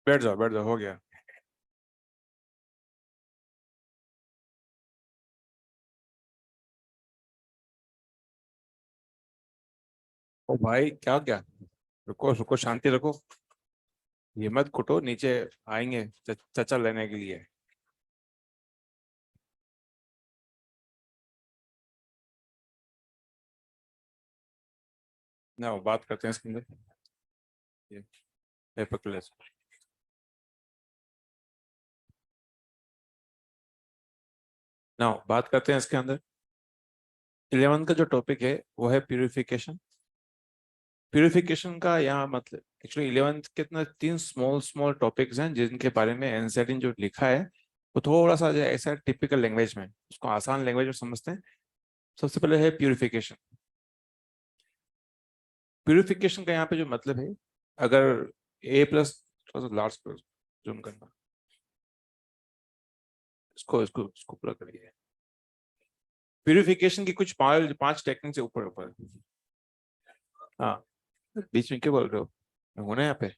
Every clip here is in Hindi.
बैठ जाओ, हो गया। ओ भाई, क्या क्या? रुको रुको, शांति रखो। ये मत कुटो, नीचे आएंगे चचा लेने के लिए। ना बात करते हैं इसके अंदर। ये पकड़ ले इसको। ना बात करते हैं इसके अंदर। 11th का जो टॉपिक है वो है प्यूरिफिकेशन। प्यूरिफिकेशन का यहाँ मतलब एक्चुअली 11th के अंदर तीन स्मॉल स्मॉल टॉपिक्स हैं जिनके बारे में एनसीईआरटी ने जो लिखा है वो थोड़ा सा जो है ऐसा टिपिकल लैंग्वेज में, उसको आसान लैंग्वेज में समझते हैं। सबसे पहले है प्यूरिफिकेशन। प्यूरिफिकेशन का यहाँ पे जो मतलब है, अगर ए प्लस, थोड़ा सा लार्ज जूम करना, इसको इसको इसको पूरा करिए। प्यूरिफिकेशन की कुछ पांच पांच टेक्निक से ऊपर ऊपर। हाँ, बीच में क्या बोल रहे हो, होना यहाँ पे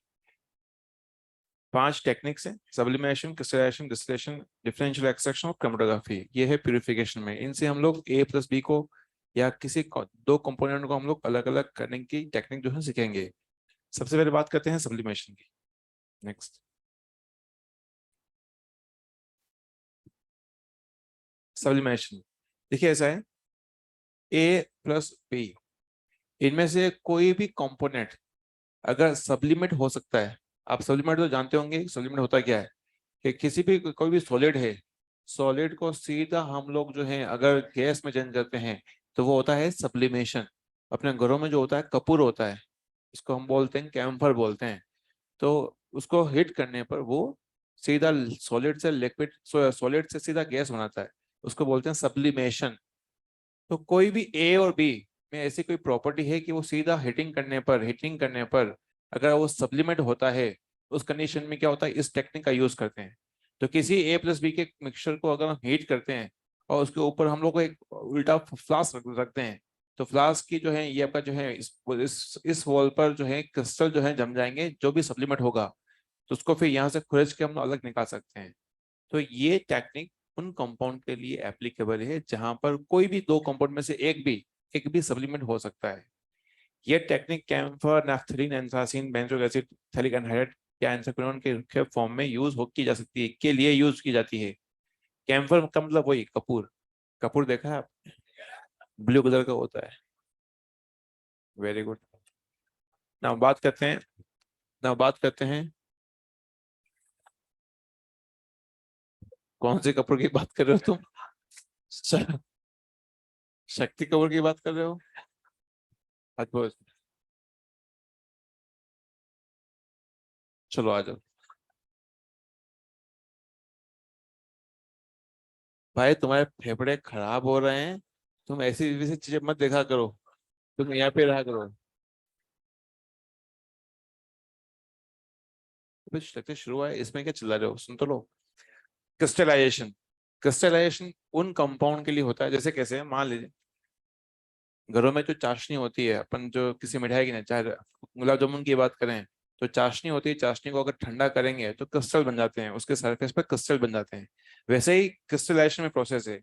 पांच टेक्निक्स हैं: sublimation, crystallization, distillation, differential extraction और क्रोमेटोग्राफी। ये है प्यूरिफिकेशन में। इनसे हम लोग ए प्लस बी को या किसी दो कंपोनेंट को हम लोग अलग अलग करने की टेक्निक जो है सीखेंगे। सबसे पहले बात करते हैं सब्लिमेशन की। Next, sublimation. देखिए ऐसा है, ए प्लस बी, इनमें से कोई भी कंपोनेंट अगर सब्लिमेट हो सकता है। आप सब्लिमेट तो जानते होंगे, सब्लिमेट होता क्या है कि किसी भी कोई भी सॉलिड है, सॉलिड को सीधा हम लोग जो है अगर गैस में चेंज करते हैं तो वो होता है सब्लिमेशन। अपने घरों में जो होता है कपूर होता है, इसको हम बोलते हैं कैम्फर बोलते हैं। तो उसको हीट करने पर वो सीधा सॉलिड से लिक्विड, सॉलिड से सीधा गैस बनाता है, उसको बोलते हैं सब्लिमेशन। तो कोई भी ए और बी में ऐसी कोई प्रॉपर्टी है कि वो सीधा हीटिंग करने पर अगर वो सब्लिमेट होता है, उस कंडीशन में क्या होता है, इस टेक्निक का यूज करते हैं। तो किसी ए प्लस बी के मिक्सचर को अगर हम हीट करते हैं और उसके ऊपर हम लोग को एक उल्टा फ्लास्क रखते हैं, तो फ्लास्क की जो है ये आपका जो है इस वॉल पर जो है क्रिस्टल जो है जम जाएंगे, जो भी सप्लीमेंट होगा तो उसको फिर यहाँ से खुरच के हम अलग निकाल सकते हैं। तो ये टेक्निक उन कंपाउंड के लिए एप्लीकेबल है जहां पर कोई भी दो कंपाउंड में से एक भी सप्लीमेंट हो सकता है। ये technique camphor, naphthalene, anthracene, benzoic acid, phthalic anhydride या एंथ्राक्विनोन के फॉर्म में यूज हो की जा सकती है, के लिए यूज की जाती है। कैम्फर का मतलब वही कपूर। कपूर देखा है आप, ब्लू कलर का होता है। Very good. ना बात करते हैं, ना बात करते हैं कौन से कपूर की बात कर रहे हो तुम? शक्ति कपूर की बात कर रहे हो? अद्भुत। चलो आ जाओ। भाई तुम्हारे फेफड़े खराब हो रहे हैं, तुम ऐसी वैसी चीजें मत देखा करो, तुम यहाँ पे रहा करो। कुछ लगता है शुरू है, इसमें क्या चिल्ला रहे हो, सुन तो लो। क्रिस्टलाइजेशन। क्रिस्टलाइजेशन उन कंपाउंड के लिए होता है, जैसे कैसे मान लीजिए घरों में जो चाशनी होती है, अपन जो किसी मिठाई की ना, चाहे गुलाब जामुन की बात करें, तो चाशनी होती है, चाशनी को अगर ठंडा करेंगे तो क्रिस्टल बन जाते हैं, उसके सरफेस पर क्रिस्टल बन जाते हैं। वैसे ही क्रिस्टलाइजेशन में प्रोसेस है।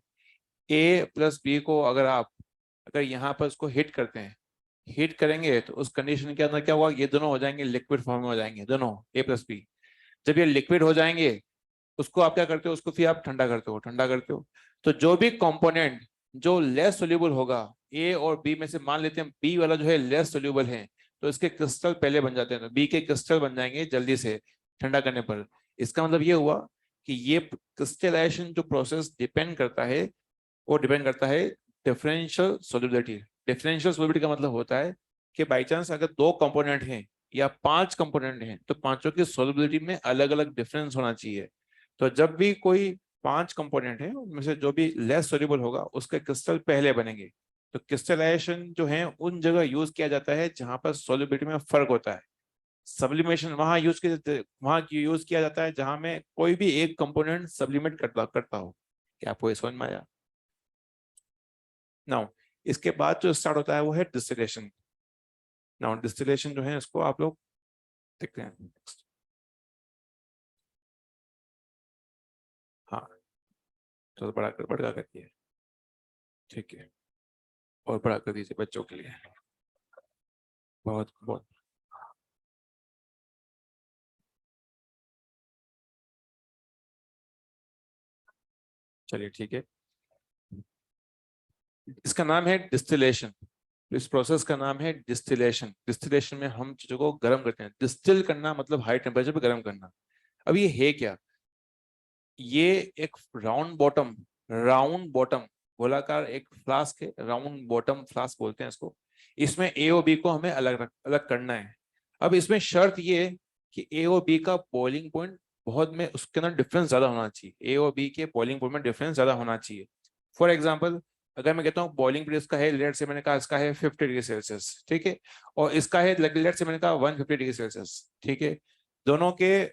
ए प्लस बी को अगर आप, अगर यहाँ पर उसको हिट करते हैं, हीट करेंगे तो उस कंडीशन के अंदर क्या हुआ, ये दोनों हो जाएंगे लिक्विड फॉर्म में, हो जाएंगे दोनों ए प्लस बी। जब ये लिक्विड हो जाएंगे, उसको आप क्या करते हो, उसको फिर आप ठंडा करते हो। तो जो भी कंपोनेंट जो लेस सोल्यूबल होगा, ए और बी में से मान लेते हैं बी वाला जो है लेस सोल्यूबल है, तो इसके क्रिस्टल पहले बन जाते हैं, तो बी के क्रिस्टल बन जाएंगे जल्दी से ठंडा करने पर। इसका मतलब ये हुआ कि ये क्रिस्टलाइजेशन जो प्रोसेस डिपेंड करता है डिफरेंशियल सोल्युबिलिटी। डिफरेंशियल सोल्युबिलिटी का मतलब होता है कि बाई चांस अगर दो कंपोनेंट हैं या पांच कंपोनेंट हैं तो पांचों की सोल्युबिलिटी में अलग अलग डिफरेंस होना चाहिए। तो जब भी कोई पांच कंपोनेंट है उनमें से जो भी लेस सोल्यूबल होगा उसके क्रिस्टल पहले बनेंगे। तो क्रिस्टलाइजेशन जो है उन जगह यूज किया जाता है जहां पर सोल्युबिलिटी में फर्क होता है। सब्लिमेशन वहां यूज किया जाता है जहां में कोई भी एक कंपोनेंट सब्लिमेट करता करता हो। क्या आपको ये समझ में आया? नाउ इसके बाद जो स्टार्ट होता है वो है डिस्टिलेशन। नाउ डिस्टिलेशन जो है इसको आप लोग देखते हैं। थोड़ा बड़ा कर दिए, ठीक है, और बड़ा कर दीजिए बच्चों के लिए, बहुत बहुत। चलिए ठीक है, इसका नाम है डिस्टिलेशन। इस प्रोसेस का नाम है डिस्टिलेशन। डिस्टिलेशन में हम चीजों को गर्म करते हैं। डिस्टिल करना मतलब हाई टेम्परेचर पे गर्म करना। अब ये है क्या? ये एक राउंड बॉटम गोलाकार एक फ्लास्क है, राउंड बॉटम फ्लास्क बोलते हैं इसको। इसमें ए और बी को हमें अलग करना है। अब इसमें शर्त ये है कि ए और बी का बॉइलिंग पॉइंट बहुत में उसके अंदर डिफरेंस ज्यादा होना चाहिए। ए और बी के बॉइलिंग पॉइंट में डिफरेंस ज्यादा होना चाहिए। फॉर एग्जाम्पल, अगर मैं कहता हूँ बॉइलिंग पॉइंट इसका है, लेट से मैंने कहा इसका है 50 डिग्री सेल्सियस, ठीक है, और इसका है लेट से मैंने कहा 150 डिग्री सेल्सियस, ठीक है, दोनों के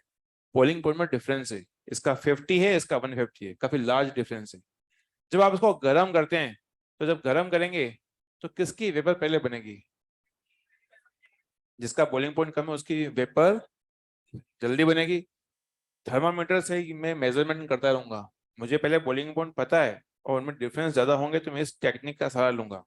बॉइलिंग पॉइंट में डिफरेंस है। इसका 50 है, इसका 150 है, काफी लार्ज डिफरेंस है। जब आप इसको गर्म करते हैं, तो जब गर्म करेंगे तो किसकी वेपर पहले बनेगी? जिसका बॉइलिंग पॉइंट कम है उसकी वेपर जल्दी बनेगी। थर्मामीटर से ही मैं मेजरमेंट करता रहूंगा, मुझे पहले बॉइलिंग पॉइंट पता है और उनमें डिफरेंस ज्यादा होंगे तो मैं इस टेक्निक का सहारा लूंगा।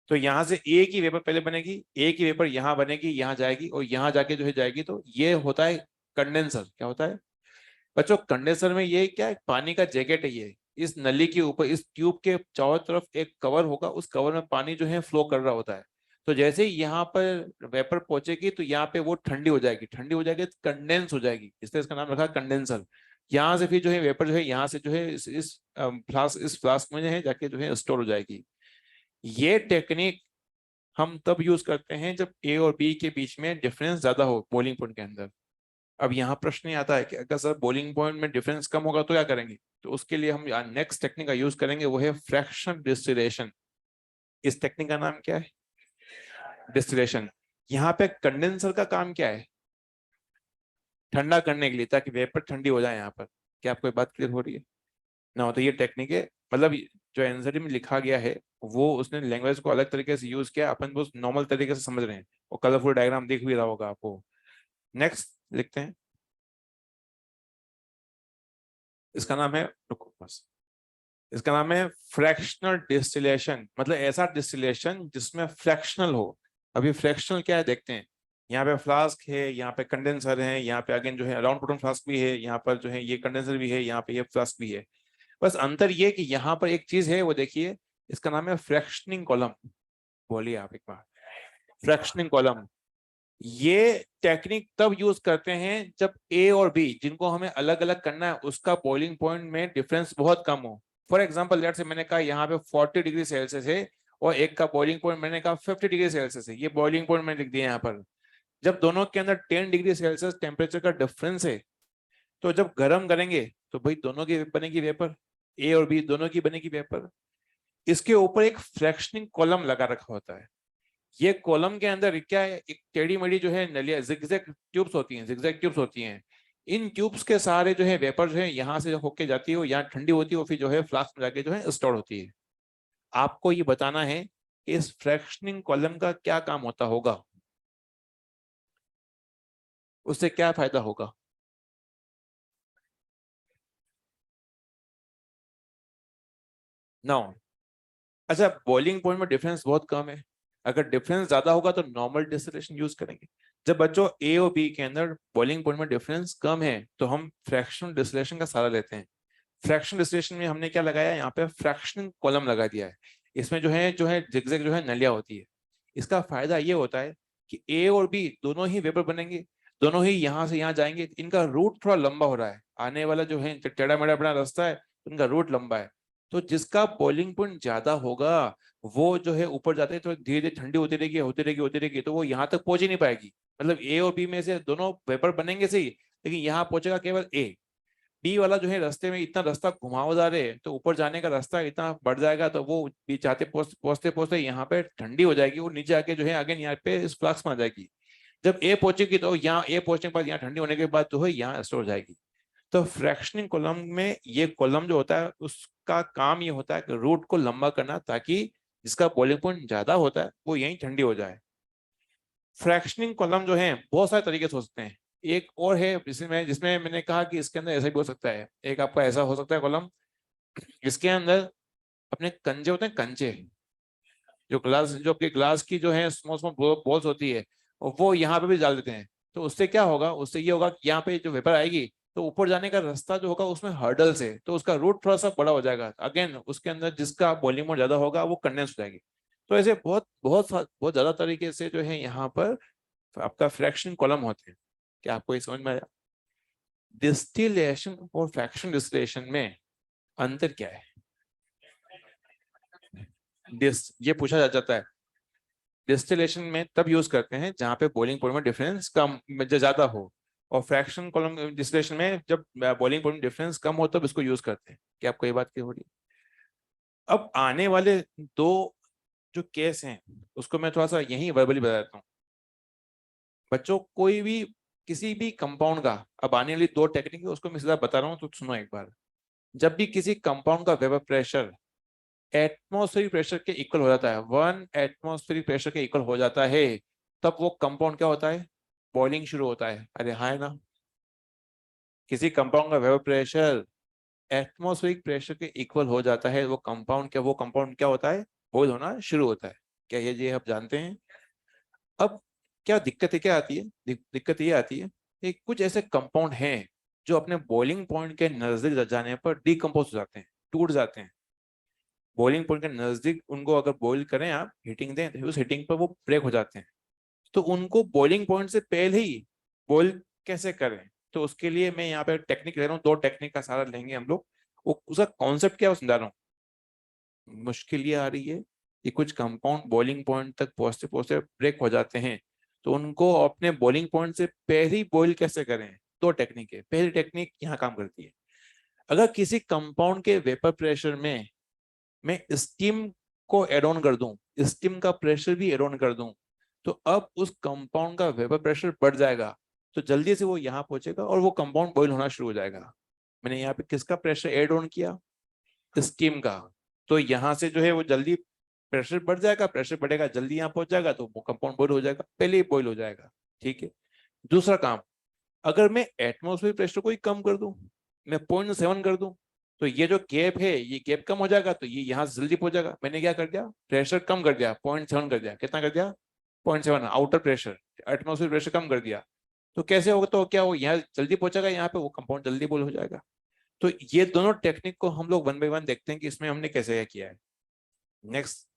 तो यहाँ से ए की वेपर पहले बनेगी, ए की वेपर यहाँ बनेगी, यहाँ जाएगी और यहाँ जाके जो है जाएगी, तो ये होता है कंडेंसर। क्या होता है बच्चों? कंडेंसर में ये क्या है? पानी का जैकेट है ये। इस नली के ऊपर, इस ट्यूब के चारों तरफ एक कवर होगा, उस कवर में पानी जो है फ्लो कर रहा होता है। तो जैसे ही यहाँ पर वेपर पहुंचेगी तो यहाँ पे वो ठंडी हो जाएगी, ठंडी हो जाएगी तो कंडेंस हो जाएगी, इसलिए इसका नाम रखा कंडेंसर। यहाँ से फिर जो है वेपर जो है यहाँ से जो है इस फ्लास्क में जो है जाके जो है स्टोर हो जाएगी। ये टेक्निक हम तब यूज करते हैं जब ए और बी के बीच में डिफरेंस ज्यादा हो बॉइलिंग पॉइंट के अंदर। अब यहाँ प्रश्न ये आता है कि अगर सर बॉइलिंग पॉइंट में डिफरेंस कम होगा तो क्या करेंगे? तो उसके लिए हम नेक्स्ट टेक्निक का यूज करेंगे, वो है फ्रैक्शनल डिस्टिलेशन। इस टेक्निक का नाम क्या है? डिस्टिलेशन। यहाँ पे कंडेंसर का काम क्या है? ठंडा करने के लिए, ताकि वेपर ठंडी हो जाए यहाँ पर। क्या आपको ये बात क्लियर हो रही है ना? तो ये टेक्निक है, मतलब जो एनसीईआरटी में लिखा गया है वो उसने लैंग्वेज को अलग तरीके से यूज किया, अपन बस नॉर्मल तरीके से समझ रहे हैं। और कलरफुल डायग्राम दिख भी रहा होगा आपको। नेक्स्ट लिखते हैं, इसका नाम है, रुको बस, इसका नाम है फ्रैक्शनल डिस्टिलेशन। मतलब ऐसा डिस्टिलेशन जिसमें फ्रैक्शनल हो। अभी फ्रैक्शनल क्या है देखते हैं। यहाँ पे फ्लास्क है, यहाँ पे कंडेंसर है, यहाँ पे अगेन जो है राउंड बॉटम फ्लास्क भी है, यहाँ पर जो है ये कंडेंसर भी है, यहाँ पे ये फ्लास्क भी है। बस अंतर ये कि यहाँ पर एक चीज है, वो देखिए, इसका नाम है फ्रैक्शनिंग कॉलम। बोलिए आप एक बार, फ्रैक्शनिंग कॉलम। ये टेक्निक तब यूज करते हैं जब ए और बी जिनको हमें अलग अलग करना है उसका बॉइलिंग पॉइंट में डिफरेंस बहुत कम हो। फॉर एग्जांपल, लेट से मैंने कहा यहाँ पे 40 डिग्री सेल्सियस है और एक का बॉइलिंग पॉइंट मैंने कहा 50 डिग्री सेल्सियस है। ये बॉइलिंग पॉइंट मैंने लिख दिया यहाँ पर। जब दोनों के अंदर 10 डिग्री सेल्सियस टेम्परेचर का डिफरेंस है, तो जब गर्म करेंगे तो भाई दोनों की बनेगी वेपर, ए और बी दोनों की बनेगी वेपर। इसके ऊपर एक फ्रैक्शनिंग कॉलम लगा रखा होता है। ये कॉलम के अंदर क्या है, एक टेढ़ी मेढ़ी जो है नलियां, जिगजैग ट्यूब्स होती हैं, जिगजैग ट्यूब्स होती हैं। इन ट्यूब्स के सहारे जो है वेपर जो है यहाँ से होके जाती है, वो यहाँ ठंडी होती है और फिर जो है फ्लास्क में जाके जो है स्टोर होती है। आपको ये बताना है कि इस फ्रैक्शनिंग कॉलम का क्या काम होता होगा, उससे क्या फायदा होगा। ना, अच्छा, बॉइलिंग पॉइंट में डिफरेंस बहुत कम है। अगर डिफरेंस ज्यादा होगा तो नॉर्मल डिस्टिलेशन यूज करेंगे। जब बच्चों ए और बी के अंदर बॉइलिंग पॉइंट में डिफरेंस कम है तो हम फ्रैक्शनल डिस्टिलेशन का सहारा लेते हैं। फ्रैक्शनल डिस्टिलेशन में हमने क्या लगाया, यहाँ पे फ्रैक्शनिंग कॉलम लगा दिया है। इसमें जो है जिगजैग जो है नलियां होती है। इसका फायदा ये होता है कि ए और बी दोनों ही वेपर बनेंगे, दोनों ही यहाँ से यहाँ जाएंगे। इनका रूट थोड़ा लंबा हो रहा है, आने वाला जो है टेढ़ा मेढ़ा अपना रास्ता है, इनका रूट लंबा है। तो जिसका बॉइलिंग पॉइंट ज्यादा होगा वो जो है ऊपर जाते हैं तो धीरे धीरे ठंडी होती रहेगी, होती रहेगी, होती रहेगी, तो वो यहाँ तक पहुंच ही नहीं पाएगी। मतलब ए और बी में से दोनों वेपर बनेंगे सही, लेकिन यहाँ पहुंचेगा केवल ए। बी वाला जो है रास्ते में इतना रास्ता घुमावदार है, तो ऊपर जाने का रास्ता इतना बढ़ जाएगा, तो वो बी चाहते पहुंचते पहुंचते यहाँ पे ठंडी हो जाएगी, वो नीचे आके जो है आगे यहाँ पे इस फ्लास्क में आ जाएगी। जब ए पहुंचेगी तो यहाँ ए पहुंचने के बाद यहाँ ठंडी होने के बाद जो है यहाँ स्टोर हो जाएगी। तो फ्रैक्शनिंग कॉलम में ये कॉलम जो होता है उसका काम ये होता है कि रूट को लंबा करना, ताकि जिसका बॉइलिंग पॉइंट ज्यादा होता है वो यहीं ठंडी हो जाए। फ्रैक्शनिंग कॉलम जो है बहुत सारे तरीके से हो सकते हैं। एक और है जिसमें जिसमें मैंने कहा कि इसके अंदर ऐसा भी हो सकता है। एक आपका ऐसा हो सकता है कॉलम इसके अंदर अपने कंजे होते हैं, कंजे, जो ग्लास, जो आपके ग्लास की जो है स्मॉल स्मॉल बॉल्स होती है, और वो यहाँ पे भी डाल देते हैं। तो उससे क्या होगा, उससे ये होगा कि यहाँ पे जो वेपर आएगी तो ऊपर जाने का रास्ता जो होगा उसमें हर्डल्स है, तो उसका रूट थोड़ा सा बड़ा हो जाएगा। अगेन उसके अंदर जिसका वॉल्यूम ज्यादा होगा वो कंडेंस हो जाएगी। तो ऐसे बहुत बहुत बहुत ज्यादा तरीके से जो है यहाँ पर आपका फ्रैक्शन कॉलम होते हैं। क्या आपको ये समझ में आया? डिस्टिलेशन और फ्रैक्शन डिस्टिलेशन में अंतर क्या है? ये पूछा जा जाता है। डिस्टिलेशन में तब यूज करते हैं जहां पे बॉइलिंग पॉइंट में डिफरेंस कम ज्यादा हो, और फ्रैक्शन कॉलम डिस्टिलेशन में जब बॉइलिंग पॉइंट डिफरेंस कम हो तब इसको यूज करते हैं। क्या आपको ये बात की हो रही है? अब आने वाले दो जो केस हैं उसको मैं थोड़ा सा यही वर्बली बता देता हूँ बच्चों। कोई भी किसी भी कंपाउंड का, अब आने वाली दो टेक्निक है उसको मैं सीधा बता रहा हूँ तो सुनो एक बार। जब भी किसी कंपाउंड का वेपर प्रेशर एटमॉस्फेरिक प्रेशर के इक्वल हो जाता है, 1 एटमॉस्फेरिक प्रेशर के इक्वल हो जाता है, तब वो कंपाउंड क्या होता है? बॉइलिंग शुरू होता है। अरे हाँ है ना? किसी कंपाउंड का वेपर प्रेशर एटमॉस्फेरिक प्रेशर के इक्वल हो जाता है, वो कंपाउंड क्या होता है? बॉइल होना शुरू होता है। क्या ये आप जानते हैं? अब क्या दिक्कत है, क्या आती है? दिक्कत ये आती है कि कुछ ऐसे कंपाउंड हैं जो अपने बॉइलिंग पॉइंट के नजदीक जाने पर डिकम्पोज हो जाते हैं, टूट जाते हैं। बॉइलिंग पॉइंट के नजदीक उनको अगर बॉईल करें, आप हीटिंग दें तो उस हीटिंग पर वो ब्रेक हो जाते हैं। तो उनको बॉइलिंग पॉइंट से पहले ही बॉईल कैसे करें? तो उसके लिए मैं यहाँ पे टेक्निक ले रहा हूँ, दो टेक्निक का सहारा लेंगे हम लोग। वो उसका कॉन्सेप्ट क्या है वो समझा रहा हूँ। मुश्किल ये आ रही है कि कुछ कंपाउंड बॉइलिंग पॉइंट तक पहुंचते पहुंचते ब्रेक हो जाते हैं, तो उनको अपने बॉइलिंग पॉइंट से पहले ही बॉईल कैसे करें? दो टेक्निक है। पहली टेक्निक यहाँ काम करती है, अगर किसी कंपाउंड के वेपर प्रेशर में मैं स्टीम को एड ऑन कर दूं, स्टीम का प्रेशर भी एड ऑन कर दूं, तो अब उस कंपाउंड का वेपर प्रेशर बढ़ जाएगा, तो जल्दी से वो यहाँ पहुंचेगा और वो कंपाउंड बॉईल होना शुरू हो जाएगा। मैंने यहाँ पे किसका प्रेशर एड ऑन किया? स्टीम का। तो यहाँ से जो है वो जल्दी प्रेशर बढ़ जाएगा, प्रेशर बढ़ेगा, जल्दी यहाँ पहुंच जाएगा, तो वो कंपाउंड बॉईल हो जाएगा, पहले ही बॉईल हो जाएगा। ठीक है। दूसरा काम, अगर मैं एटमोस्फेयर प्रेशर को ही कम कर दूं, मैं 0.7 कर दूं, तो ये जो गैप है ये गैप कम हो जाएगा, तो ये यहाँ से जल्दी पहुंच जाएगा। मैंने क्या कर दिया? प्रेशर कम कर दिया, 0.7 कर दिया। कितना कर दिया? 0.7 आउटर प्रेशर, एटमोस्फेयर प्रेशर कम कर दिया। तो कैसे होगा? तो क्या हो, यहाँ जल्दी पहुंचेगा, यहाँ पे वो कंपाउंड जल्दी बोल हो जाएगा। तो ये दोनों टेक्निक को हम लोग वन बाय वन देखते हैं कि इसमें हमने कैसे किया है। नेक्स्ट।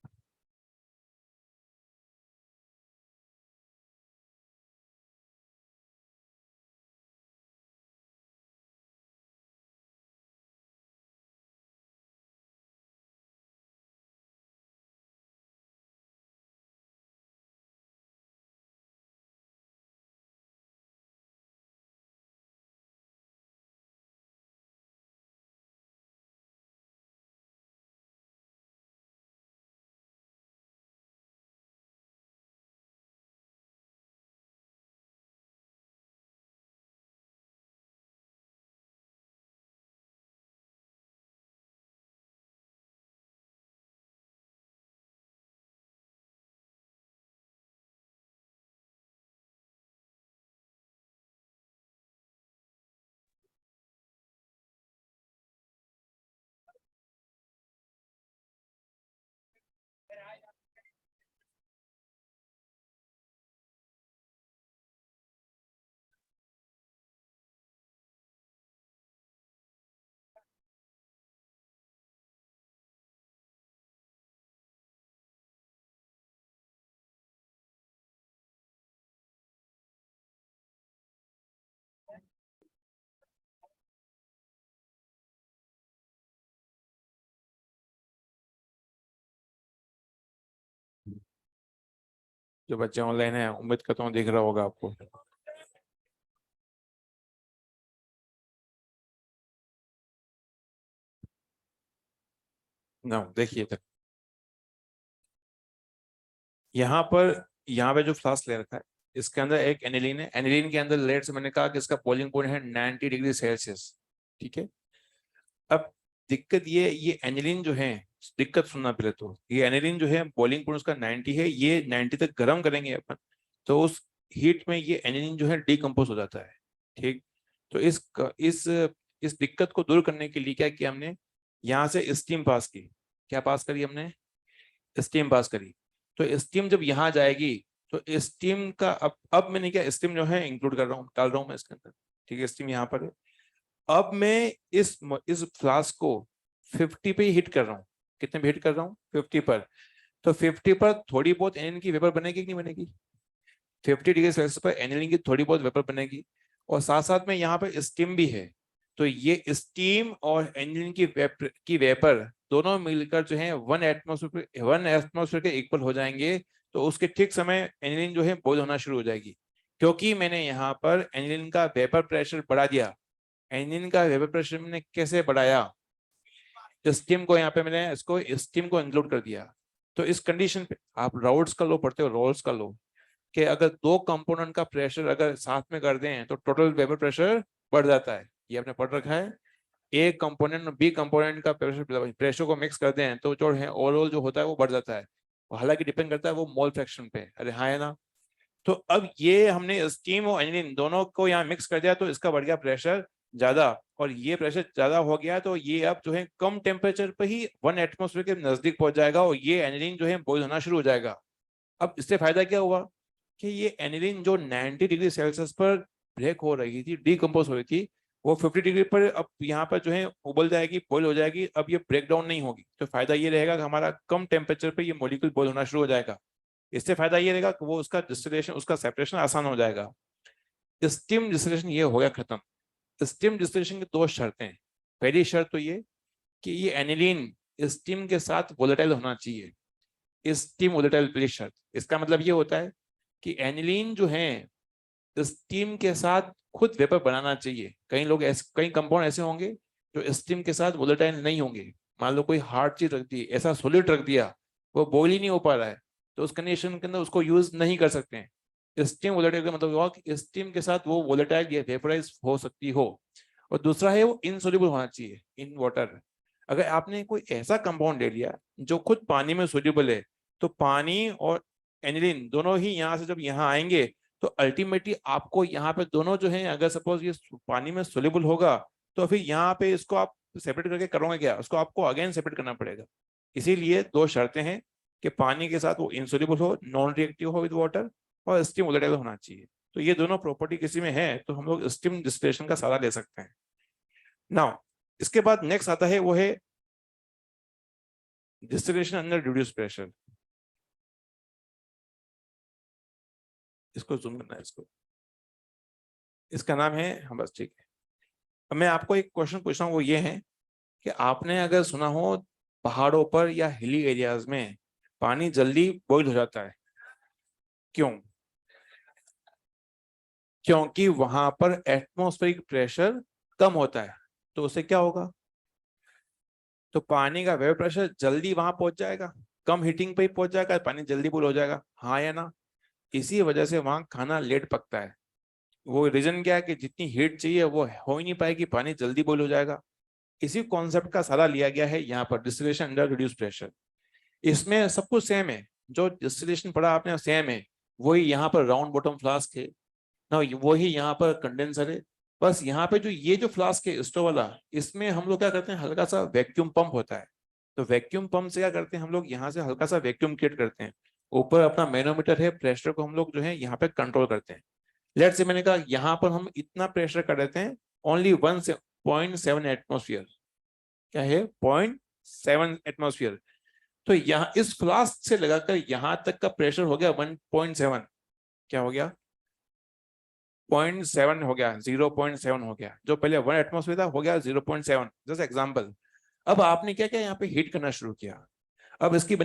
जो बच्चे ऑनलाइन है, उम्मीद करता हूँ दिख रहा होगा आपको। ना देखिए तक, यहाँ पे जो फ्लास्क ले रखा है इसके अंदर एक एनिलीन है। एनिलीन के अंदर लेट से मैंने कहा कि इसका बॉइलिंग पॉइंट है 90 डिग्री सेल्सियस। ठीक है। अब दिक्कत ये एनिलीन जो है, दिक्कत सुनना पहले तो, ये एनिलीन जो है बॉइलिंग पॉइंट उसका 90 है, ये 90 तक गर्म करेंगे अपन, तो उस हीट में ये एनिलीन जो है डिकम्पोज हो जाता है। ठीक। तो इस दिक्कत को दूर करने के लिए क्या किया हमने? यहाँ से स्टीम पास की, क्या पास करी हमने, स्टीम पास करी। तो स्टीम जब यहाँ जाएगी तो स्टीम का अब मैंने क्या स्टीम जो है इंक्लूड कर रहा हूँ, डाल रहा हूँ मैं इसके अंदर, ठीक है, स्टीम यहाँ पर है। अब मैं इस फ्लास्क को 50 पे ही हिट कर रहा हूँ। कितने पे हिट कर रहा हूँ, 50 पर। तो 50 पर थोड़ी बहुत एनिलीन की वेपर बनेगी कि नहीं बनेगी, 50 डिग्री सेल्सियस पर एनिलीन की थोड़ी बहुत वेपर बनेगी। और साथ साथ में यहाँ पे स्टीम भी है। तो ये स्टीम और एनिलीन की वेपर दोनों मिलकर जो है 1 एटमॉस्फेयर के इक्वल हो जाएंगे। तो उसके ठीक समय एनिलीन जो है बॉयल होना शुरू हो जाएगी, क्योंकि मैंने यहाँ पर एनिलीन का वेपर प्रेशर बढ़ा दिया। एनिलीन का वेपर प्रेशर मैंने कैसे बढ़ाया, स्टीम को यहाँ पे मैंने इसको स्टीम को इंक्लूड कर दिया। तो इस कंडीशन पे आप राउल्ट्स का लॉ पढ़ते हो, राउल्ट्स का लॉ, कि अगर दो कंपोनेंट का प्रेशर अगर साथ में कर दें तो टोटल वेपर प्रेशर बढ़ जाता है। ये आपने पढ़ रखा है। ए कंपोनेंट और बी कंपोनेंट का प्रेशर को मिक्स कर दें तो जो है ओवरऑल जो होता है वो बढ़ जाता है। हालांकि डिपेंड करता है वो मोल फ्रैक्शन पे। अरे हाँ है ना। तो अब ये हमने स्टीम और एनिलीन दोनों को यहाँ मिक्स कर दिया तो इसका बढ़ गया प्रेशर ज्यादा, और ये प्रेशर ज्यादा हो गया तो ये अब जो है कम टेम्परेचर पे ही 1 एटमॉस्फेयर के नजदीक पहुंच जाएगा और ये एनिलीन जो है बॉयल होना शुरू हो जाएगा। अब इससे फायदा क्या हुआ कि ये एनिलीन जो 90 डिग्री सेल्सियस पर ब्रेक हो रही थी, डीकम्पोज हो रही थी, वो 50 डिग्री पर अब यहाँ पर जो है उबल जाएगी, बॉयल हो जाएगी। अब ये ब्रेक डाउन नहीं होगी। तो फायदा ये रहेगा कि हमारा कम टेम्परेचर पे ये मॉलिक्यूल बॉयल होना शुरू हो जाएगा। इससे फायदा ये रहेगा कि वो उसका डिस्टिलेशन, उसका सेपरेशन आसान हो जाएगा। स्टीम डिस्टिलेशन ये हो गया खत्म। स्टीम डिस्टिलेशन की दो शर्तें हैं। पहली शर्त तो ये कि ये एनिलीन स्टीम के साथ वोलेटाइल होना चाहिए। स्टीम वोलेटाइल पहली शर्त। इसका मतलब ये होता है कि एनिलीन जो है स्टीम के साथ खुद वेपर बनाना चाहिए। कई लोग ऐसे, कई कंपाउंड ऐसे होंगे जो स्टीम के साथ वोलेटाइल नहीं होंगे। मान लो कोई हार्ड चीज रख दी, ऐसा सॉलिड रख दिया, वो बॉयल ही नहीं हो पा रहा है, तो उस कंडीशन के अंदर उसको यूज नहीं कर सकते हैं। स्टीम वोलेटाइल का मतलब हुआ कि स्टीम के साथ वो वोलेटाइल या वेपराइज हो सकती हो। और दूसरा है वो इनसोल्यूबल होना चाहिए इन वाटर। अगर आपने कोई ऐसा कंपाउंड ले लिया जो खुद पानी में सोल्यूबल है, तो पानी और एनिलीन दोनों ही यहाँ से जब यहाँ आएंगे तो अल्टीमेटली आपको यहाँ पे दोनों जो है, अगर सपोज ये पानी में सोल्यूबल होगा तो फिर यहाँ पे इसको आप सेपरेट करके करोगे क्या, उसको आपको अगेन सेपरेट करना पड़ेगा। इसीलिए दो शर्तें हैं कि पानी के साथ वो इंसोल्यूबल हो, नॉन रिएक्टिव हो विद वाटर, और स्टीम वोलेटाइल होना चाहिए। तो ये दोनों प्रॉपर्टी किसी में है तो हम लोग स्टीम डिस्टिलेशन का सहारा ले सकते हैं। नाउ इसके बाद नेक्स्ट आता है वो है डिस्टिलेशन अंडर रिड्यूस प्रेशर। इसको जूम करना है इसको, इसका नाम है, हाँ बस ठीक है। अब मैं आपको एक क्वेश्चन पूछ रहा हूँ, वो ये है कि आपने अगर सुना हो पहाड़ों पर या हिली एरियाज में पानी जल्दी बॉइल हो जाता है, क्यों? क्योंकि वहां पर एटमॉस्फेरिक प्रेशर कम होता है। तो उससे क्या होगा, तो पानी का वेपर प्रेशर जल्दी वहां पहुंच जाएगा, कम हीटिंग पे ही पहुंच जाएगा, पानी जल्दी बॉइल हो जाएगा, हाँ या ना। इसी वजह से वहां खाना लेट पकता है। वो रीजन क्या है कि जितनी हीट चाहिए वो हो ही नहीं पाएगी, पानी जल्दी बॉइल हो जाएगा। इसी कॉन्सेप्ट का सहारा लिया गया है यहाँ पर डिस्टिलेशन अंडर रिड्यूस प्रेशर। इसमें सब कुछ सेम है, जो डिस्टिलेशन पढ़ा आपने सेम है। वही यहाँ पर राउंड बॉटम फ्लास्क है ना, वही यहाँ पर कंडेंसर है। बस यहाँ पे जो ये जो फ्लास्क है स्टोव वाला, इसमें हम लोग क्या करते हैं, हल्का सा वैक्यूम पंप होता है। तो वैक्यूम पंप से क्या करते हैं हम लोग, यहाँ से हल्का सा वैक्यूम क्रिएट करते हैं। ऊपर अपना मैनोमीटर है, प्रेशर को हम लोग जो है यहाँ पे कंट्रोल करते हैं। लेट से मैंने कहा यहाँ पर हम इतना प्रेशर कर देते हैं, ओनली 1.7 एटमोस्फियर। क्या है, 0.7 एटमोस्फियर। तो यहाँ इस फ्लास्क से लगाकर यहाँ तक का प्रेशर हो गया 1.7। क्या हो गया, 0.7 हो गया, 0.7 हो गया। जो पहले 1 एटमोस्फियर था हो गया 0.7, जैसे एग्जाम्पल। अब आपने क्या किया, यहाँ पे हीट करना शुरू किया। अब इसकी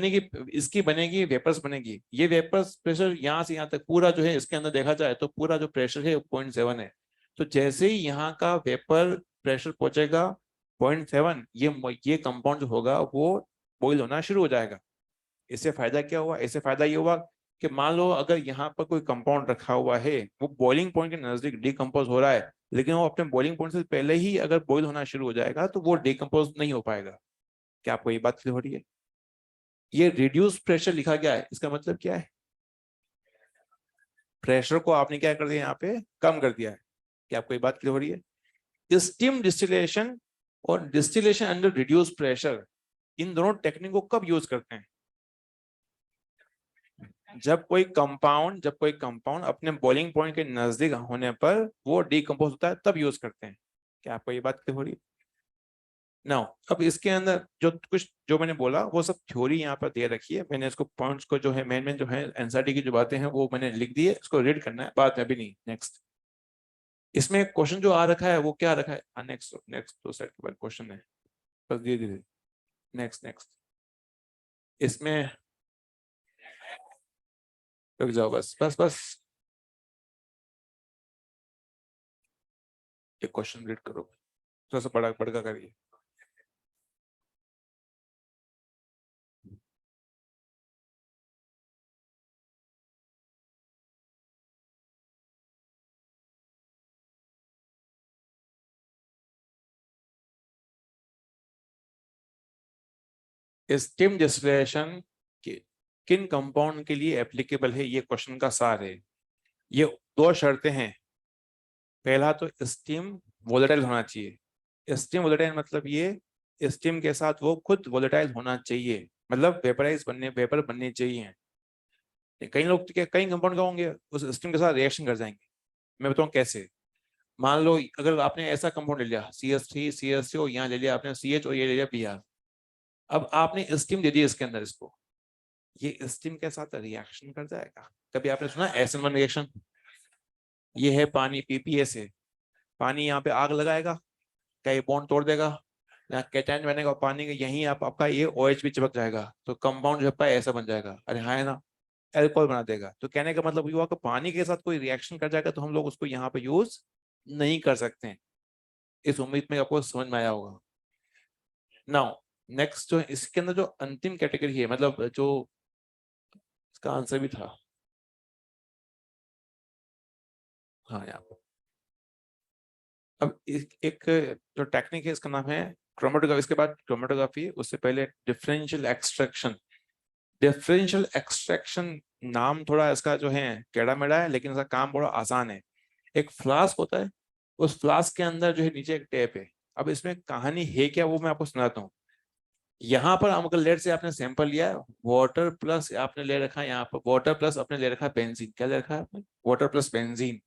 बनेगी वेपर्स बनेगी। ये वेपर्स प्रेशर यहाँ से यहाँ तक पूरा जो है इसके अंदर देखा जाए तो पूरा जो प्रेशर है 0.7 है। तो जैसे ही यहाँ का वेपर प्रेशर पहुंचेगा 0.7, ये कंपाउंड जो होगा वो बॉइल होना शुरू हो जाएगा। इससे फायदा क्या हुआ, इससे फायदा ये हुआ कि मान लो अगर यहाँ पर कोई कंपाउंड रखा हुआ है, वो बॉइलिंग पॉइंट के नजदीक डिकम्पोज हो रहा है, लेकिन वो अपने बॉइलिंग पॉइंट से पहले ही अगर बॉइल होना शुरू हो जाएगा तो वो डिकम्पोज नहीं हो पाएगा। क्या आपको ये बात क्लियर हो रही है? ये रिड्यूस प्रेशर लिखा गया है, इसका मतलब क्या है, प्रेशर को आपने क्या कर दिया, यहाँ पे कम कर दिया है। क्या आपको ये बात क्लियर हो रही है? स्टीम डिस्टिलेशन और डिस्टिलेशन अंडर रिड्यूस प्रेशर, इन दोनों टेक्निक को कब यूज करते हैं? जब कोई कंपाउंड अपने बॉइलिंग पॉइंट के नजदीक होने पर वो डिकम्पोज होता है, तब यूज करते हैं। क्या आपको ये बात क्लियर हो रही है? नाउ अब इसके अंदर जो मैंने बोला वो सब थ्योरी यहाँ पर दे रखी है, मैंने इसको पॉइंट्स को जो है मेन जो है एनसीईआरटी की जो बातें हैं वो मैंने लिख दी है, इसको रीड करना है, बाद में अभी नहीं। नेक्स्ट, इसमें क्वेश्चन जो आ रखा है वो क्या रखा है? नेक्स्ट नेक्स्ट दो सेट के बाद क्वेश्चन है, बस धीरे धीरे। नेक्स्ट नेक्स्ट, इसमें रुक जाओ, बस बस बस, एक क्वेश्चन रीड करो, थोड़ा सा पढ़ा पढ़ करिए। स्टीम डिस्टिलेशन किन कंपाउंड के लिए एप्लीकेबल है, ये क्वेश्चन का सार है। ये दो शर्तें हैं, पहला तो स्टीम वोलेटाइल होना चाहिए। स्टीम वोलेटाइल मतलब ये स्टीम के साथ वो खुद वोलेटाइल होना चाहिए, मतलब वेपर बनने चाहिए। कई लोग कई कंपाउंड क्या होंगे उस स्टीम के साथ रिएक्शन कर जाएंगे। मैं बताऊं कैसे। मान लो अगर आपने ऐसा कंपाउंड ले लिया CH3 CH2, यहाँ ले लिया आपने CH और ये ले लिया Br। अब आपने स्टीम दे दी इसके अंदर, इसको ये स्टीम के साथ रिएक्शन कर जाएगा। कभी आपने सुना SN1 रिएक्शन? ये है पानी PPA से, पानी यहाँ पे आग लगाएगा, क्या ये बॉन्ड तोड़ देगा? यहाँ कैटायन बनेगा और पानी के यहीं आपका ये OH भी चिपक जाएगा, तो कंपाउंड जो है ऐसा बन जाएगा। अरे हाँ, है ना, एल्कोहल बना देगा। तो कहने का मतलब ये हुआ कि पानी के साथ कोई रिएक्शन कर जाएगा तो हम लोग उसको यहाँ पे यूज नहीं कर सकते हैं। इस उम्मीद में आपको समझ में आया होगा। नाउ नेक्स्ट जो इसके अंदर जो अंतिम कैटेगरी है, मतलब जो इसका आंसर भी था, हाँ यहाँ पर। अब एक जो टेक्निक है इसका नाम है क्रोमेटोग्राफी। इसके बाद क्रोमेटोग्राफी, उससे पहले डिफरेंशियल एक्सट्रैक्शन। डिफरेंशियल एक्सट्रैक्शन नाम थोड़ा इसका जो है टेढ़ा मेढ़ा है, लेकिन इसका काम बड़ा आसान है। एक फ्लास्क होता है, उस फ्लास्क के अंदर जो है नीचे एक टैप है। अब इसमें कहानी है क्या वो मैं आपको सुनाता हूँ। यहाँ पर अगर लेट से आपने सैंपल लिया है, वाटर प्लस आपने ले रखा है, यहाँ पर वाटर प्लस आपने ले रखा है बेंजीन। क्या ले रखा है आपने? Water plus benzene.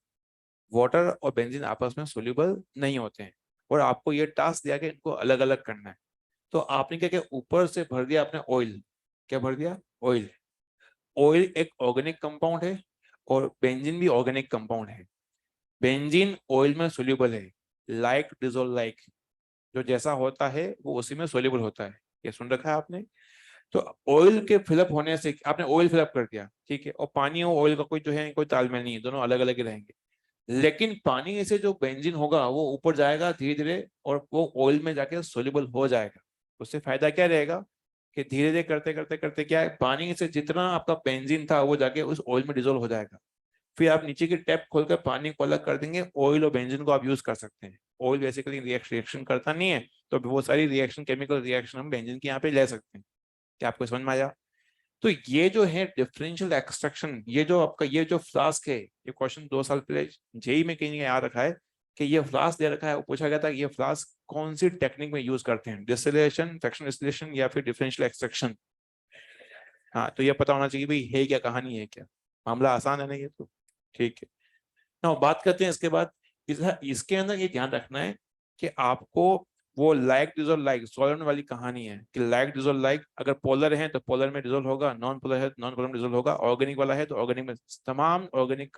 वाटर और बेंजीन आपस में सोल्यूबल नहीं होते हैं, और आपको ये टास्क दिया कि इनको अलग अलग करना है। तो आपने क्या किया, ऊपर से भर दिया आपने ऑयल। क्या भर दिया? ऑयल। ऑयल एक ऑर्गेनिक कंपाउंड है और बेंजीन भी ऑर्गेनिक कंपाउंड है। बेंजीन ऑयल में सोल्यूबल है, लाइक डिजोल्व लाइक, जो जैसा होता है वो उसी में सोल्यूबल होता है। ये सुन रखा है आपने? तो ऑयल के फिलअप होने से आपने ऑयल फिलअप कर दिया, ठीक है, और पानी और ऑयल का कोई जो है कोई तालमेल नहीं है, दोनों अलग अलग ही रहेंगे। लेकिन पानी से जो बेंजीन होगा वो ऊपर जाएगा धीरे धीरे, और वो ऑयल में जाके सोल्यूबल हो जाएगा। उससे फायदा क्या रहेगा कि धीरे धीरे करते करते करते क्या है, पानी से जितना आपका बेंजीन था वो जाके उस ऑयल में डिजोल्व हो जाएगा। फिर आप नीचे की टैप खोलकर पानी को अलग कर देंगे, ऑयल और बेंजीन को आप यूज कर सकते हैं। ऑयल बेसिकली रिएक्शन करता नहीं है, तो वो सारी रिएक्शन, केमिकल रिएक्शन हम बेंजीन के यहाँ पे ले सकते हैं। क्या आपको समझ में आया? तो ये जो है डिफरेंशियल एक्सट्रैक्शन, ये जो आपका ये जो फ्लास्क है, ये क्वेश्चन 2 साल पहले जेई में कहीं याद रखा है कि ये फ्लास्क दे रखा है, वो पूछा गया था कि ये फ्लास्क कौन सी टेक्निक में यूज करते हैं, डिस्टिलेशन, फ्रैक्शनल डिस्टिलेशन या फिर डिफरेंशियल एक्सट्रैक्शन। हाँ, तो ये पता होना चाहिए भाई है क्या, कहानी है क्या। मामला आसान है ना ये तो, ठीक है ना। बात करते हैं इसके बाद। इसके अंदर ये ध्यान रखना है कि आपको वो लाइक डिजोल्व लाइक सॉल्वेंट वाली कहानी है कि लाइक डिजोल्व लाइक, अगर पोलर है तो पोलर में डिजोल्व होगा, नॉन पोलर है तो नॉन पोलर में डिजोल्व होगा, ऑर्गेनिक वाला है तो ऑर्गेनिक में। तमाम ऑर्गेनिक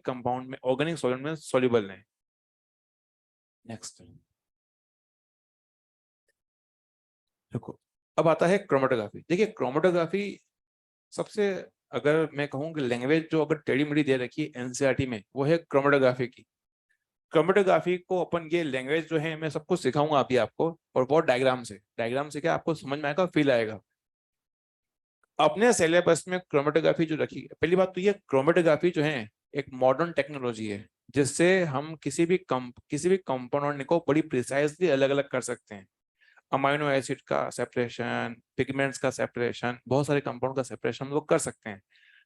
कंपाउंड में, ऑर्गेनिक सॉल्वेंट में सॉल्युबल है। नेक्स्ट देखो, अब आता है क्रोमेटोग्राफी। देखिए क्रोमेटोग्राफी सबसे, अगर मैं कहूँ कि लैंग्वेज जो अगर टेढ़ी मेढ़ी दे रखी है एनसीईआरटी में, वो है क्रोमेटोग्राफी की। क्रोमेटोग्राफी को अपन ये लैंग्वेज जो है मैं सब कुछ सिखाऊंगा अभी आपको, और बहुत डायग्राम से क्या आपको समझ में आएगा, फील आएगा। अपने सिलेबस में क्रोमेटोग्राफी जो रखी है, पहली बात तो ये क्रोमेटोग्राफी जो है एक मॉडर्न टेक्नोलॉजी है, जिससे हम किसी भी कंपोनेंट को बड़ी प्रिसाइजली अलग अलग कर सकते हैं। अमाइनो एसिड का सेपरेशन, पिगमेंट्स का सेपरेशन, बहुत सारे कंपाउंड का सेपरेशन हम लोग कर सकते हैं।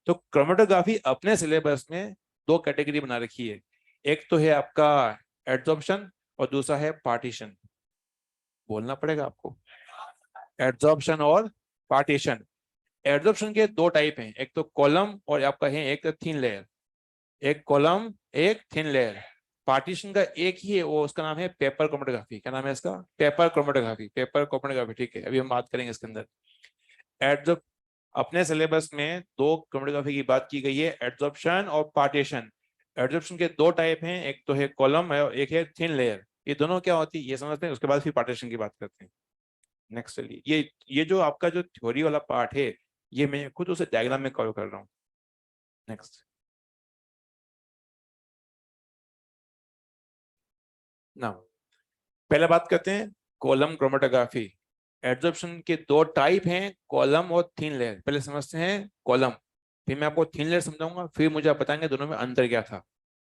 तो क्रोमेटोग्राफी अपने सिलेबस में 2 कैटेगरी बना रखी है। एक तो है आपका एड्सॉर्प्शन और दूसरा है पार्टीशन। बोलना पड़ेगा आपको, एड्जॉर्प्शन और पार्टीशन। एड्जॉर्प्शन के दो टाइप हैं, एक तो कॉलम और आपका है एक थिन लेयर, एक कॉलम एक थिन लेयर। पार्टीशन का एक ही है, वो उसका नाम है पेपर क्रोमेटोग्राफी। क्या नाम है इसका? पेपर क्रोमेटोग्राफी, पेपर क्रोमेटोग्राफी, ठीक है, अभी हम बात करेंगे इसके अंदर। एड्जॉर्प अपने सिलेबस में दो क्रोमेटोग्राफी की बात की गई है, एड्जॉर्प्शन और पार्टीशन। एड्जॉर्प्शन के दो टाइप हैं, एक तो है कॉलम और एक है थिन लेयर। ये दोनों क्या होती है ये समझते हैं, उसके बाद फिर पार्टीशन की बात करते हैं। नेक्स्ट चलिए, ये जो आपका जो थ्योरी वाला पार्ट है, ये मैं खुद उसे डायग्राम में कवर कर रहा हूँ। नेक्स्ट ना, पहले बात करते हैं कॉलम क्रोमेटोग्राफी। एड्जॉर्प्शन के दो टाइप हैं, कॉलम और थिन लेयर। पहले समझते हैं कॉलम, फिर मैं आपको थिन लेयर समझाऊंगा, फिर मुझे आप बताएंगे दोनों में अंतर क्या था।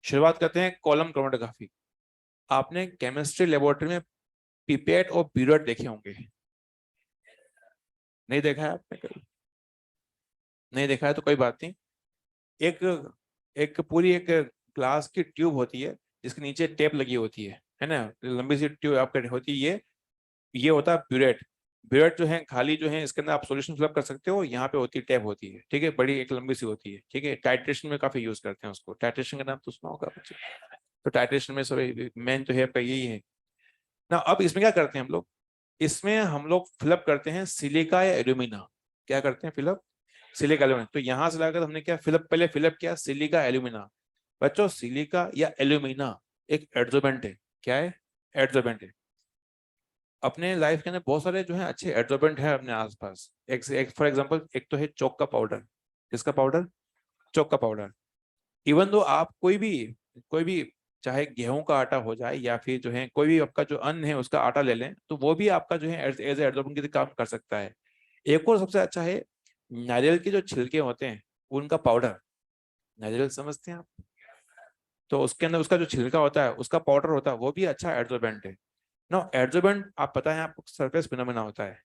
शुरुआत करते हैं कॉलम क्रोमेटोग्राफी। आपने केमिस्ट्री लेबोरेटरी में पिपेट और ब्यूरेट देखे होंगे, नहीं देखा है आपने कभी? नहीं देखा है तो कोई बात नहीं। एक एक पूरी एक ग्लास की ट्यूब होती है जिसके नीचे टेप लगी होती है ना, लंबी सी ट्यूब आपके होती है। ये होता है ब्यूरेट। ब्यूरेट जो है खाली जो है, इसके अंदर आप सॉल्यूशन फिलअप कर सकते हो, यहाँ पे होती है टैब होती है, ठीक है, बड़ी एक लंबी सी होती है, ठीक है। टाइट्रेशन में काफी यूज करते हैं उसको, टाइट्रेशन का नाम तो सुना होगा बच्चे। तो टाइट्रेशन में सॉरी मेन तो है आपका यही है ना। अब इसमें क्या करते हैं हम लोग, इसमें हम लोग फिलअप करते हैं सिलिका या एल्यूमिना। क्या करते हैं फिलअप? Silica alumina. तो यहाँ से लाकर हमने क्या फिलअप, पहले फिलअप किया सिलिका एल्यूमिना। बच्चों सिलिका या एल्यूमिना एक एड्जॉर्बेंट है। क्या है? एड्जॉर्बेंट है। अपने लाइफ के अंदर बहुत सारे जो है अच्छे एड्जॉर्बेंट है अपने आसपास। एक फॉर एग्जांपल, एक तो है चौक का पाउडर। किसका पाउडर? चौक का पाउडर। इवन दो आप कोई भी चाहे गेहूं का आटा हो जाए या फिर जो है कोई भी आपका जो अन्न है उसका आटा ले लें, तो वो भी आपका जो है एज एड्जॉर्बेंट की काम कर सकता है। एक और सबसे अच्छा है नारियल के जो छिलके होते हैं उनका पाउडर। नारियल समझते हैं आप? तो उसके अंदर उसका जो छिलका होता है उसका पाउडर होता है, वो भी अच्छा एड्जॉर्बेंट है। नो एड्जॉर्बेंट आप पता है आपको सरफेस फिनोमेना होता है,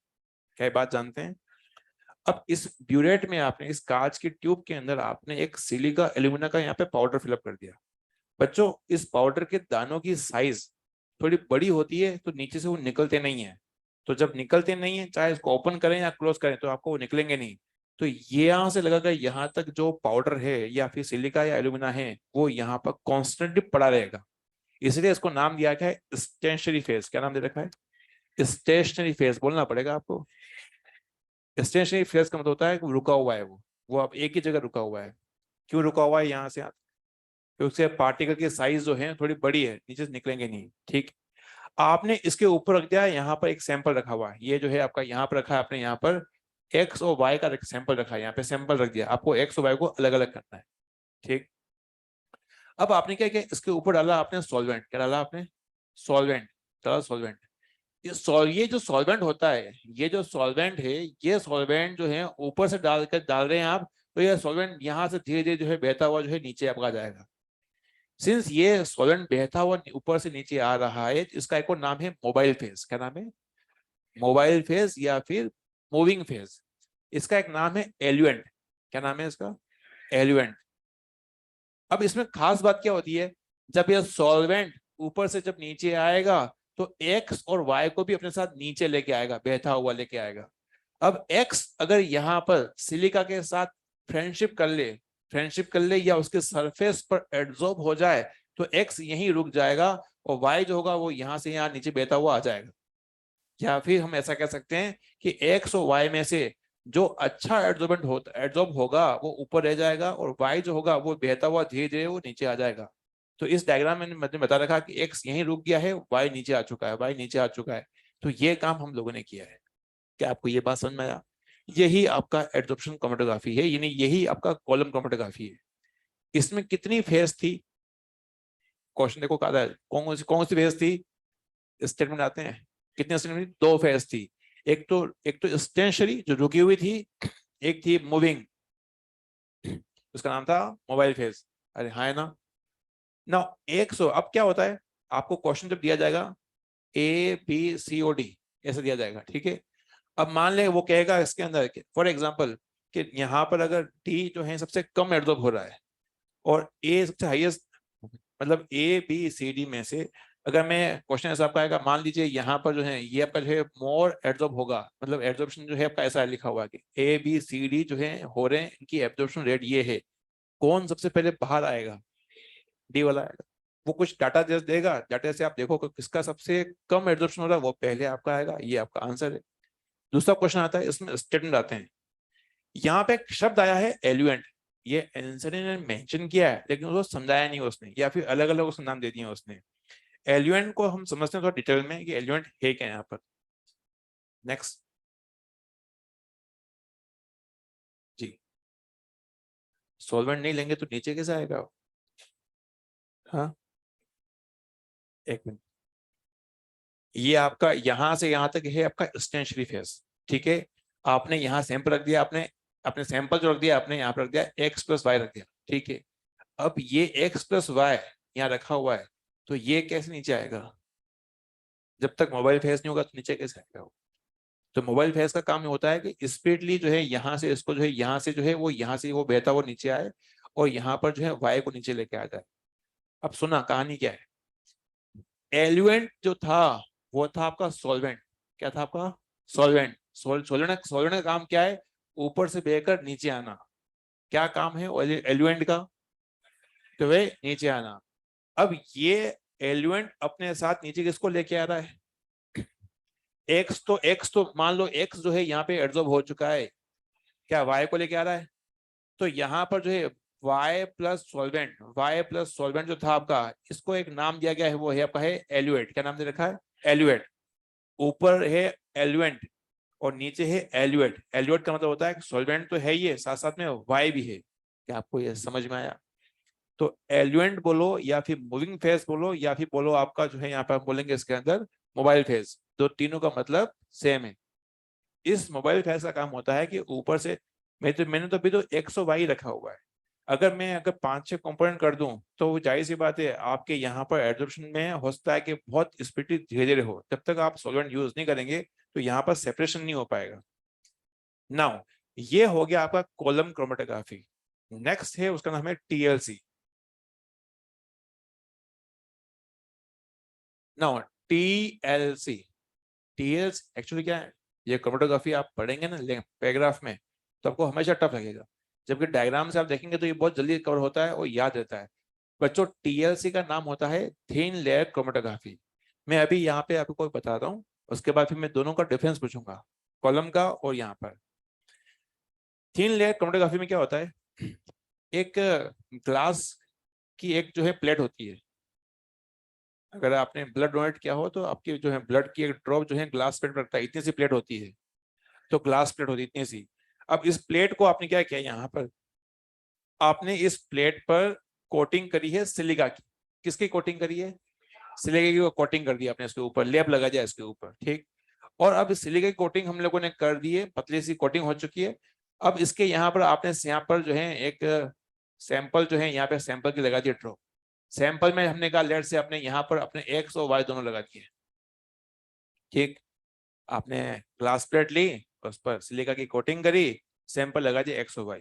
क्या ये बात जानते हैं? अब इस ब्यूरेट में आपने इस कांच की ट्यूब के अंदर आपने एक सिलिका एल्यूमिना का यहाँ पे पाउडर फिलअप कर दिया। बच्चों इस पाउडर के दानों की साइज थोड़ी बड़ी होती है, तो नीचे से वो निकलते नहीं है। तो जब निकलते नहीं है, चाहे इसको ओपन करें या क्लोज करें, तो आपको वो निकलेंगे नहीं। तो ये यहाँ से लगाकर यहाँ तक जो पाउडर है या फिर सिलिका या एल्यूमिना है, वो यहाँ पर कॉन्स्टेंटली पड़ा रहेगा। इसलिए इसको नाम दिया गया है स्टेशनरी फेज। क्या नाम दे रखा है? स्टेशनरी फेज बोलना पड़ेगा आपको। स्टेशनरी फेज का मतलब होता है कि रुका हुआ है, वो अब एक ही जगह रुका हुआ है। क्यों रुका हुआ है यहाँ से? क्योंकि उससे पार्टिकल की साइज जो है थोड़ी बड़ी है, नीचे से निकलेंगे नहीं, ठीक। आपने इसके ऊपर रख दिया, यहाँ पर एक सैंपल रखा हुआ है, ये जो है आपका यहाँ पर रखा है आपने, यहाँ पर एक्स और वाई का सैंपल रखा है, यहाँ पे सैंपल रख दिया, आपको एक्स और वाई को अलग अलग करना है, ठीक। अब आपने क्या किया, इसके ऊपर डाला आपने सॉल्वेंट। क्या डाला आपने? सॉल्वेंट डाला, सॉल्वेंट। ये जो सॉल्वेंट होता है, ये जो सॉल्वेंट है, ये सॉल्वेंट जो है ऊपर से डाल रहे हैं आप, तो ये सॉल्वेंट यहाँ से धीरे धीरे जो है बहता हुआ जो है नीचे आपका आ जाएगा। सिंस ये सॉल्वेंट बहता हुआ ऊपर से नीचे आ रहा है, इसका एक और नाम है मोबाइल फेज। क्या नाम है? मोबाइल फेज या फिर मूविंग फेज। इसका एक नाम है एल्यूएंट। क्या नाम है इसका? एल्यूएंट। अब इसमें खास बात क्या होती है, जब यह सॉल्वेंट ऊपर से जब नीचे आएगा, तो एक्स और वाई को भी अपने साथ नीचे लेके आएगा, बहता हुआ लेके आएगा। अब एक्स अगर यहाँ पर सिलिका के साथ फ्रेंडशिप कर ले या उसके सरफेस पर एड्सॉर्ब हो जाए, तो एक्स यहीं रुक जाएगा और वाई जो होगा वो यहाँ से यहाँ नीचे बहता हुआ आ जाएगा। या फिर हम ऐसा कह सकते हैं कि एक्स और वाई में से जो अच्छा एड्सॉर्ब होगा वो ऊपर रह जाएगा, और वाई जो होगा वो बहता हुआ धीरे धीरे वो नीचे आ जाएगा। तो इस डायग्राम में मैंने बता रखा कि एक्स यहीं रुक गया है, वाई नीचे आ चुका है, वाई नीचे आ चुका है। तो ये काम हम लोगों ने किया है। क्या आपको ये बात समझ में आया? यही आपका एड्सॉर्प्शन क्रोमेटोग्राफी है, यानी यही आपका कॉलम क्रोमेटोग्राफी है। इसमें कितनी फेज थी? क्वेश्चन देखो कहा था, कौन सी फेज थी? स्टेटमेंट आते हैं, कितनी स्टेटमेंट थी? दो फेज थी। एक तो स्टेशनरी जो रुकी हुई थी, एक थी मूविंग, उसका नाम था मोबाइल फेज। अरे हाँ है ना। ना 100। अब क्या होता है, आपको क्वेश्चन जब दिया जाएगा ABCOD ऐसा दिया जाएगा, ठीक है। अब मान ले वो कहेगा इसके अंदर फॉर एग्जाम्पल कि यहाँ पर अगर डी जो है सबसे कम एड्सॉर्ब हो रहा है और ए सबसे हाईएस्ट, मतलब ABCD में से अगर मैं क्वेश्चन ऐसा आपका आएगा, मान लीजिए यहाँ पर जो है ये आपका जो है मोर एब्जॉर्ब होगा, मतलब एब्जॉर्प्शन जो है आपका ऐसा लिखा हुआ है कि ए बी सी डी जो है हो रहे हैं, इनकी एब्जॉर्प्शन रेट ये है, कौन सबसे पहले बाहर आएगा? डी वाला आएगा। वो कुछ डाटा जैसे देगा, डाटा से आप देखो कि किसका सबसे कम एब्जॉर्प्शन हो रहा है, वो पहले आपका आएगा, ये आपका आंसर है। दूसरा क्वेश्चन आता है, इसमें स्टेटमेंट आते हैं। यहाँ पे एक शब्द आया है एल्यूएंट, ये आंसर ने मेंशन किया है लेकिन उसको समझाया नहीं उसने, या फिर अलग अलग उसको नाम दे दिया उसने। एल्यूएंट को हम समझते हैं थोड़ा डिटेल में कि एल्यूएंट है क्या यहाँ पर। नेक्स्ट जी, सॉल्वेंट नहीं लेंगे तो नीचे कैसे आएगा? हाँ, एक मिनट, ये आपका यहां से यहां तक है आपका स्टेशनरी फेज, ठीक है। आपने यहाँ सैंपल रख दिया, आपने अपने सैंपल जो रख दिया आपने यहाँ पर रख दिया एक्स प्लस वाई रख दिया, ठीक है। अब ये एक्स प्लस वाई यहाँ रखा हुआ है, तो ये कैसे नीचे आएगा? जब तक मोबाइल फेज नहीं होगा तो नीचे कैसे आएगा? तो मोबाइल फेज का काम होता है कि स्पीडली जो है यहाँ से इसको जो है यहाँ से जो है वो यहाँ से वो बहता वो नीचे आए, और यहाँ पर जो है वाई को नीचे लेके आ जाए। अब सुना कहानी क्या है। एल्यूएंट जो था वो था आपका सॉल्वेंट। क्या था आपका? सॉल्वेंट। सॉल्वेंट सॉल्वेंट का काम क्या है? ऊपर से बहकर नीचे आना। क्या काम है एल्यूएंट का? तो वे नीचे आना। अब ये एल्यूएंट अपने साथ नीचे किसको लेके आ रहा है? एक्स तो मान लो एक्स जो है यहाँ पे एब्जॉर्ब हो चुका है, क्या वाई को लेके आ रहा है? तो यहाँ पर जो है वाई प्लस सॉल्वेंट जो था आपका, इसको एक नाम दिया गया है, वो है आपका है एल्यूएट। क्या नाम दे रखा है? एल्यूएट। ऊपर है एल्यूएंट और नीचे है एल्यूएट। एल्यूएट का मतलब होता है सॉल्वेंट तो है, ये साथ साथ में वाई भी है। क्या आपको ये समझ में आया? तो एल्यूएंट बोलो या फिर मूविंग फेज बोलो या फिर बोलो आपका जो है यहाँ पर बोलेंगे इसके अंदर मोबाइल फेज, तो तीनों का मतलब सेम है। इस मोबाइल फेज का काम होता है कि ऊपर से मैंने तो अभी तो एक्स और वाई रखा हुआ है। अगर 5-6 कंपोनेंट कर दूं तो वो जाहिर सी बात है आपके यहाँ पर एब्जॉर्प्शन में हो सकता है कि बहुत स्पीडी धीरे धीरे हो, जब तक आप सॉल्वेंट यूज नहीं करेंगे तो यहाँ पर सेपरेशन नहीं हो पाएगा। नाउ ये हो गया आपका कॉलम क्रोमेटोग्राफी। नेक्स्ट है उसका नाम है TLC. Now TLC, TLs actually क्या है? ये क्रोमेटोग्राफी आप पढ़ेंगे ना पैराग्राफ में तो आपको हमेशा टफ लगेगा, जबकि डायग्राम से आप देखेंगे तो ये बहुत जल्दी कवर होता है और याद रहता है। बच्चों टीएलसी का नाम होता है थिन लेयर क्रोमेटोग्राफी। मैं अभी यहाँ पे आपको बताता हूँ, उसके बाद फिर मैं दोनों का डिफरेंस पूछूंगा, कॉलम का और यहाँ पर। थिन लेयर क्रोमेटोग्राफी में क्या होता है? एक ग्लास की एक जो है प्लेट होती है। अगर आपने ब्लड डोनेट किया हो तो आपकी जो है ब्लड की एक ड्रॉप जो है ग्लास प्लेट रखता है, इतनी सी प्लेट होती है, तो ग्लास प्लेट होती है इतनी सी। अब इस प्लेट को आपने क्या किया, यहाँ पर आपने इस प्लेट पर कोटिंग करी है सिलिका की। किसकी कोटिंग करी है? सिलिका की कोटिंग कर दी आपने, इसके ऊपर लेप लगा दिया इसके ऊपर, ठीक। और अब सिलिका की कोटिंग हम लोगों ने कर दी है, पतली सी कोटिंग हो चुकी है। अब इसके यहाँ पर आपने यहाँ पर जो है एक सैंपल जो है यहाँ पे सैंपल की लगा दी ड्रॉप। सैंपल में हमने कहा लेट से अपने यहाँ पर अपने एक्स और वाई दोनों लगा दिए, ठीक। आपने ग्लास प्लेट ली, उस पर सिलिका की कोटिंग करी, सैंपल लगा दिया एक्स और वाई।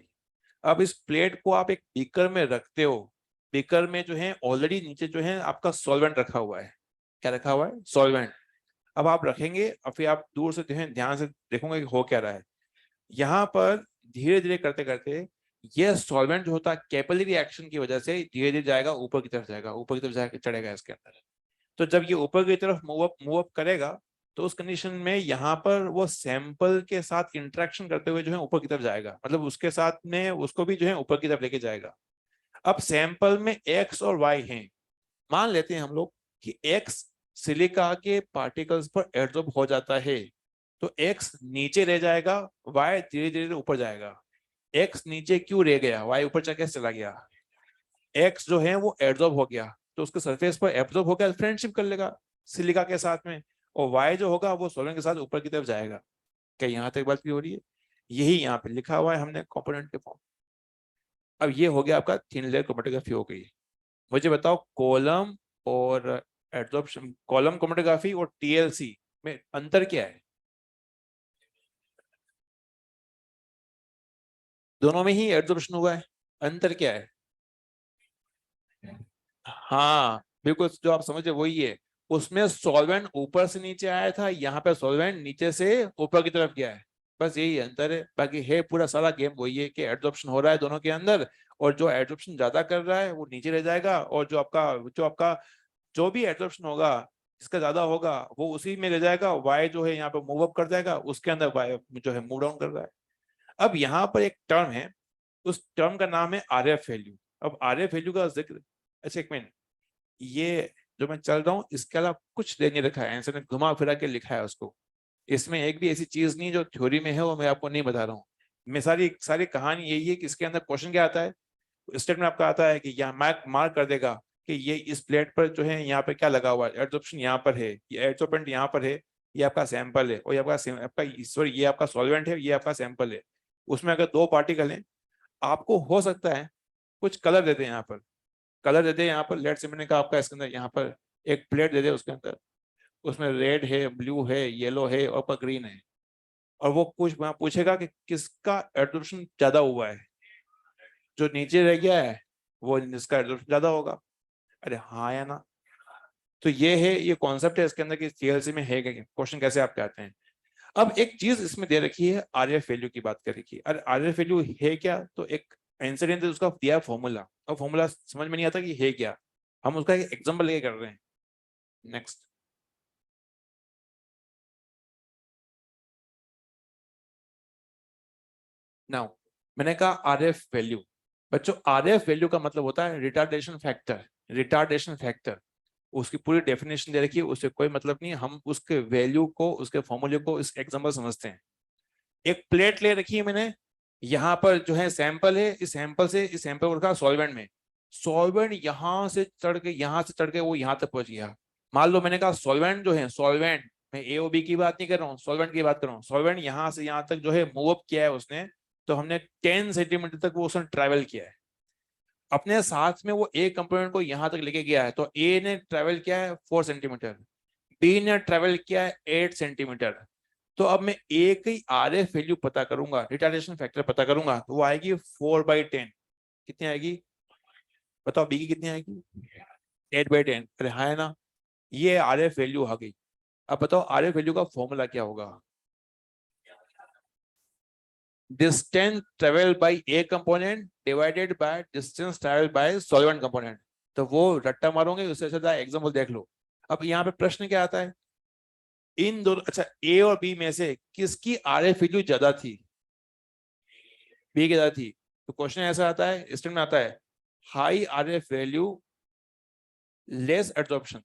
अब इस प्लेट को आप एक बीकर में रखते हो, बीकर में जो है ऑलरेडी नीचे जो है आपका सॉल्वेंट रखा हुआ है। क्या रखा हुआ है? सॉल्वेंट। अब आप रखेंगे और फिर आप दूर से ध्यान से देखोगे कि हो क्या रहा है। यहाँ पर धीरे धीरे करते करते ये सॉल्वेंट जो होता है कैपिलरी एक्शन की वजह से धीरे धीरे जाएगा ऊपर की तरफ, जाएगा ऊपर की तरफ जाकर चढ़ेगा इसके अंदर। तो जब ये ऊपर की तरफ मूव अप करेगा तो उस कंडीशन में यहाँ पर वो सैंपल के साथ इंटरेक्शन करते हुए जो है ऊपर की तरफ जाएगा, मतलब उसके साथ में उसको भी जो है ऊपर की तरफ लेके जाएगा। अब सैंपल में एक्स और वाई हैं, मान लेते हैं हम लोग कि एक्स सिलिका के पार्टिकल्स पर एब्जॉर्ब हो जाता है, तो एक्स नीचे रह जाएगा, वाई धीरे धीरे ऊपर जाएगा। एक्स नीचे क्यों रह गया, वाई ऊपर कैसे चला गया? एक्स जो है वो एब्जॉर्ब हो गया, तो उसके सरफेस पर एब्जॉर्ब हो गया, फ्रेंडशिप कर लेगा सिलिका के साथ में, और वाई जो होगा वो सोलन के साथ ऊपर की तरफ जाएगा। क्या यहाँ तक बात भी हो रही है? यही यहाँ पे लिखा हुआ है हमने कंपोनेंट के फॉर्म। अब ये हो गया आपका थिन लेयर क्रोमेटोग्राफी हो गई। मुझे बताओ कॉलम और एब्जॉर्प्शन, कॉलम क्रोमेटोग्राफी और टीएलसी में अंतर क्या है? दोनों में ही एब्जॉर्प्शन हुआ है, अंतर क्या है? हाँ बिल्कुल, जो आप समझे वही है। उसमें सॉल्वेंट ऊपर से नीचे आया था, यहाँ पे सॉल्वेंट नीचे से ऊपर की तरफ गया है, बस यही अंतर है। बाकी है पूरा सारा गेम वही है कि एडजॉर्प्शन हो रहा है दोनों के अंदर, और जो एडजॉर्प्शन ज्यादा कर रहा है वो नीचे रह जाएगा, और जो आपका जो भी एडजॉर्प्शन होगा जिसका ज्यादा होगा वो उसी में रह जाएगा। वाई जो है यहाँ पे मूव अप कर जाएगा, उसके अंदर वाई जो है मूव डाउन कर रहा है। अब यहाँ पर एक टर्म है, उस टर्म का नाम है आर एफ वैल्यू। अब आर एफ वैल्यू का जिक्र, अच्छा एक मिनट, ये जो मैं चल रहा हूँ इसके अलावा कुछ दे नहीं रखा है, आंसर ने घुमा फिरा के लिखा है उसको। इसमें एक भी ऐसी चीज नहीं जो थ्योरी में है वो मैं आपको नहीं बता रहा हूँ। मैं सारी सारी कहानी यही है कि इसके अंदर क्वेश्चन क्या आता है, स्टेटमेंट आपका आता है कि यहाँ मैक मार्क कर देगा कि ये इस प्लेट पर जो है यहाँ पे क्या लगा हुआ है, एडजॉर्प्शन यहाँ पर है, ये एडजॉर्पेंट यहाँ पर है, ये आपका सैंपल है, और ये आपका सॉरी ये आपका सॉल्वेंट है, ये आपका सैंपल है। उसमें अगर दो पार्टिकल हैं, आपको हो सकता है कुछ कलर देते हैं, यहाँ पर कलर देते हैं, यहाँ पर लेट से मैंने कहा आपका इसके अंदर यहाँ पर एक प्लेट दे दे, उसके अंदर उसमें रेड है, ब्लू है, येलो है और आपका ग्रीन है, और वो कुछ वहां पूछेगा कि किसका एडजॉर्प्शन ज्यादा हुआ है, जो नीचे रह गया है वो जिसका एडजॉर्प्शन ज्यादा होगा। अरे हाँ या ना। तो ये है, ये कॉन्सेप्ट है इसके अंदर कि सीएलसी में है क्वेश्चन कैसे आपके आते हैं। अब एक चीज इसमें दे रखी है, आर एफ वैल्यू की बात कर रखी है। अरे आर एफ वैल्यू है क्या, तो एक इंसिडेंट उसका दिया फॉर्मूला, और फॉर्मूला समझ में नहीं आता कि है क्या, हम उसका एक एग्जांपल लेके कर रहे हैं। नेक्स्ट। नाउ मैंने कहा आर एफ वैल्यू, बच्चों आर एफ वैल्यू का मतलब होता है रिटार्डेशन फैक्टर। रिटार्डेशन फैक्टर उसकी पूरी डेफिनेशन दे रखी है, उससे कोई मतलब नहीं, हम उसके वैल्यू को उसके फॉर्मूले को इस एग्जांपल समझते हैं। एक प्लेट ले रखी है मैंने, यहाँ पर जो है सैंपल है, इस सैंपल से इस सैंपल को रखा सॉल्वेंट में, सॉल्वेंट यहाँ से चढ़ के वो यहाँ तक पहुंच गया। मान लो मैंने कहा सॉल्वेंट जो है, सॉल्वेंट मैं ए ओ बी की बात नहीं कर रहा हूँ, सॉल्वेंट की बात कर रहा हूँ, सॉल्वेंट यहाँ से यहाँ तक जो है मूव अप किया है उसने, तो हमने 10 सेंटीमीटर तक वो उसने ट्रेवल किया है। अपने साथ में वो ए कंपोनेंट को यहाँ तक लेके गया है, तो ए ने ट्रेवल किया है 4 सेंटीमीटर, बी ने ट्रेवल किया है 8 सेंटीमीटर। तो अब मैं ए की आर एफ वैल्यू पता करूंगा, रिटार्डेशन फैक्टर पता करूंगा, तो वो आएगी 4/10। कितनी आएगी बताओ, बी की कितनी आएगी? 8/10। अरे हाँ है ना, ये आर एफ वैल्यू आ गई। अब बताओ आर एफ वैल्यू का फॉर्मूला क्या होगा? Distance travel by A component divided by distance travel by solvent component. तो वो रट्टा मारोगे, उससे अच्छा एग्जांपल देख लो। अब यहाँ पे प्रश्न क्या आता है, इन दोनों, अच्छा ए और बी में से किसकी आर एफ वैल्यू ज्यादा थी? बी की ज्यादा थी। तो क्वेश्चन ऐसा आता है, स्टेटमेंट में आता है high R F value less absorption,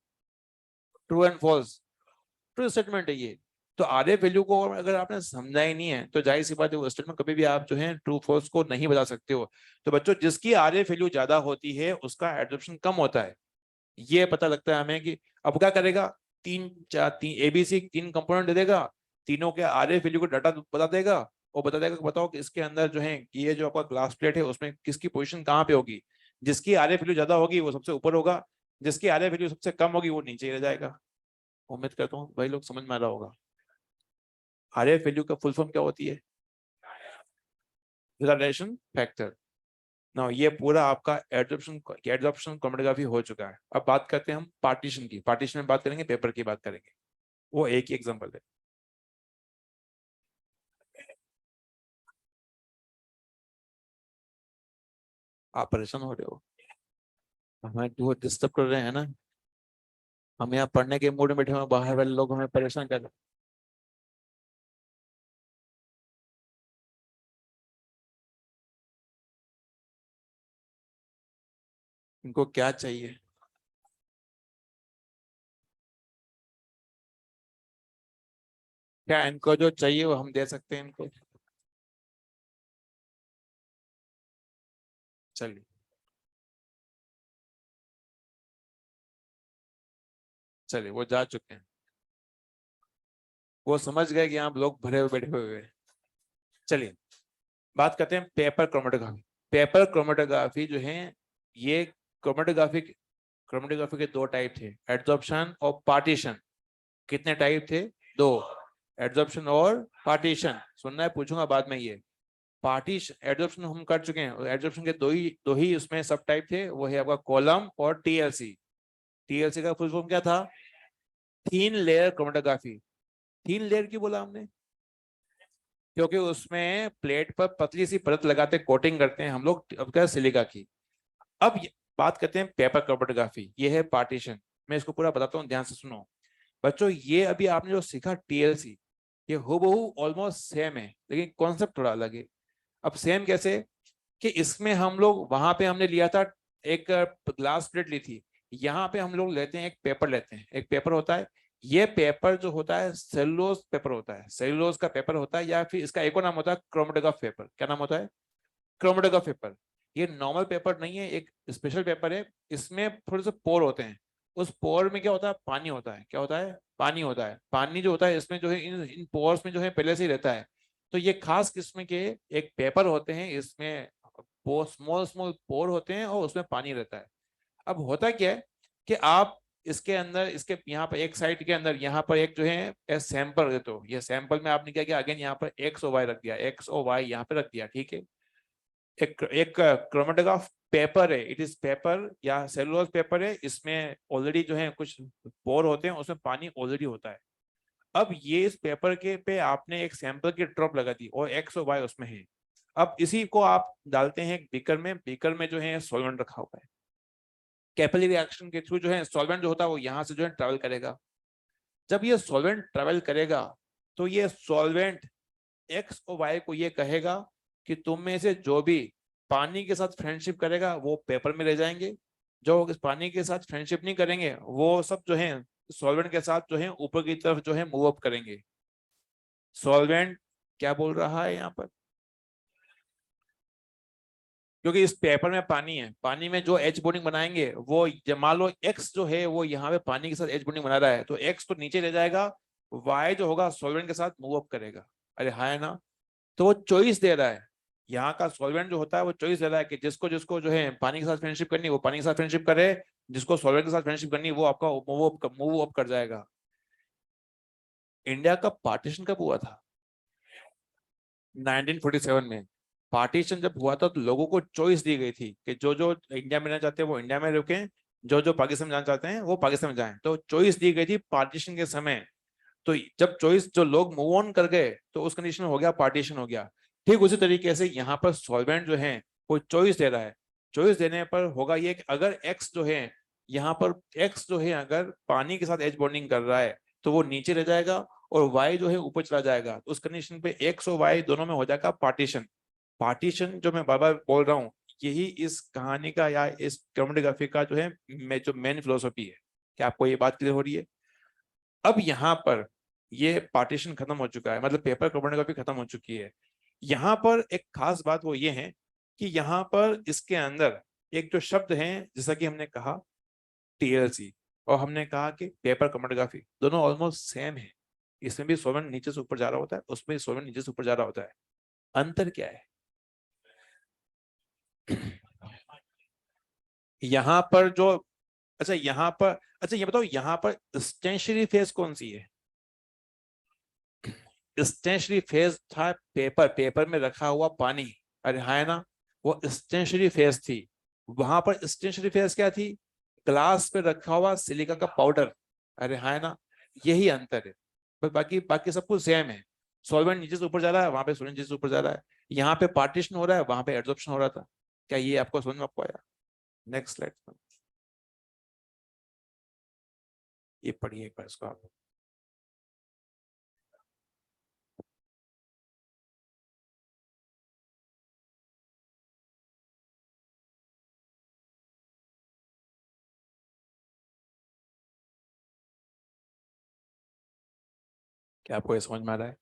true and false. True statement है ये। तो आर एफ वैल्यू को अगर आपने समझा ही नहीं है तो जाहिर सी बात है वो स्टेटमेंट कभी भी आप जो है ट्रू फॉल्स को नहीं बता सकते हो। तो बच्चों जिसकी आर एफ वैल्यू ज्यादा होती है उसका एब्जॉर्प्शन कम होता है, ये पता लगता है हमें कि अब क्या करेगा, तीन एबीसी तीन कंपोनेंट दे देगा, तीनों के आर एफ वैल्यू को डाटा बता देगा, और बता देगा कि बताओ कि इसके अंदर जो है ये जो आपका ग्लास प्लेट है उसमें किसकी पोजीशन कहाँ पे होगी। जिसकी आर एफ वैल्यू ज्यादा होगी वो सबसे ऊपर होगा, जिसकी आर एफ वैल्यू सबसे कम होगी वो नीचे रह जाएगा। उम्मीद करता हूँ भाई लोग समझ में आ रहा होगा। आर एफ वैल्यू का फुल फॉर्म क्या होती है? Retardation factor. ना ये पूरा आपका एडजॉर्प्शन क्रोमेटोग्राफी हो चुका है। अब बात करते हैं हम पार्टीशन की, पार्टीशन में बात करेंगे, पेपर की बात करेंगे, वो एक ही एग्जांपल है। आप परेशान हो रहे हो, हमें वो डिस्टर्ब कर रहे हैं ना, हम यहाँ पढ़ने के मूड में बैठे हुए, बाहर वाले लोग हमें परेशान कर रहे हैं। इनको क्या चाहिए? क्या इनको जो चाहिए वो हम दे सकते हैं इनको? चलिए, चलिए वो जा चुके हैं, वो समझ गए कि यहाँ लोग भरे हुए बैठे हुए हैं। चलिए बात करते हैं पेपर क्रोमेटोग्राफी। पेपर क्रोमेटोग्राफी जो है, ये क्रोमेटोग्राफी क्रोमेटोग्राफी के दो टाइप थे, एड्जॉर्प्शन और पार्टीशन। कितने टाइप थे? दो, एड्जॉर्प्शन और पार्टीशन। सुनना है, पूछूंगा बाद में ये। पार्टीशन एड्जॉर्प्शन हम कर चुके हैं, एड्जॉर्प्शन के दो ही उसमें सब टाइप थे, वो है आपका कॉलम और टीएलसी। टीएलसी का फुल फॉर्म क्या था? Thin layer chromatography. Thin layer क्यों बोला हमने? क्योंकि उसमें प्लेट पर पतली सी परत लगाते, कोटिंग करते हैं हम लोग, अब क्या, सिलिका की। अब बात करते हैं पेपर क्रोमेटोग्राफी। ये है पार्टीशन। मैं इसको पूरा बताता हूँ, ध्यान से सुनो बच्चों। ये अभी आपने जो सीखा टीएलसी, ये हूबहू ऑलमोस्ट सेम है, लेकिन कॉन्सेप्ट थोड़ा अलग है। अब सेम कैसे? कि इसमें हम लोग, वहां पे हमने लिया था एक ग्लास प्लेट ली थी, यहाँ पे हम लोग लेते हैं एक पेपर, लेते हैं एक पेपर होता है। ये पेपर जो होता है सेलुलोज पेपर होता है, सेलुलोज का पेपर होता है, या फिर इसका एक और नाम होता है क्रोमेटोग्राफ पेपर। क्या नाम होता है? Chromatograph paper. ये नॉर्मल पेपर नहीं है, एक स्पेशल पेपर है। इसमें थोड़े से पोर होते हैं। उस पोर में क्या होता है? पानी होता है। क्या होता है? पानी होता है। पानी जो होता है इसमें जो है, इन पोर्स में जो है पहले से ही रहता है। तो ये खास किस्म के एक पेपर होते हैं, इसमें स्मॉल स्मॉल पोर होते हैं और उसमें पानी रहता है। अब होता क्या है कि आप इसके अंदर, इसके यहाँ पर एक साइड के अंदर, यहाँ पर एक जो है सैंपल, तो ये सैंपल में आपने क्या किया, अगेन यहाँ पर एक्स और वाई रख दिया, एक्स और वाई यहाँ पे रख दिया, ठीक है। एक क्रोमेटोग्राफ पेपर है, इट इज पेपर या सेलुलोज पेपर है। इसमें ऑलरेडी जो है कुछ पोर होते हैं, उसमें पानी ऑलरेडी होता है। अब ये इस पेपर के पे आपने एक सैंपल की ड्रॉप लगा दी और एक्स और वाई उसमें है। अब इसी को आप डालते हैं एक बीकर में। बीकर में जो है सॉल्वेंट रखा हुआ है। कैपिलरी रिएक्शन के थ्रू जो है सॉल्वेंट जो होता है वो यहाँ से जो है ट्रेवल करेगा। जब ये सॉल्वेंट ट्रेवल करेगा तो ये सॉल्वेंट एक्स और वाई को ये कहेगा कि तुम में से जो भी पानी के साथ फ्रेंडशिप करेगा वो पेपर में रह जाएंगे, जो इस पानी के साथ फ्रेंडशिप नहीं करेंगे वो सब जो है सॉल्वेंट के साथ जो है ऊपर की तरफ जो है मूव अप करेंगे। सॉल्वेंट क्या बोल रहा है यहाँ पर? क्योंकि इस पेपर में पानी है, पानी में जो एच बॉन्डिंग बनाएंगे वो, मान लो एक्स जो है वो यहाँ पे पानी के साथ एच बॉन्डिंग बना रहा है, तो एक्स तो नीचे रह जाएगा, वाई जो होगा सॉल्वेंट के साथ मूव अप करेगा। अरे हाँ है ना? तो वो चॉइस दे रहा है। यहाँ का सॉल्वेंट जो होता है वो चॉइस दे रहा है कि जिसको जिसको जो है पानी के साथ फ्रेंडशिप करनी वो पानी के साथ फ्रेंडशिप करे, जिसको सॉल्वेंट के साथ फ्रेंडशिप करनी वो आपका मूव अप कर जाएगा। इंडिया का पार्टीशन कब हुआ था? 1947 में। पार्टीशन जब हुआ था तो लोगों को चॉइस दी गई थी कि जो जो इंडिया में रहना चाहते हैं वो इंडिया में रुकें, जो जो पाकिस्तान में जाना चाहते हैं वो पाकिस्तान में जाएं। तो चॉइस दी गई थी पार्टीशन के समय। तो जब चॉइस, जो लोग मूव ऑन कर गए तो उस कंडीशन में हो गया, पार्टीशन हो गया। ठीक उसी तरीके से यहाँ पर सॉल्वेंट जो है कोई चॉइस दे रहा है। चॉइस देने पर होगा ये कि अगर एक्स जो है, यहाँ पर एक्स जो है अगर पानी के साथ एच बॉन्डिंग कर रहा है तो वो नीचे रह जाएगा, और वाई जो है ऊपर चला जाएगा। तो उस कंडीशन पे एक्स और वाई दोनों में हो जाएगा पार्टीशन। पार्टीशन जो मैं बार बार बोल रहा हूँ, यही इस कहानी का या इस क्रोमेटोग्राफी का जो है जो मेन फिलोसफी है। क्या आपको ये बात क्लियर हो रही है? अब यहाँ पर ये पार्टीशन खत्म हो चुका है, मतलब पेपर क्रोमेटोग्राफी खत्म हो चुकी है। यहाँ पर एक खास बात वो ये है कि यहाँ पर इसके अंदर एक जो शब्द है, जैसा कि हमने कहा टीएलसी, और हमने कहा कि पेपर क्रोमेटोग्राफी, दोनों ऑलमोस्ट सेम है। इसमें भी सॉल्वेंट नीचे से ऊपर जा रहा होता है, उसमें सॉल्वेंट नीचे से ऊपर जा रहा होता है। अंतर क्या है? यहाँ पर जो, अच्छा यहाँ पर, अच्छा ये बताओ यहाँ पर स्टेशनरी फेज कौन सी है? स्टेशनरी फेज था पेपर, पेपर में रखा हुआ पानी। अरे हाँ है ना? वो स्टेशनरी फेज थी। वहां पर स्टेशनरी फेज क्या थी? ग्लास पे रखा हुआ सिलिका का पाउडर। अरे हाँ है ना? यही अंतर है। पर बाकी बाकी सब कुछ सेम है। सॉल्वेंट नीचे से ऊपर जा रहा है, वहां पे सॉल्वेंट नीचे से ऊपर जा रहा है। यहाँ पे पार्टीशन हो रहा है, वहां पे एब्जॉर्प्शन हो रहा था। क्या ये आपको समझ में आपको आया? Next slide. ये पढ़िए एक बार इसको आप। क्या आपको ये समझ में आ रहा है?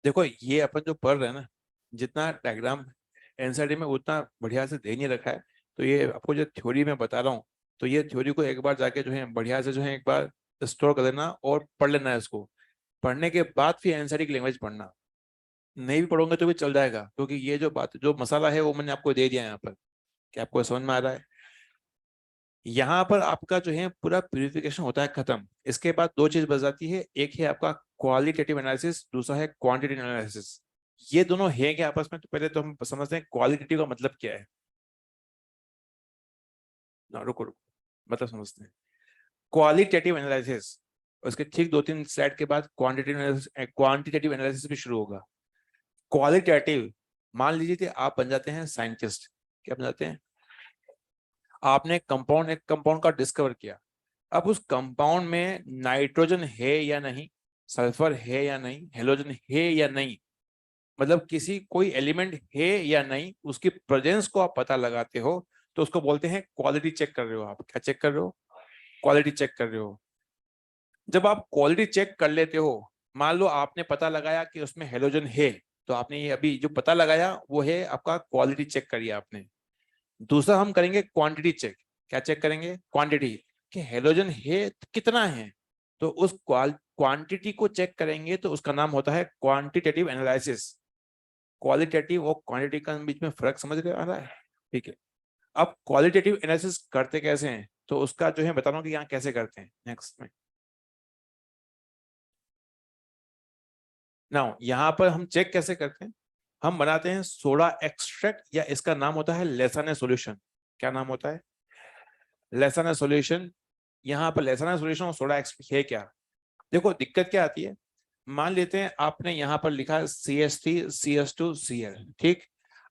देखो ये अपन जो पढ़ रहे हैं ना, जितना डायग्राम एनसीईआरटी में उतना बढ़िया से दे नहीं रखा है। तो ये आपको जो थ्योरी में बता रहा हूँ, तो ये थ्योरी को एक बार जाके जो है बढ़िया से जो है एक बार स्टोर कर लेना और पढ़ लेना है इसको। पढ़ने के बाद फिर एनसीईआरटी की लैंग्वेज पढ़ना। नहीं भी पढ़ोगे तो भी चल जाएगा, क्योंकि ये जो बात, जो मसाला है वो मैंने आपको दे दिया है यहाँ पर। क्या आपको समझ में आ रहा है? यहाँ पर आपका जो है पूरा प्यूरिफिकेशन होता है खत्म। इसके बाद दो चीज बच जाती है, एक है आपका क्वालिटेटिव एनालिसिस, दूसरा है क्वांटिटेटिव एनालिसिस। ये दोनों है क्या आपस में? तो पहले तो हम समझते हैं क्वालिटेटिव का मतलब क्या है। ना रुको रुको, मतलब समझते हैं। क्वालिटेटिव एनालिसिस, उसके ठीक 2-3 स्लाइड के बाद क्वांटिटेटिव एनालिसिस भी शुरू होगा। क्वालिटेटिव, मान लीजिए कि आप बन जाते हैं साइंटिस्ट। क्या बन जाते हैं? आपने एक कंपाउंड का डिस्कवर किया। अब उस कंपाउंड में नाइट्रोजन है या नहीं, सल्फर है या नहीं, हेलोजन है या नहीं, मतलब किसी कोई एलिमेंट है या नहीं, उसकी प्रेजेंस को आप पता लगाते हो, तो उसको बोलते हैं क्वालिटी चेक कर रहे हो। आप क्या चेक कर रहे हो? क्वालिटी चेक कर रहे हो। जब आप क्वालिटी चेक कर लेते हो, मान लो आपने पता लगाया कि उसमें हेलोजन है, तो आपने ये अभी जो पता लगाया वो है आपका क्वालिटी चेक करिए आपने। दूसरा हम करेंगे क्वांटिटी चेक। क्या चेक करेंगे? क्वांटिटी, कि हेलोजन है तो कितना है। तो उस क्वांटिटी को चेक करेंगे, तो उसका नाम होता है क्वांटिटेटिव एनालिसिस। क्वालिटेटिव और क्वांटिटी का बीच में फर्क समझ आ रहा है? ठीक है। अब क्वालिटेटिव एनालिसिस करते कैसे हैं, तो उसका जो है बता रहा हूं कि यहाँ कैसे करते हैं नेक्स्ट में। नाउ यहाँ पर हम चेक कैसे करते हैं? हम बनाते हैं सोडा एक्सट्रैक्ट, या इसका नाम होता है लेसाने सॉल्यूशन। क्या नाम होता है? लेसाने सॉल्यूशन। यहाँ पर लेसाने सॉल्यूशन और सोडा एक्सट्रैक्ट है क्या? देखो दिक्कत क्या आती है, मान लेते हैं आपने यहाँ पर लिखा CH3 CH2 Cl, ठीक।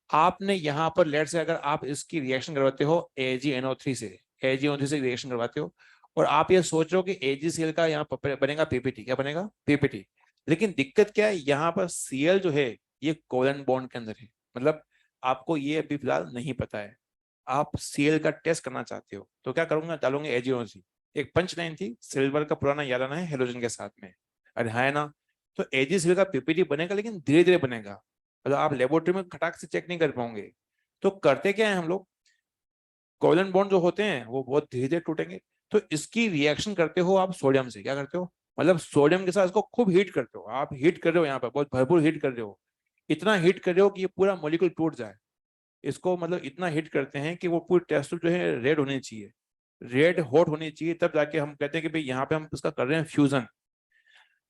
आपने यहाँ पर लेट से अगर आप इसकी रिएक्शन करवाते हो AgNO3 से, AgNO3 से रिएक्शन करवाते हो, और आप ये सोच रहे हो कि AgCl का यहाँ पर बनेगा PPT। क्या बनेगा? PPT। लेकिन दिक्कत क्या है, यहाँ पर Cl जो है ये कोवेलेंट बॉन्ड के अंदर है। मतलब आपको ये अभी फिलहाल नहीं पता है, आप Cl का टेस्ट करना चाहते हो, तो क्या करूंगा, डालूंगे AgNO3। एक पंच लाइन थी, सिल्वर का पुराना याद आना है हेलोजन के साथ में, अरे है ना। तो AgCl का PPT बनेगा, लेकिन धीरे धीरे बनेगा, मतलब आप लेबोरेटरी में खटाक से चेक नहीं कर पाओगे। तो करते क्या है हम लोग, कोवेलेंट बॉन्ड जो होते हैं वो बहुत धीरे धीरे टूटेंगे। तो इसकी रिएक्शन करते हो आप सोडियम से। क्या करते हो? मतलब सोडियम के साथ इसको खूब हीट करते हो। आप हीट कर रहे हो, यहाँ पर बहुत भरपूर हीट कर रहे हो, इतना हीट कर रहे हो कि ये पूरा मॉलिक्यूल टूट जाए। इसको मतलब इतना हीट करते हैं कि वो पूरी टेस्ट जो है रेड होनी चाहिए, रेड हॉट होनी चाहिए, तब जाके हम कहते हैं कि भाई यहाँ पे हम इसका कर रहे हैं फ्यूजन।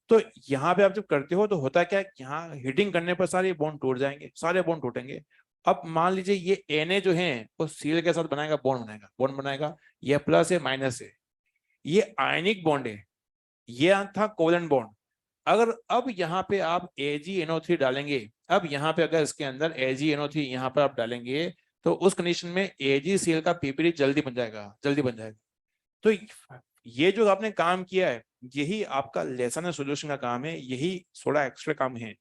तो यहाँ पे आप जब करते हो तो होता क्या है, यहाँ हीटिंग करने पर सारे बॉन्ड टूट जाएंगे, सारे बॉन्ड टूटेंगे। अब मान लीजिए ये Na जो है वो Cl के साथ बनाएगा, बॉन्ड बनाएगा, ये प्लस है माइनस है, ये आयनिक बॉन्ड है, ये था कोवेलेंट बॉन्ड। अगर अब यहाँ पे आप AgNO3 डालेंगे, अब यहाँ पे अगर इसके अंदर AgNO3 यहाँ पर आप डालेंगे, तो उस कंडीशन में AgCl का PPT जल्दी बन जाएगा, जल्दी बन जाएगा। तो ये जो आपने काम किया है, यही आपका लेसन सॉल्यूशन का काम है, यही सोडा एक्स्ट्रा काम है।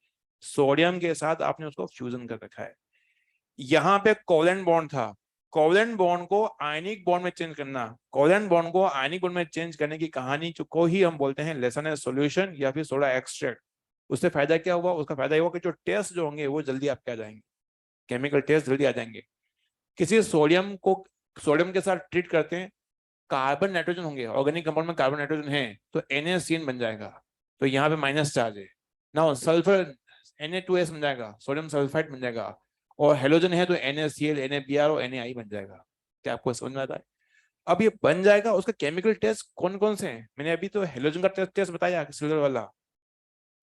सोडियम के साथ आपने उसको फ्यूजन कर रखा है। यहाँ पे कोवेलेंट बॉन्ड था, कोवेलेंट बॉन्ड को आयनिक बॉन्ड में चेंज करना, कोवेलेंट बॉन्ड को आयनिक बॉन्ड में चेंज करने की कहानी को ही हम बोलते हैं लेसन सॉल्यूशन या फिर सोडा एक्सट्रैक्ट। उससे फायदा क्या हुआ? उसका फायदा ये हुआ कि जो टेस्ट जो होंगे वो जल्दी आपके आ जाएंगे, केमिकल टेस्ट जल्दी आ जाएंगे। किसी सोडियम के साथ ट्रीट करते हैं, कार्बन नाइट्रोजन होंगे, ऑर्गेनिक कंपाउंड में कार्बन नाइट्रोजन है, तो NaCN बन जाएगा, तो यहाँ पे माइनस चार्ज है ना। सल्फर Na2S बन जाएगा, सोडियम सल्फाइड बन जाएगा, और हेलोजन है तो NaCl NaBr और Na बन जाएगा। क्या आपको समझ में आता है? अब ये बन जाएगा, उसका केमिकल टेस्ट कौन कौन से हैं? मैंने अभी तो हेलोजन का टेस्ट बताया, सिल्वर वाला।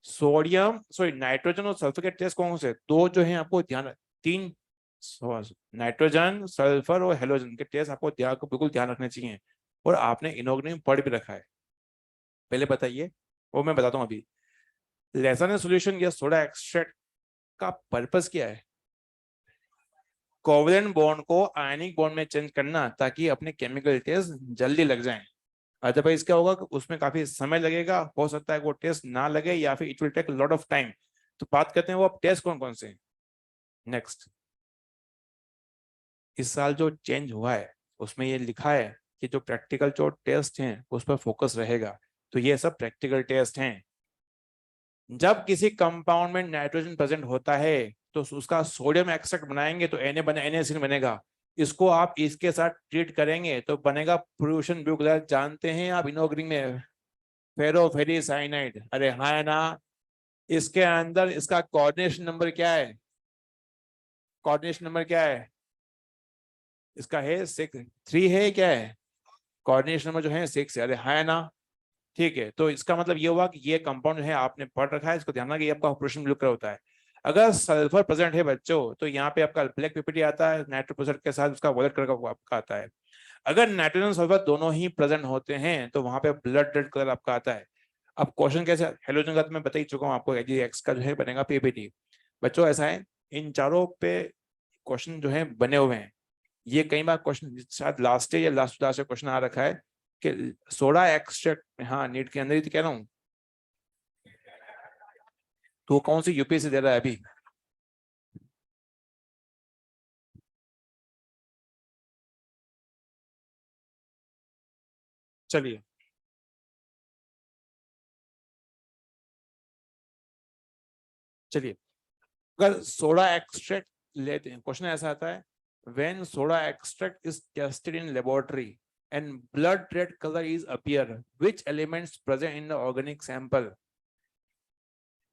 सोडियम सॉरी नाइट्रोजन और सल्फर के टेस्ट कौन से? दो जो है आपको ध्यान, तीन, नाइट्रोजन सल्फर और हेलोजन के टेस्ट आपको बिल्कुल ध्यान रखने चाहिए, और आपने इनऑर्गेनिक में पढ़ भी रखा है। पहले बताइए, वो मैं बताता हूँ अभी। लेसन सॉल्यूशन या सोडा एक्सट्रैक्ट का पर्पस क्या है? कोवेलेंट बॉन्ड को आयनिक बॉन्ड में चेंज करना, ताकि अपने केमिकल टेस्ट जल्दी लग जाएं। अदरवाइज क्या होगा कि उसमें काफी समय लगेगा, हो सकता है वो टेस्ट ना लगे, या फिर it will take lot of time. तो बात करते हैं वो अब टेस्ट कौन कौन से। नेक्स्ट, इस साल जो चेंज हुआ है उसमें ये लिखा है कि जो प्रैक्टिकल जो टेस्ट हैं उस पर फोकस रहेगा। तो ये सब प्रैक्टिकल टेस्ट हैं। जब किसी कंपाउंड में नाइट्रोजन प्रेजेंट होता है, तो उसका सोडियम एक्सट्रैक्ट बनाएंगे तो NaCN बनेगा। इसको आप इसके साथ ट्रीट करेंगे तो बनेगा प्रूशन ब्लू कलर। जानते हैं आप इनऑर्गेनिक में फेरोफेरी साइनाइड, अरे हाँ है ना। इसके अंदर इसका कोऑर्डिनेशन नंबर क्या है? कोऑर्डिनेशन नंबर क्या है इसका? है 6 3 है, क्या है कोऑर्डिनेशन नंबर जो है 6 है, अरे हाँ है ना। ठीक है, तो इसका मतलब ये हुआ कि ये कंपाउंड है आपने पढ़ रखा है, इसको ध्यान रखना, ये आपका ऑपरेशन ब्लू कलर होता है। अगर सल्फर प्रेजेंट है बच्चों, तो यहाँ पे आपका ब्लैक PPT आता है, नाइट्रोजन के साथ उसका वॉयलेट कलर का आपका आता है। अगर नाइट्रोजन सल्फर दोनों ही प्रेजेंट होते हैं तो वहां पे ब्लड रेड कलर आपका आता है। अब क्वेश्चन कैसे, हेलोजन का तो मैं बता ही चुका हूँ आपको, ये एक्स का जो है बनेगा पीपीटी। बच्चों ऐसा है, इन चारों पे क्वेश्चन जो है बने हुए हैं। ये कई बार क्वेश्चन शायद लास्ट या लास्ट लास्ट क्वेश्चन आ रखा है कि सोडा एक्सट्रैक्ट, हाँ नीट के अंदर ही तो कह रहा हूँ। तो कौन सी यूपीएससी दे रहा है अभी? चलिए, चलिए, अगर सोडा एक्सट्रैक्ट लेते हैं, क्वेश्चन ऐसा आता है, when soda extract is tested in laboratory and blood red colour is appear, which elements present in the organic sample?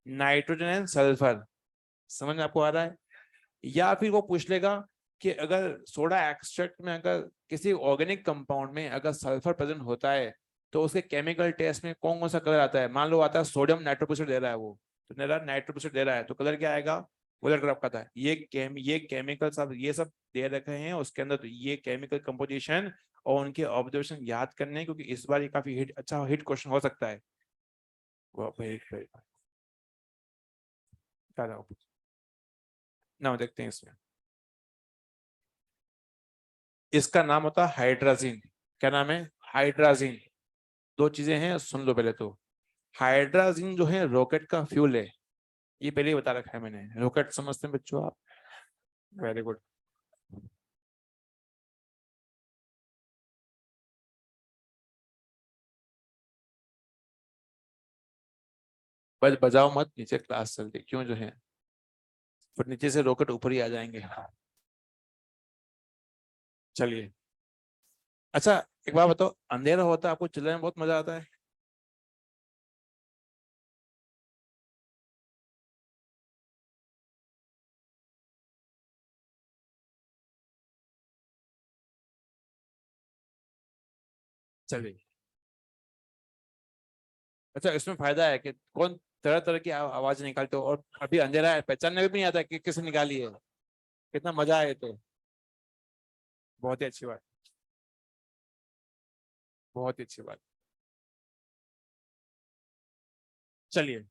Nitrogen and sulphur. समझ में आपको आ रहा है? या फिर वो पूछ लेगा कि अगर सोडा एक्सट्रैक्ट में अगर किसी ऑर्गेनिक कंपाउंड में अगर सल्फर प्रेजेंट होता है तो उसके केमिकल टेस्ट में कौन कौन सा कलर आता है? मान लो आता है सोडियम नाइट्रोक्साइड दे रहा है वो, तो मेरा नाइट्रोक्साइड दे रहा है तो कलर क्या आएगा? वोलेट कलर का था। ये केमिकल सब ये सब दे रखे हैं उसके अंदर, तो ये केमिकल कंपोजिशन और उनके ऑब्जर्वेशन याद करने, क्योंकि इस बार ये काफी हिट, अच्छा हिट क्वेश्चन हो सकता है। ना देखते हैं इसमें। इसका नाम होता है हाइड्राजीन। क्या नाम है? हाइड्राजीन। दो चीजें हैं, सुन लो पहले तो। हाइड्राजीन जो है रॉकेट का फ्यूल है, ये पहले ही बता रखा है मैंने। रॉकेट समझते हैं बच्चों आप? Very good. बस बजाओ मत, नीचे क्लास चलती क्यों जो है, फिर नीचे से रॉकेट ऊपर ही आ जाएंगे। चलिए, अच्छा, एक बात बताओ, अंधेरा होता है आपको चिल्लाने में बहुत मजा आता है? चलिए, अच्छा, इसमें फायदा है कि कौन तरह तरह की आवाज निकालते हो, और अभी अंधेरा है, पहचानने में भी नहीं आता कि किसने निकाली है। कितना मजा आए तो। बहुत ही अच्छी बात। बहुत ही अच्छी बात। चलिए,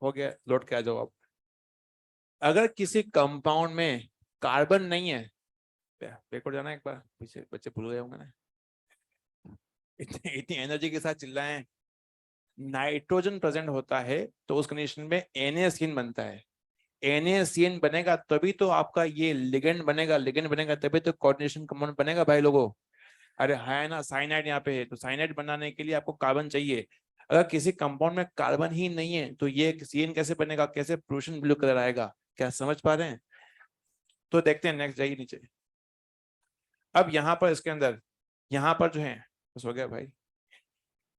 हो गया, लौट के आ जाओ आप। अगर किसी कंपाउंड में कार्बन नहीं है, बैकवर्ड जाना एक बार, पीछे बच्चे भूल गए होंगे ना, इतनी इतनी एनर्जी के साथ चिल्लाएं। नाइट्रोजन प्रेजेंट होता है तो उस कंडीशन में NaCN बनता है। NaCN बनेगा तभी तो आपका ये लिगेंड बनेगा, लिगेंड बनेगा तभी तो कोऑर्डिनेशन कंपाउंड बनेगा भाई लोगों। अरे है ना, साइनाइड यहाँ पे है, तो साइनाइड बनाने के लिए आपको कार्बन चाहिए। अगर किसी कंपाउंड में कार्बन ही नहीं है तो ये CN कैसे बनेगा, कैसे प्रोशन ब्लू कलर आएगा? क्या समझ पा रहे हैं? तो देखते हैं, नेक्स्ट जाइए नीचे। अब यहाँ पर इसके अंदर, यहाँ पर जो है, बस हो गया भाई,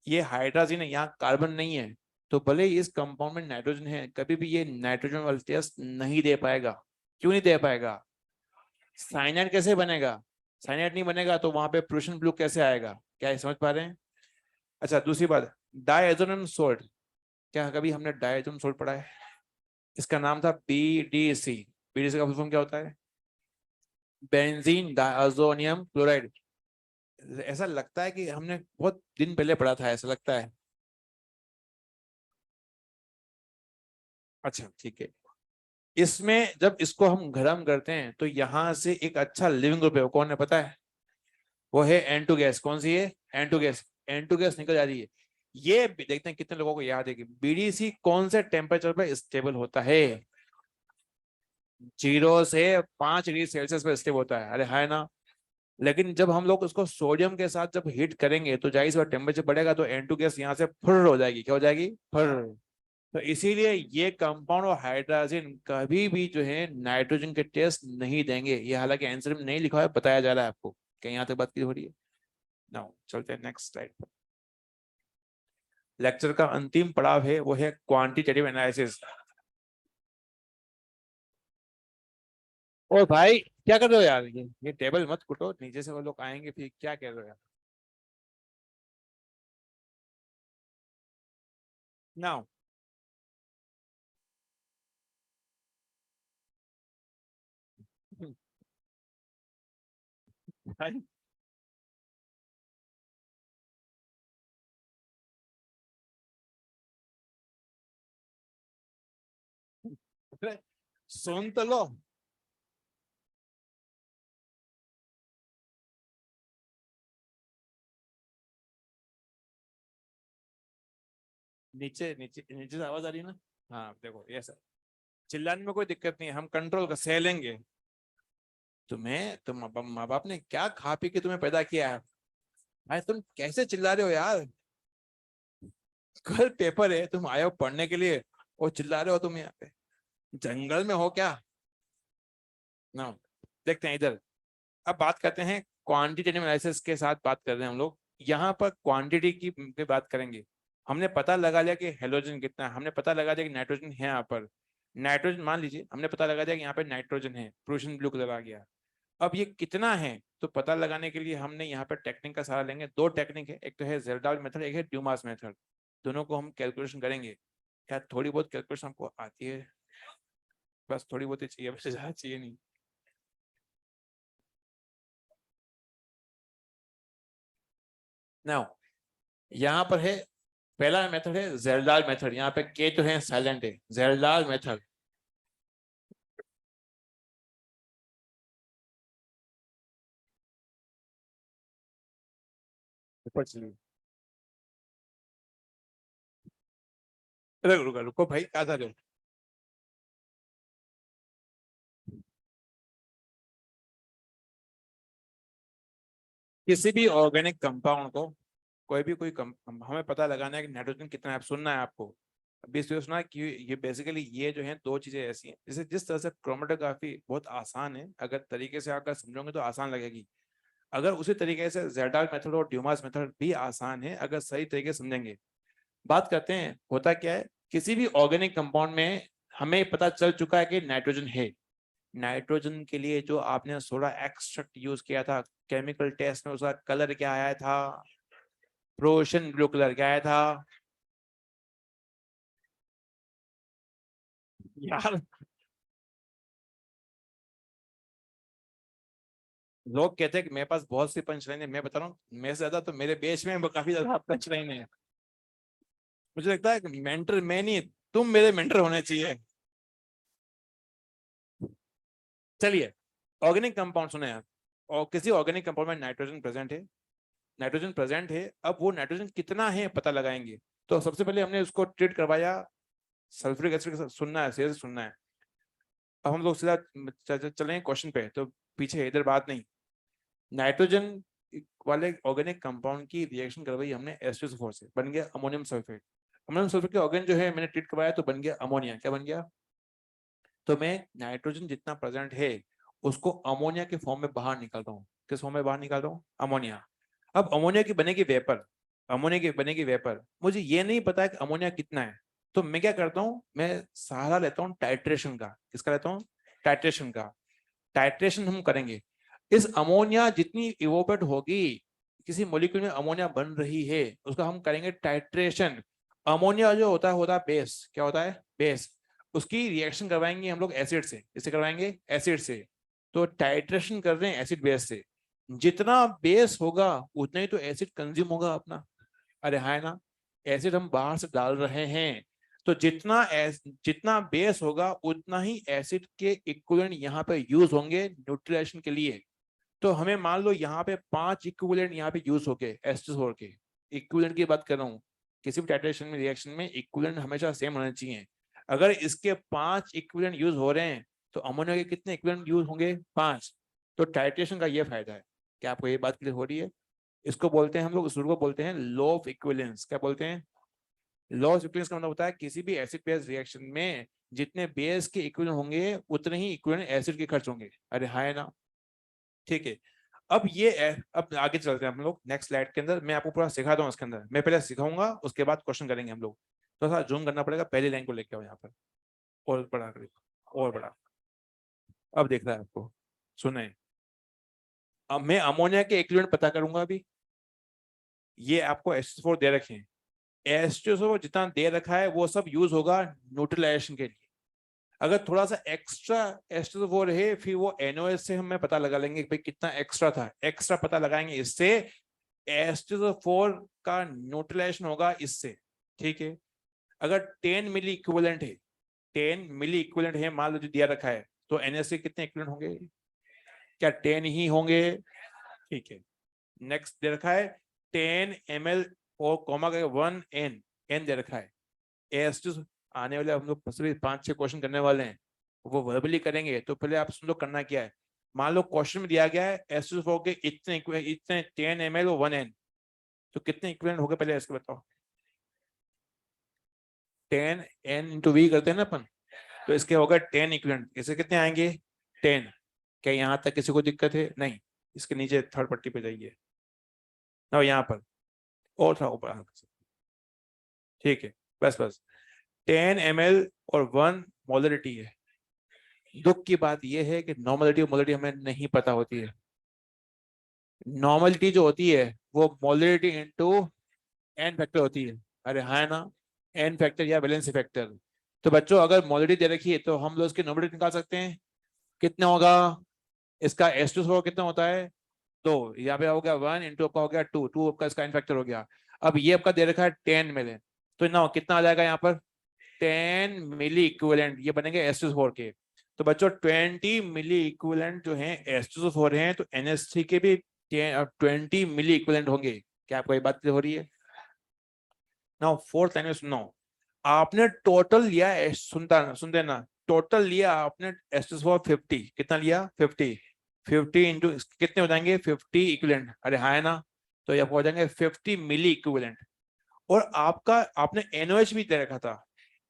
ये हाइड्रोजन है, यहाँ कार्बन नहीं है, तो भले ही इस कंपाउंड में नाइट्रोजन है, कभी भी ये नाइट्रोजन वाला टेस्ट नहीं दे पाएगा। क्यों नहीं दे पाएगा? साइनाइड कैसे बनेगा? साइनाइड नहीं बनेगा तो वहां पे प्रूशन ब्लू कैसे आएगा? क्या ये समझ पा रहे हैं? अच्छा, दूसरी बात, डायजोनम सोल्ट। क्या कभी हमने डायजोनम सोल्ट पढ़ा है? इसका नाम था BDC। BDC का फुल फॉर्म क्या होता है? Benzene diazonium chloride. ऐसा लगता है कि हमने बहुत दिन पहले पढ़ा था, ऐसा लगता है। अच्छा ठीक है। इसमें जब इसको हम गर्म करते हैं तो यहाँ से एक अच्छा लिविंग ग्रुप है, वो कौन है पता है? वो है N2 गैस। कौन सी है? N2 gas. N2 गैस निकल जा रही है। ये देखते हैं कितने लोगों को याद है कि BDC कौन से टेम्परेचर पर स्टेबल होता है? 0 से 5 डिग्री सेल्सियस पर स्टेबल होता है। अरे है ना। लेकिन जब हम लोग उसको सोडियम के साथ जब हीट करेंगे तो जाहिर सी बात टेम्परेचर बढ़ेगा, तो N2 गैस यहाँ से फुर हो जाएगी। क्या हो जाएगी? फुर। तो इसीलिए ये कंपाउंड और हाइड्रोजन कभी भी जो है नाइट्रोजन के टेस्ट नहीं देंगे। ये हालांकि आंसर में नहीं लिखा है, बताया जा रहा है आपको। कहीं यहाँ तक बात की हो रही है? नाउ चलते हैं नेक्स्ट स्लाइड पर। लेक्चर का अंतिम पड़ाव है, वो है क्वांटिटेटिव एनालिसिस। और भाई क्या कर रहे हो यार? ये टेबल मत कुटो, नीचे से वो लोग आएंगे फिर क्या कर रहे हो यार? नाउ भाई, सुन तो लो। नीचे नीचे नीचे से आवाज आ रही है ना? हाँ देखो ये सर, चिल्लाने में कोई दिक्कत नहीं है, हम कंट्रोल कर सह लेंगे। तुम माँ बाप ने क्या खा पी के तुम्हें पैदा किया है भाई, तुम कैसे चिल्ला रहे हो यार? कल पेपर है, तुम आए हो पढ़ने के लिए और चिल्ला रहे हो तुम यहाँ पे? जंगल में हो क्या? ना, देखते हैं इधर। अब बात करते हैं क्वांटिटेटिव एनालिसिस के साथ, बात कर रहे हैं हम लोग। यहाँ पर क्वांटिटी की पे बात करेंगे। हमने पता लगा लिया कि हेलोजन कितना है, हमने पता लगा दिया कि नाइट्रोजन है यहाँ पर। नाइट्रोजन मान लीजिए हमने पता लगा दिया कि यहाँ पे नाइट्रोजन है, प्रोशन ब्लू कलर आ गया। अब ये कितना है तो पता लगाने के लिए हमने यहाँ पर टेक्निक का सहारा लेंगे। दो टेक्निक है, एक तो है जेरडाल मेथड, एक है ड्यूमास मेथड। दोनों को हम कैलकुलेशन करेंगे। क्या थोड़ी बहुत कैलकुलेशन हमको आती है? बस थोड़ी बहुत ही चाहिए, वैसे ज्यादा चाहिए नहीं। नाउ यहाँ पर है, पहला मेथड है जेरडाल मेथड। यहाँ पे के तो है साइलेंट है, जेरडाल मेथड। ऊपर चलिए, रुको रुको रुको भाई, आधा दो। किसी भी ऑर्गेनिक कंपाउंड को, कोई भी कोई हमें पता लगाना है कि नाइट्रोजन कितना है। आप सुनना है आपको, अभी इसलिए सुना है कि ये बेसिकली ये जो है दो चीजें ऐसी हैं, जैसे जिस तरह से क्रोमेटोग्राफी बहुत आसान है, अगर तरीके से अगर समझोगे तो आसान लगेगी। अगर उसी तरीके से जेरडाल मेथड और ड्यूमास मेथड भी आसान है अगर सही तरीके से समझेंगे। बात करते हैं होता क्या है, किसी भी ऑर्गेनिक कंपाउंड में हमें पता चल चुका है कि नाइट्रोजन है। नाइट्रोजन के लिए जो आपने सोडा एक्सट्रैक्ट यूज किया था केमिकल टेस्ट में, उसका कलर क्या आया था? प्रोशन ब्लू कलर क्या आया था? यार लोग कहते हैं कि मेरे पास बहुत सी पंच लाइन है, मैं बता रहा हूँ मेरे से ज्यादा तो मेरे बेच में काफी ज्यादा पंच लाइन है। मुझे लगता है कि मेंटर मैं नहीं, तुम मेरे मेंटर होने चाहिए। चलिए, ऑर्गेनिक कंपाउंड सुने आप। और किसी ऑर्गेनिक कंपाउंड में नाइट्रोजन प्रेजेंट है, नाइट्रोजन प्रेजेंट है। अब वो नाइट्रोजन कितना है पता लगाएंगे। तो सबसे पहले हमने उसको ट्रीट करवाया सल्फ्यूरिक एसिड के साथ। सुनना है, शेर से सुनना है। अब हम लोग सीधा चलें क्वेश्चन पे, तो पीछे इधर बात नहीं। नाइट्रोजन वाले ऑर्गेनिक कंपाउंड की रिएक्शन करवाई हमने H2SO4 से, बन गया अमोनियम सल्फेट। अमोनियम सल्फेट के ऑर्गेन जो है मैंने ट्रीट करवाया तो बन गया अमोनिया। क्या बन गया? तो मैं नाइट्रोजन जितना प्रेजेंट है उसको अमोनिया के फॉर्म में बाहर निकाल रहा हूँ। किस फॉर्म में बाहर निकाल रहा हूँ? अमोनिया। अब अमोनिया की बनेगी वेपर, अमोनिया की बनेगी वेपर। मुझे ये नहीं पता है कि अमोनिया कितना है, तो मैं क्या करता हूँ, मैं सहारा लेता हूँ टाइट्रेशन का। किसका लेता हूँ? टाइट्रेशन का। टाइट्रेशन हम करेंगे। इस अमोनिया जितनी इवोपेट होगी, किसी मॉलिक्यूल में अमोनिया बन रही है, उसका हम करेंगे टाइट्रेशन। अमोनिया जो होता है बेस। क्या होता है? बेस। उसकी रिएक्शन करवाएंगे हम लोग एसिड से। इससे करवाएंगे एसिड से। तो टाइट्रेशन कर रहे हैं एसिड बेस से। जितना बेस होगा उतना ही तो एसिड कंज्यूम होगा अपना। अरे हाँ ना, एसिड हम बाहर से डाल रहे हैं, तो जितना बेस होगा उतना ही एसिड के इक्विवेलेंट यहाँ पे यूज होंगे न्यूट्रलाइजेशन के लिए। तो हमें मान लो यहाँ पे 5 इक्विवेलेंट यहाँ पे यूज हो गए H2SO4 के। इक्विवेलेंट की बात कर रहा हूँ, किसी भी टाइट्रेशन में रिएक्शन में इक्विवेलेंट हमेशा सेम होने चाहिए। अगर इसके 5 इक्विवेलेंट यूज हो रहे हैं तो अमोनिया के कितने इक्विवेलेंट यूज होंगे? 5। तो टाइट्रेशन का ये फायदा है। क्या आपको ये बात क्लियर हो रही है? इसको बोलते हैं हम लोग, इस रूल को बोलते हैं लॉ ऑफ इक्विवेलेंस। क्या बोलते हैं? लॉ ऑफ इक्विवेलेंस का मतलब होता है किसी भी एसिड बेस रिएक्शन में जितने बेस के इक्विवेलेंट होंगे उतने ही इक्विवेलेंट एसिड के खर्च होंगे। अरे हाँ ना, ठीक है। अब आगे चलते हैं हम लोग नेक्स्ट स्लाइड के अंदर। मैं आपको पूरा सिखाता हूँ इसके अंदर, मैं पहले सिखाऊंगा उसके बाद क्वेश्चन करेंगे हम लोग। तो थोड़ा जूम करना पड़ेगा, पहली लाइन को लेके आओ यहाँ पर, और बड़ा करिए, और बड़ा। अब देख रहा है आपको, सुने। अब मैं अमोनिया के इक्विवेलेंट पता करूंगा अभी। ये आपको H4 दे रखे हैं, H2SO जितना दे रखा है वो सब यूज होगा न्यूट्रलाइजेशन के लिए। अगर थोड़ा सा एक्स्ट्रा H2SO4 है, फिर वो NOS से हमें पता लगा लेंगे कि भाई कितना एक्स्ट्रा था, एक्स्ट्रा पता लगाएंगे इससे। H2SO4 का न्यूट्रलाइजेशन होगा इससे। ठीक है। अगर 10 मिली इक्विवेलेंट है, 10 मिली इक्विवेलेंट है मान लो जो दिया रखा है, तो NS के कितने इक्विवेलेंट होंगे? क्या 10 ही होंगे? ठीक है। नेक्स्ट दे रखा है 10 ml और कॉमा का 1 n दे रखा है। एस आने वाले हम लोग 5-6 क्वेश्चन करने वाले हैं, वो वर्बली करेंगे। तो पहले आप सुन लो करना क्या है। मान लो क्वेश्चन में दिया गया है H2SO के इतने 10 ml और 1 n, तो कितने इक्विवेलेंट हो गए पहले इसके बताओ। 10 n इंटू वी करते हैं ना अपन, तो इसके होगा 10 इक्विवेलेंट। इसके कितने आएंगे? 10। क्या यहाँ तक किसी को दिक्कत है? नहीं। इसके नीचे थर्ड पट्टी पे जाइए ना, यहाँ पर और था ऊपर। ठीक है, बस बस 10 ml और 1 मोलरिटी है। दुख की बात यह है कि नॉर्मलिटी और मोलरिटी हमें नहीं पता होती है। नॉर्मलिटी जो होती है वो मोलरिटी इंटू एन फैक्टर होती है। अरे हाँ ना, एन फैक्टर या वैलेंसी फैक्टर। तो बच्चों अगर मोलरिटी दे रखी है तो हम लोग इसकी नॉर्मलिटी निकाल सकते हैं। कितना होगा इसका? H2SO कितना होता है? 2। यहाँ पे हो गया 1 इंटू आपका हो गया 2, 2 आपका इसका एन फैक्टर हो गया। अब ये आपका दे रखा है 10 मिली, तो ना कितना आ जाएगा यहाँ पर? 10 मिली इक्विवेलेंट ये बनेंगे H2SO के। तो बच्चों 20 मिली इक्विवेलेंट जो है H2SO हैं, तो NH3 के भी 20 मिली इक्विवेलेंट होंगे। क्या आपको ये बात हो रही है? नाउ फोर्थ लाइन में सुनो, आपने टोटल लिया सुनते ना, टोटल लिया आपने H2SO 50। कितना लिया? 50। 50 इंटू कितने हो जाएंगे? 50 इक्विवेलेंट। अरे हाँ है ना, तो ये हो जाएंगे 50 मिली इक्विवेलेंट। और आपका आपने NOH भी दे रखा था।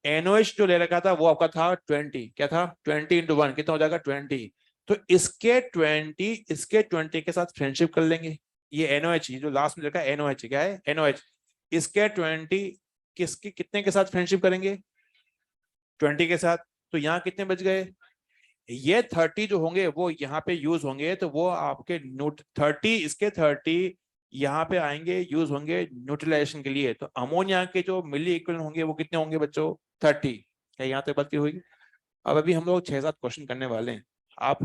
NOH जो ले रखा था वो आपका था 20। क्या था? 20 इंटू 1 कितना हो जाएगा? 20। तो इसके 20 के साथ फ्रेंडशिप कर लेंगे। ये NOH जो लास्ट में लिखा है NOH, क्या है? NOH। इसके 20 किसके कितने के साथ फ्रेंडशिप करेंगे? 20 के साथ। तो यहाँ कितने बच गए? ये 30 जो होंगे वो यहाँ पे यूज होंगे, तो वो आपके 30 इसके 30 यहाँ पे आएंगे, यूज होंगे न्यूट्रलाइजेशन के लिए। तो अमोनिया के जो मिली इक्विवेलेंट होंगे वो कितने होंगे बच्चों? 30। क्या यहाँ तक बात की हुई? अब अभी हम लोग 6-7 क्वेश्चन करने वाले हैं। आप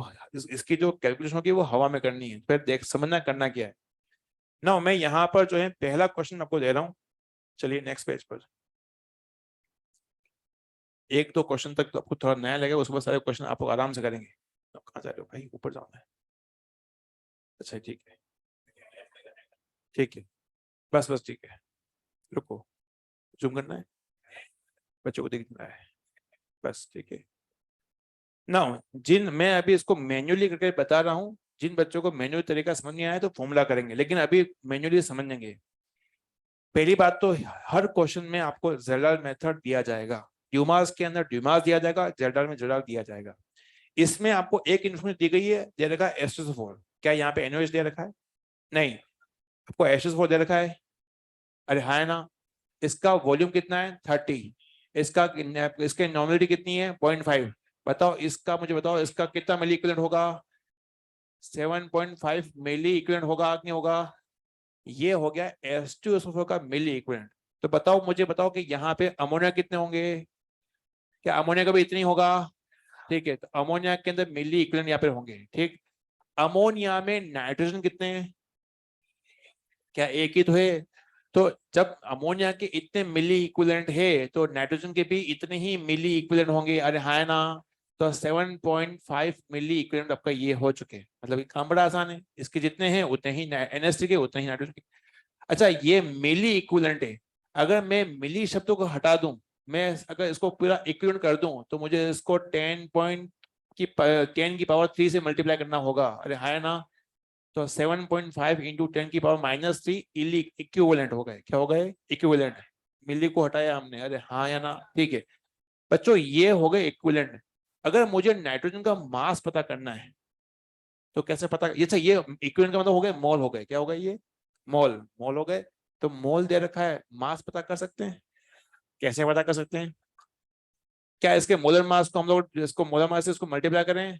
इसकी जो कैलकुलेशन होगी वो हवा में करनी है, फिर देख समझना करना क्या है ना। मैं यहाँ पर जो है पहला क्वेश्चन आपको दे रहा हूँ। चलिए नेक्स्ट पेज पर। एक दो क्वेश्चन तक तो आपको थोड़ा नया लगेगा, उसके बाद सारे क्वेश्चन आप आराम से करेंगे। तो कहाँ जा रहे हो भाई? ऊपर जाना है। अच्छा ठीक है, ठीक है, बस बस ठीक है, रुको। जूम करना है, बच्चों को दिखना है, बस ठीक है ना। जिन मैं अभी इसको मैन्युअली करके बता रहा हूँ, जिन बच्चों को मैन्युअल तरीका समझ नहीं आया तो फॉर्मूला करेंगे, लेकिन अभी मैन्युअली समझेंगे। पहली बात तो हर क्वेश्चन में आपको जेडार मेथड दिया जाएगा। ड्यूमास के अंदर ड्यूमास दिया जाएगा, जेडार में जेडार दिया जाएगा। इसमें आपको एक इन्फॉर्मेशन दी गई है, दे रखा है H2SO4। क्या यहाँ पे NOH दे रखा है? नहीं। आपको H2SO4 दे रखा है। अरे हाँ है ना। इसका वॉल्यूम कितना है? 30। इसका इसके नॉर्मलिटी कितनी है? 0.5। बताओ इसका, मुझे बताओ इसका कितना मिली इक्विवेलेंट होगा? 7.5 मिली इक्विवेलेंट होगा कि नहीं होगा? ये हो गया H2SO4 का मिली इक्विवेलेंट। तो बताओ, मुझे बताओ कि यहाँ पे अमोनिया कितने होंगे? क्या अमोनिया का भी इतनी होगा? ठीक है, तो अमोनिया के अंदर मिली इक्विवेलेंट यहाँ पे होंगे। ठीक, अमोनिया में नाइट्रोजन कितने हैं? क्या एक ही तो है? तो जब अमोनिया के इतने मिली इक्विवेलेंट है तो नाइट्रोजन के भी इतने ही मिली इक्विवेलेंट होंगे। अरे हाँ ना। तो 7.5 मिली इक्विवेलेंट आपका ये हो चुके हैं। मतलब ये काम बड़ा आसान है, इसके जितने हैं उतने ही NH3 के, उतने ही नाइट्रोजन के। अच्छा, ये मिली इक्विवेलेंट है। अगर मैं मिली शब्दों को हटा दूं, मैं अगर इसको पूरा इक्विवेलेंट कर दूं, तो मुझे इसको 10 की पावर 3 से मल्टीप्लाई करना होगा। अरे हाँ ना। तो 7.5 इंटू 10 की पावर -3 इक्विवेलेंट हो गए। क्या हो गए? इक्विवेलेंट। मिली को हटाया हमने। अरे हाँ या ना? ठीक है बच्चों, ये हो गए इक्विवेलेंट। अगर मुझे नाइट्रोजन का मास पता करना है तो कैसे पता? ये इक्विवेलेंट का मतलब हो गए मोल हो गए। क्या हो गए? ये मोल मोल हो गए। तो मोल दे रखा है, मास पता कर सकते हैं। कैसे पता कर सकते हैं? क्या इसके मोलर मास को हम लोग इसको मोलर मास से इसको मल्टीप्लाई करें?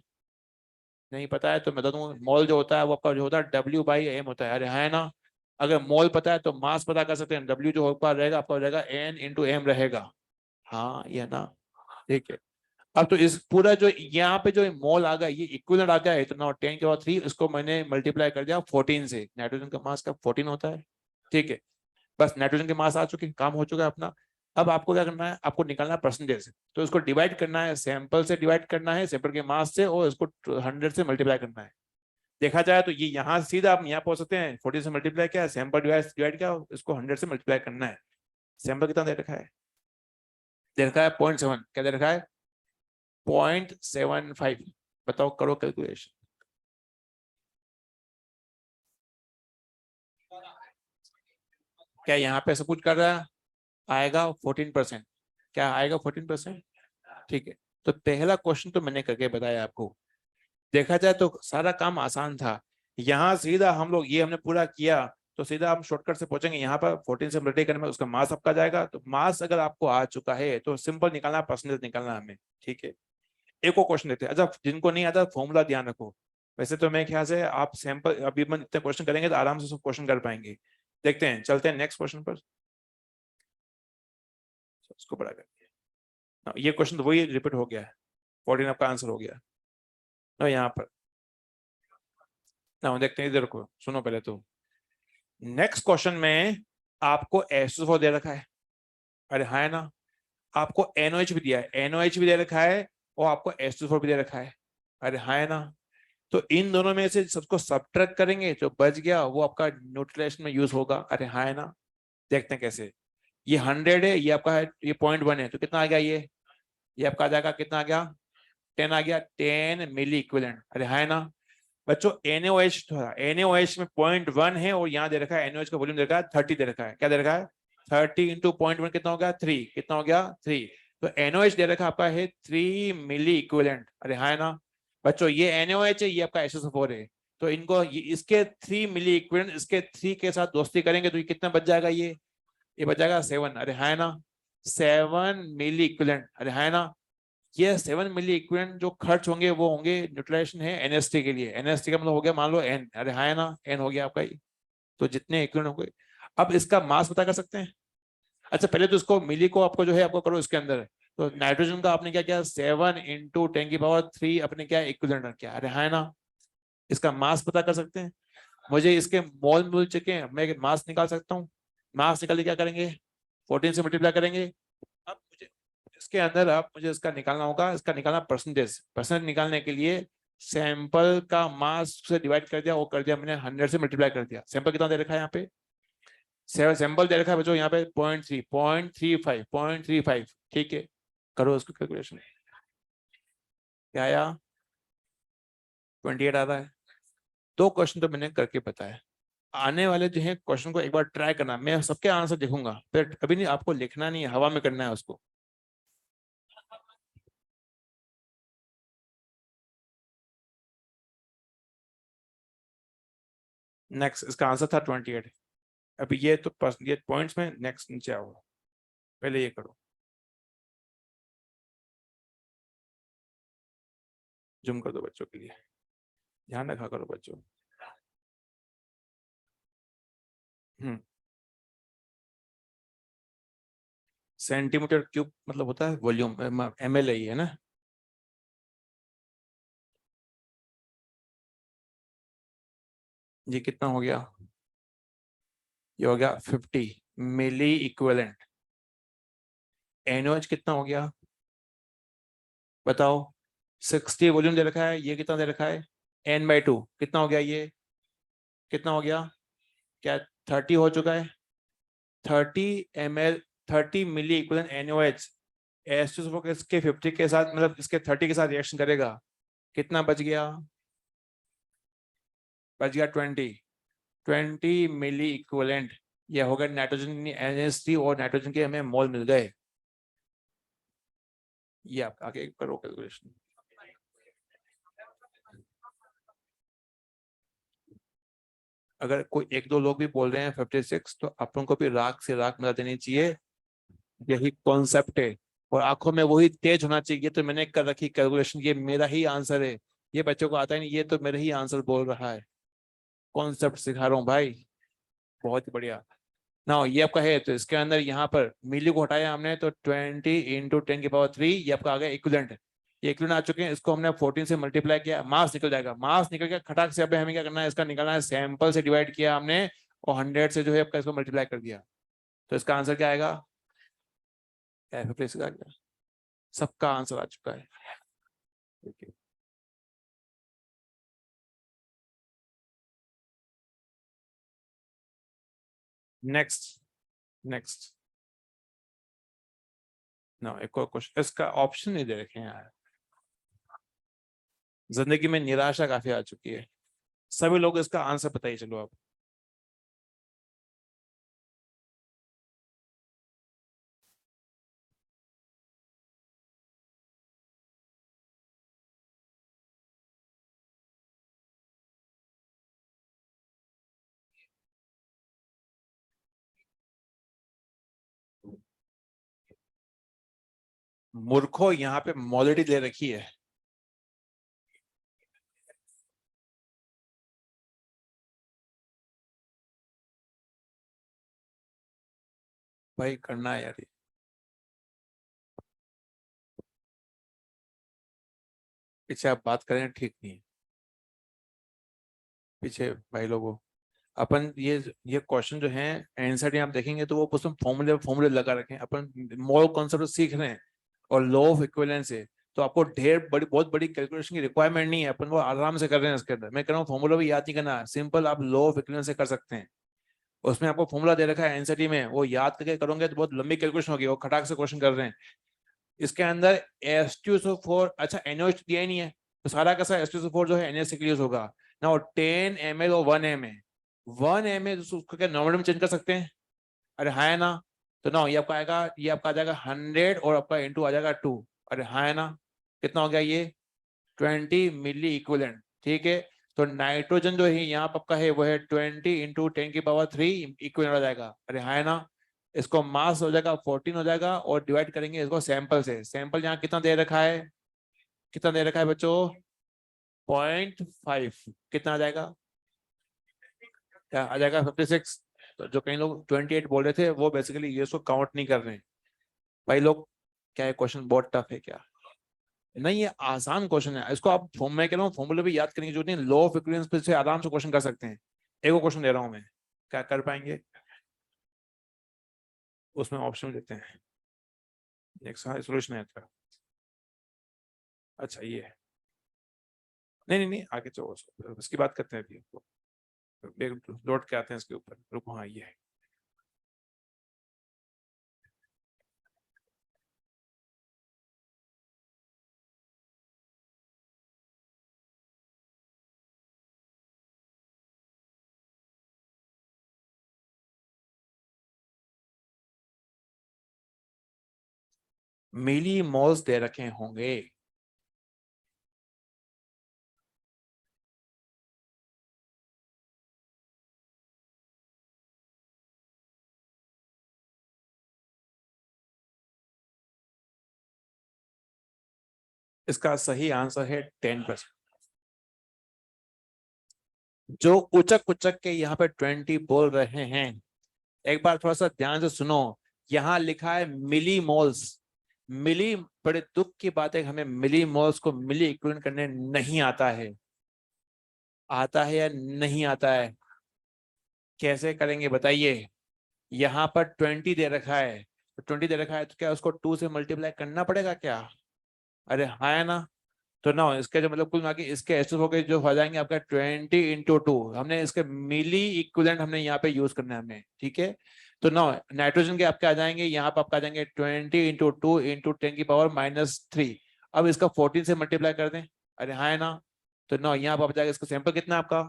नहीं पता है तो मैं बता दूं, मोल जो होता है वो आपका जो होता है W/M होता है। अरे हाँ है ना। अगर मोल पता है तो मास पता कर सकते हैं। W जो होगा रहेगा आपका हो जाएगा N/M रहेगा। हाँ ये ना। ठीक है। अब तो इस पूरा जो यहाँ पे जो मोल आ गया ये इक्विवेलेंट आ गया है, तो ना 10 की पावर 3 इसको मैंने मल्टीप्लाई कर दिया 14 से। नाइट्रोजन का मास का 14 होता है। ठीक है, बस नाइट्रोजन के मास आ चुके, काम हो चुका है अपना। अब आपको क्या करना है, आपको निकालना है परसेंटेज। तो इसको डिवाइड करना है, सैंपल से डिवाइड करना है, सैंपल के मास से, और इसको 100 से मल्टीप्लाई करना है। देखा जाए तो ये यहाँ सीधा आप यहाँ पहुंच सकते हैं, 40 से मल्टीप्लाई क्या है, सैंपल डिवाइड क्या, इसको 100 से मल्टीप्लाई करना है। सैंपल कितना दे रखा है, दे रखा है 0.7, क्या दे रखा है 0.75। बताओ, करो कैलकुलेशन। क्या यहाँ पे सब कुछ कर रहा है, आएगा 14%। क्या आएगा 14%? ठीक है। तो पहला क्वेश्चन तो मैंने करके बताया आपको। देखा जाए तो सारा काम आसान था। यहाँ सीधा हम लोग ये हमने पूरा किया, तो सीधा हम शॉर्टकट से पहुंचेंगे यहाँ पर 14 से मल्टीप्लाई करने में उसका मास आपका जाएगा। तो मास अगर आपको आ चुका है तो सिंपल निकालना, परसेंटेज निकालना हमें। ठीक है। एक और क्वेश्चन देते हैं। अच्छा, जिनको नहीं आता फॉर्मूला ध्यान रखो। वैसे तो मैं ख्याल से आप सैंपल अभी मैं इतने क्वेश्चन करेंगे तो आराम से सब क्वेश्चन कर पाएंगे। देखते हैं, चलते हैं नेक्स्ट क्वेश्चन पर। उसको बड़ा करके ये क्वेश्चन तो वही रिपीट हो गया है, 14 आपका आंसर हो गया ना यहाँ पर ना। देखते हैं इधर को, सुनो पहले तो। नेक्स्ट क्वेश्चन में आपको H2O दे रखा है, अरे हाँ है ना। आपको NOH भी दिया है, NOH भी दे रखा है, और आपको H2O भी दे रखा है, अरे हाँ है ना। तो इन दोनों में से सबको सब्ट्रैक्ट करेंगे, जो बच गया वो आपका न्यूट्रलाइजेशन में यूज होगा, अरे हाँ है ना। देखते हैं कैसे। ये 100 है, ये आपका है, ये 0.1 है, तो कितना आ गया ये आपका आ जाएगा, कितना आ गया 10 आ गया, 10 मिली इक्विवेलेंट, अरे हाँ है ना। बच्चों NaOH था, NaOH में 0.1 है, और यहाँ दे रखा है NaOH का वॉल्यूम दे रखा है 30 दे रखा है, क्या दे रखा है 30 इंटू 0.1 कितना हो गया 3, कितना हो गया 3। तो NaOH दे रखा आपका है 3 मिली इक्विवेलेंट, अरे हाँ है ना। बच्चों ये NaOH है, ये आपका HSO4 है। तो इनको इसके 3 मिली इक्विवेलेंट इसके 3 के साथ दोस्ती करेंगे तो ये कितना बच जाएगा, ये बच जाएगा 7, अरे हाँ है ना। 7 मिली इक्विवेलेंट, अरे हाँ है ना। ये 7 मिली इक्विवेलेंट जो खर्च होंगे वो होंगे न्यूट्रलाइजेशन है NST के लिए। NST का मतलब हो गया मान लो N, अरे हाँ है ना, N हो गया आपका ये। तो जितने इक्विवेलेंट होंगे, अब इसका मास पता कर सकते हैं। अच्छा पहले तो इसको मिली को आपको जो है आपको करो इसके अंदर। तो नाइट्रोजन का आपने क्या किया 7 इंटू 10⁻³ अपने क्या इक्विवेलेंट रख किया, अरे हाँ है ना। इसका मास पता कर सकते हैं। मुझे इसके मोल मिल चुके हैं, मैं मास निकाल सकता हूँ। मास निकाल के क्या करेंगे 14 से मल्टीप्लाई करेंगे। अब मुझे इसके अंदर अब मुझे इसका निकालना होगा, इसका निकालना परसेंटेज। परसेंटेज निकालने के लिए सैंपल का मास से डिवाइड कर दिया, वो कर दिया मैंने 100 से मल्टीप्लाई कर दिया। सैंपल कितना दे रखा है यहाँ पे, सैंपल दे रखा है बच्चों यहाँ पे 0.35 ठीक है। करो उसको कैलकुलेशन, क्या आया 28 आ रहा है। दो क्वेश्चन तो मैंने करके बताया। आने वाले जो है क्वेश्चन को एक बार ट्राई करना, मैं सबके आंसर देखूंगा, फिर अभी नहीं, आपको लिखना नहीं है, हवा में करना है उसको। नेक्स्ट इसका आंसर था 28। अभी ये तो ये पॉइंट्स में नेक्स्ट नीचे आओ, पहले ये करो, जूम कर दो बच्चों के लिए, ध्यान रखा करो बच्चों। सेंटीमीटर क्यूब मतलब होता है वॉल्यूम, ML है ना। ये कितना हो गया, ये हो गया 50 मिली इक्विवेलेंट। NOH कितना हो गया बताओ, 60 वॉल्यूम दे रखा है, ये कितना दे रखा है N/2, कितना हो गया ये, कितना हो गया, क्या 30 हो चुका है, 30 ml, 30 मिली इक्विवेलेंट NOH H2SO इसके 50 के साथ मतलब इसके 30 के साथ रिएक्शन करेगा, कितना बच गया, बच गया 20 मिली इक्विवेलेंट। ये हो गया नाइट्रोजन NH3, और नाइट्रोजन के हमें मोल मिल गए। ये आप आगे करो कैलकुलेशन। अगर कोई एक दो लोग भी बोल रहे हैं 56, तो अपन को भी राख से राख मिला देनी चाहिए, यही कॉन्सेप्ट है। और आंखों में वही तेज होना चाहिए। तो मैंने कर रखी कैलकुलेशन, ये मेरा ही आंसर है, ये बच्चों को आता है नहीं, ये तो मेरा ही आंसर बोल रहा है। कॉन्सेप्ट सिखा रहा हूँ भाई, बहुत ही बढ़िया ना। ये आपका है, तो इसके अंदर यहाँ पर मिली को हटाया हमने, तो 20 इंटू 10⁻³ ये आपका आ गया इक्विवेलेंट। ये इक्विवेलेंट आ चुके हैं, इसको हमने 14 से मल्टीप्लाई किया, मास निकल जाएगा। मास निकल गया खटाक से, अब हमें क्या करना है, इसका निकालना है। सैंपल से डिवाइड किया हमने, और 100 से जो है आपका इसको मल्टीप्लाई कर दिया। तो इसका आंसर क्या आएगा F56 आ गया, सबका आंसर आ चुका है। नेक्स्ट नेक्स्ट ना, एक और क्वेश्चन, इसका ऑप्शन नहीं दे रखे हैं यार। जिंदगी में निराशा काफी आ चुकी है, सभी लोग इसका आंसर पता ही, चलो अब। मूर्खों, यहाँ पे मॉलिटी दे रखी है। भाई करना है यार, पीछे आप बात करें ठीक नहीं है। पीछे भाई लोगों, अपन ये क्वेश्चन जो है एनसीईआरटी आप देखेंगे तो वो उसमें फॉर्मूले लगा रखे हैं, अपन मॉरल कॉन्सेप्ट सीख रहे हैं और लॉ ऑफ इक्विवेलेंस है, तो आपको ढेर बड़ी बहुत बड़ी कैलकुलेशन की रिक्वायरमेंट नहीं है, अपन वो आराम से कर रहे हैं। इसके अंदर मैं कह रहा हूँ फॉर्मूला भी याद नहीं करना, सिंपल आप लॉ ऑफ इक्विवेलेंस से कर सकते हैं। उसमें आपको फॉर्मूला दे रखा है एनसीईआरटी में, वो याद करके करोगे तो बहुत लंबी कैलकुलेशन होगी, वो खटाक से क्वेश्चन कर रहे हैं। इसके अंदर H2SO4, अच्छा NaOH दिया ही नहीं है, तो सारा का सारा H2SO4 जो है NaOH से यूज होगा ना। और 10 ml और 1 ml, 1 ml उसको क्या नॉर्मल में चेंज कर सकते हैं? अरे हाँ है ना। तो ना ये आपका आएगा, ये आपका आ जाएगा 100 और आपका इंटू आ जाएगा 2। अरे हाँ है ना, कितना हो गया ये 20 मिली इक्विवेलेंट, ठीक है। तो नाइट्रोजन जो है यहाँ पर आपका है वो है 20 इंटू 10⁻³ इक्विवेलेंट हो जाएगा। अरे हाँ है ना। इसको मास हो जाएगा 14 हो जाएगा, और डिवाइड करेंगे इसको सैंपल से। सैंपल यहाँ कितना दे रखा है, कितना दे रखा है बच्चों? 0.5। कितना आ जाएगा? क्या आ जाएगा? 56। तो जो कई लोग 28 बोल रहे थे वो बेसिकली ये उसको काउंट नहीं कर रहे हैं। भाई लोग, क्या है क्वेश्चन बहुत टफ है क्या? नहीं, ये आसान क्वेश्चन है, इसको आप मैं कह रहा हूँ फॉर्मूले भी याद करने की जरूरत नहीं, लॉ ऑफ इक्विवेलेंस पे से आराम से क्वेश्चन कर सकते हैं। एक क्वेश्चन दे रहा हूँ मैं, क्या कर पाएंगे? उसमें ऑप्शन देते हैं, एक सोल्यूशन है इसका। अच्छा ये है, नहीं नहीं नहीं, आगे चलो इसकी बात करते हैं अभी, लौट के आते हैं इसके ऊपर, रुको। हाँ ये है, मिली मोल्स दे रखे होंगे। इसका सही आंसर है 10%। जो उचक उचक के यहाँ पे 20 बोल रहे हैं, एक बार थोड़ा सा ध्यान से सुनो। यहाँ लिखा है मिली मोल्स। मिली, बड़े दुख की बात है, हमें मिली मोल्स को मिली इक्विवेलेंट करने नहीं आता है। आता है या नहीं आता है? कैसे करेंगे बताइए? यहाँ पर 20 दे रखा है, तो 20 दे रखा है तो क्या उसको 2 से मल्टीप्लाई करना पड़ेगा क्या? अरे हाँ है ना। तो ना इसके जो मतलब कुल मिला के इसके एच हो गए जो हो जाएंगे आपका 20 × 2। हमने इसके मिली इक्विवेलेंट हमने यहाँ पे यूज करना है हमें, ठीक है। तो ना नाइट्रोजन के आपके आ जाएंगे यहाँ पे, आपका आ जाएंगे 20 × 2 × 10⁻³ अब इसका 14 से मल्टीप्लाई कर दें। अरे हाँ है ना। तो ना यहाँ पर जाएगा, इसका सैंपल कितना है आपका?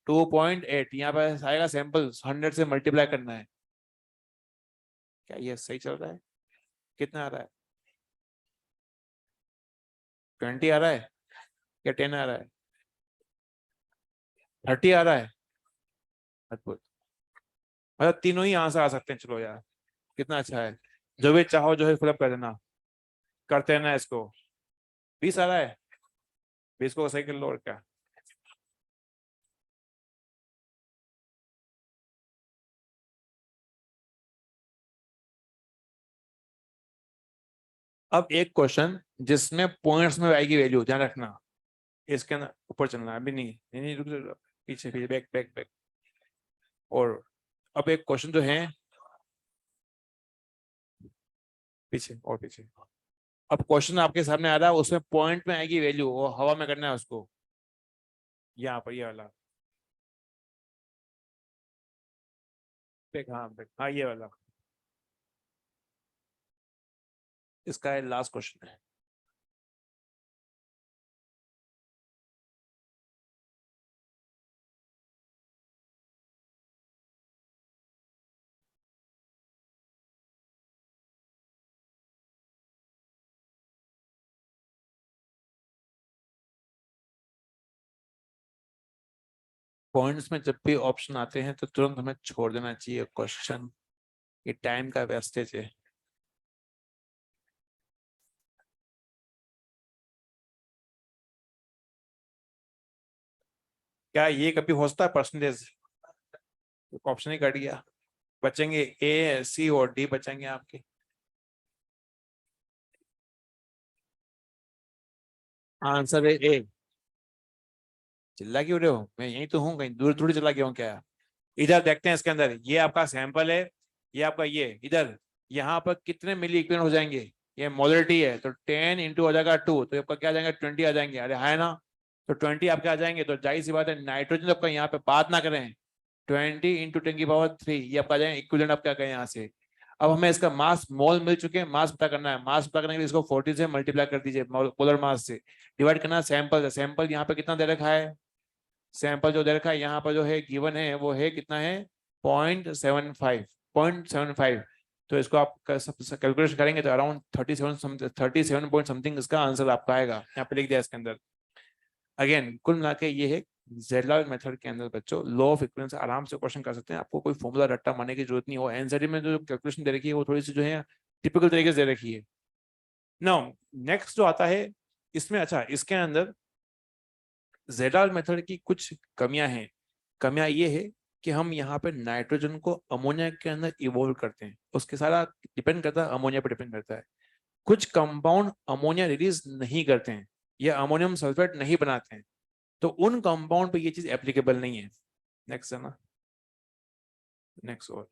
2.8। यहाँ पर आएगा सैंपल 100 से मल्टीप्लाई करना है। क्या ये सही चल रहा है? कितना आ रहा है? 20 आ रहा है या 10 आ रहा है? 30 आ रहा है? अद्भुत। मतलब तीनों ही आंसर आ सकते हैं, चलो यार कितना अच्छा है। जो भी चाहो जो है फिलअप कर देना, करते हैं ना इसको। 20 आ रहा है, 20 को सही कर लो और क्या। अब एक क्वेश्चन जिसमें पॉइंट्स में आएगी वैल्यू, ध्यान रखना। इसके अंदर ऊपर चलना अभी नहीं, नहीं, नहीं रुक जाओ, पीछे पीछे बैक बैक बैक। और अब एक क्वेश्चन जो है पीछे और पीछे। अब क्वेश्चन आपके सामने आ रहा है, उसमें पॉइंट में आएगी वैल्यू, वो हवा में करना है उसको, यहाँ पर ये वाला पे, हाँ हाँ ये वाला, इसका लास्ट क्वेश्चन है। पॉइंट्स में जब भी ऑप्शन आते हैं तो तुरंत हमें छोड़ देना चाहिए क्वेश्चन, ये टाइम का वेस्टेज है। क्या ये कभी हो सकता है परसेंटेज? ऑप्शन ही कट गया, बचेंगे ए सी और डी बचेंगे आपके। आंसर है ए। चिल्ला क्यों रहे हो, मैं यही तो हूँ, कहीं दूर थोड़ी चला गया हूँ क्या? इधर देखते हैं इसके अंदर, ये आपका सैंपल है, ये आपका ये इधर, यहाँ पर कितने मिली इक्विवेलेंट हो जाएंगे? ये मोलरिटी है तो 10 इंटू हो जाएगा 2, तो आपका क्या आ जाएगा 20 आ जाएंगे, अरे है ना? तो 20 आपके आ जाएंगे, तो जाहिर सी बात है नाइट्रोजन आपका यहाँ पे बात ना करें, 20 इंटू 10⁻³ ये आपका आ जाएगा इक्विवेलेंट आपका गए यहाँ से। अब हमें इसका मास मोल मिल चुके हैं, मास पता करना है, मास पता करने के लिए इसको 40 से मल्टीप्लाई कर दीजिए, पोलर मास से डिवाइड करना है सैंपल, सैंपल यहाँ पे कितना दे रखा है, सैंपल जो दे रखा है यहाँ पर जो है गिवन है वो है कितना है 0.75, 0.75। तो इसको आप कैलकुलेशन करेंगे तो अराउंड 37 पॉइंट समथिंग इसका आंसर आपका आएगा, यहाँ पे लिख दिया इसके अंदर। अगेन कुल मिला के ये है ज़ेरलॉग मेथड के अंदर बच्चों लॉ ऑफ इक्विवेलेंस आराम से क्वेश्चन कर सकते हैं, आपको कोई फॉर्मूला रट्टा मारने की जरूरत नहीं हो। एनसीईआरटी में जो कैलकुलेशन दे रखी है वो थोड़ी सी जो है टिपिकल तरीके से दे रखी है। नाउ नेक्स्ट जो आता है इसमें, अच्छा इसके अंदर ज़ेरलॉग मेथड की कुछ कमियां हैं। कमियां ये है कि हम यहाँ पे नाइट्रोजन को अमोनिया के अंदर इवोल्व करते हैं, उसके सारा डिपेंड करता है अमोनिया पे डिपेंड करता है। कुछ कंपाउंड अमोनिया रिलीज नहीं करते हैं या अमोनियम सल्फेट नहीं बनाते हैं, तो उन कंपाउंड पे ये चीज एप्लीकेबल नहीं है। नेक्स्ट है ना, नेक्स्ट और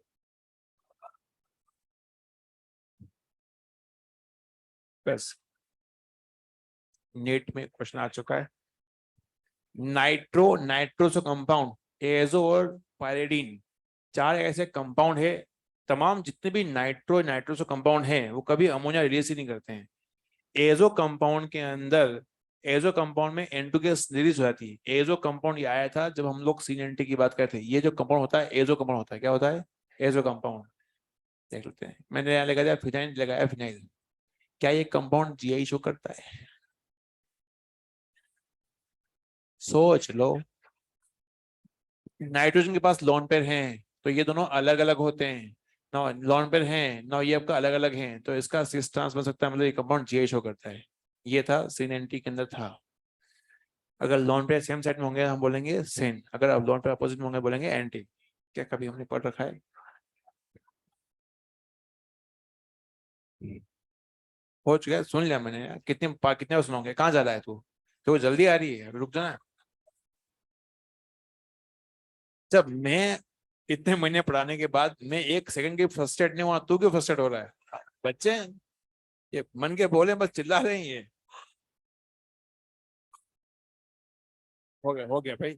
बस नेट में क्वेश्चन आ चुका है। नाइट्रोसो कंपाउंड एजो और पायरिडीन, चार ऐसे कंपाउंड है, तमाम जितने भी नाइट्रोसो कंपाउंड हैं वो कभी अमोनिया रिलीज ही नहीं करते हैं। एजो कंपाउंड के अंदर, एजो कंपाउंड में N2 गैस रिलीज हो जाती है। एजो कंपाउंड ये आया था जब हम लोग CNT की बात करते हैं, ये जो कंपाउंड होता है एजो कंपाउंड होता है, क्या होता है एजो कंपाउंड। देख लेते हैं, मैंने यहाँ लगा दिया फिनाइल, लगाया फिनाइल, क्या ये कंपाउंड GI शो करता है? सोच लो, नाइट्रोजन के पास लोन पेयर हैं तो ये दोनों अलग अलग होते हैं, ना लोन पेयर हैं ना ये आपका अलग अलग हैं, तो इसका सिस ट्रांस बन सकता है, मतलब ये कंपाउंड GI शो करता है। ये था CNT के अंदर था। अगर लोन पेयर सेम साइड में होंगे हम बोलेंगे सेन, अगर अब लोन पेयर अपोजिट में होंगे बोलेंगे एंटी। क्या कभी हमने पढ़ रखा है? हो चुका है, सुन लिया मैंने यार, कितने बार सुनाओगे, कहाँ जा रहा है तू? तो जल्दी आ रही है, रुक जाना। जब मैं इतने महीने पढ़ाने के बाद मैं 1 सेकंड की फ्रस्ट्रेट नहीं हुआ, तू क्यों फ्रस्ट्रेट हो रहा है? बच्चे ये मन के बोले बस चिल्ला रहे हैं ये। हो गया भाई।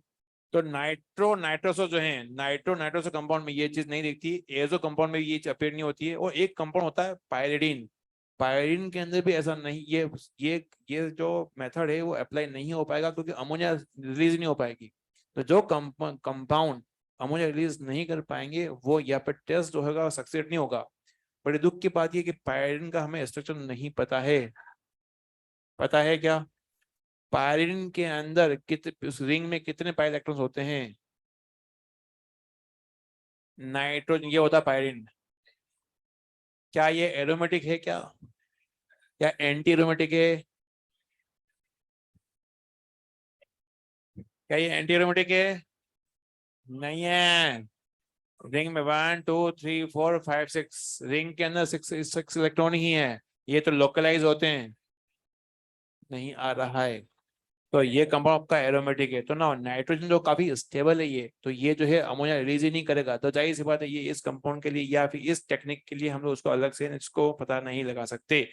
तो नाइट्रोसो जो है, नाइट्रोसो कंपाउंड में ये चीज नहीं दिखती, एजो कंपाउंड में ये चीज अपीयर नहीं होती है। और एक कंपाउंड होता है पायरिडीन, पायरिडीन के अंदर भी ऐसा नहीं, ये जो मेथड है वो अप्लाई नहीं हो पाएगा क्योंकि अमोनिया रिलीज नहीं हो पाएगी। तो जो कंपाउंड अमोनिया रिलीज नहीं कर पाएंगे वो यहाँ पे टेस्ट जो होगा सक्सेस नहीं होगा। बड़े दुख की बात ये कि पायरिडीन का हमें स्ट्रक्चर नहीं पता है। पता है क्या पायरिडीन के अंदर कितने, उस रिंग में कितने पाई इलेक्ट्रॉन्स होते हैं? नाइट्रोजन ये होता है पायरिन। क्या ये एरोमेटिक है क्या, या एंटी एरोमेटिक है? क्या ये एंटी एरोमेटिक है? नहीं है। रिंग में 1 2 3 4 5 6, रिंग के अंदर सिक्स इलेक्ट्रॉन ही है, ये तो लोकलाइज होते हैं। नहीं आ रहा है, तो ये कंपाउंड आपका एरोमेटिक है। तो ना नाइट्रोजन जो काफी स्टेबल है ये, तो ये जो है अमोनिया रिलीज ही नहीं करेगा। तो जाहिर सी बात है ये इस कंपाउंड के लिए या फिर इस टेक्निक के लिए हम लोग उसको अलग से इसको पता नहीं लगा सकते।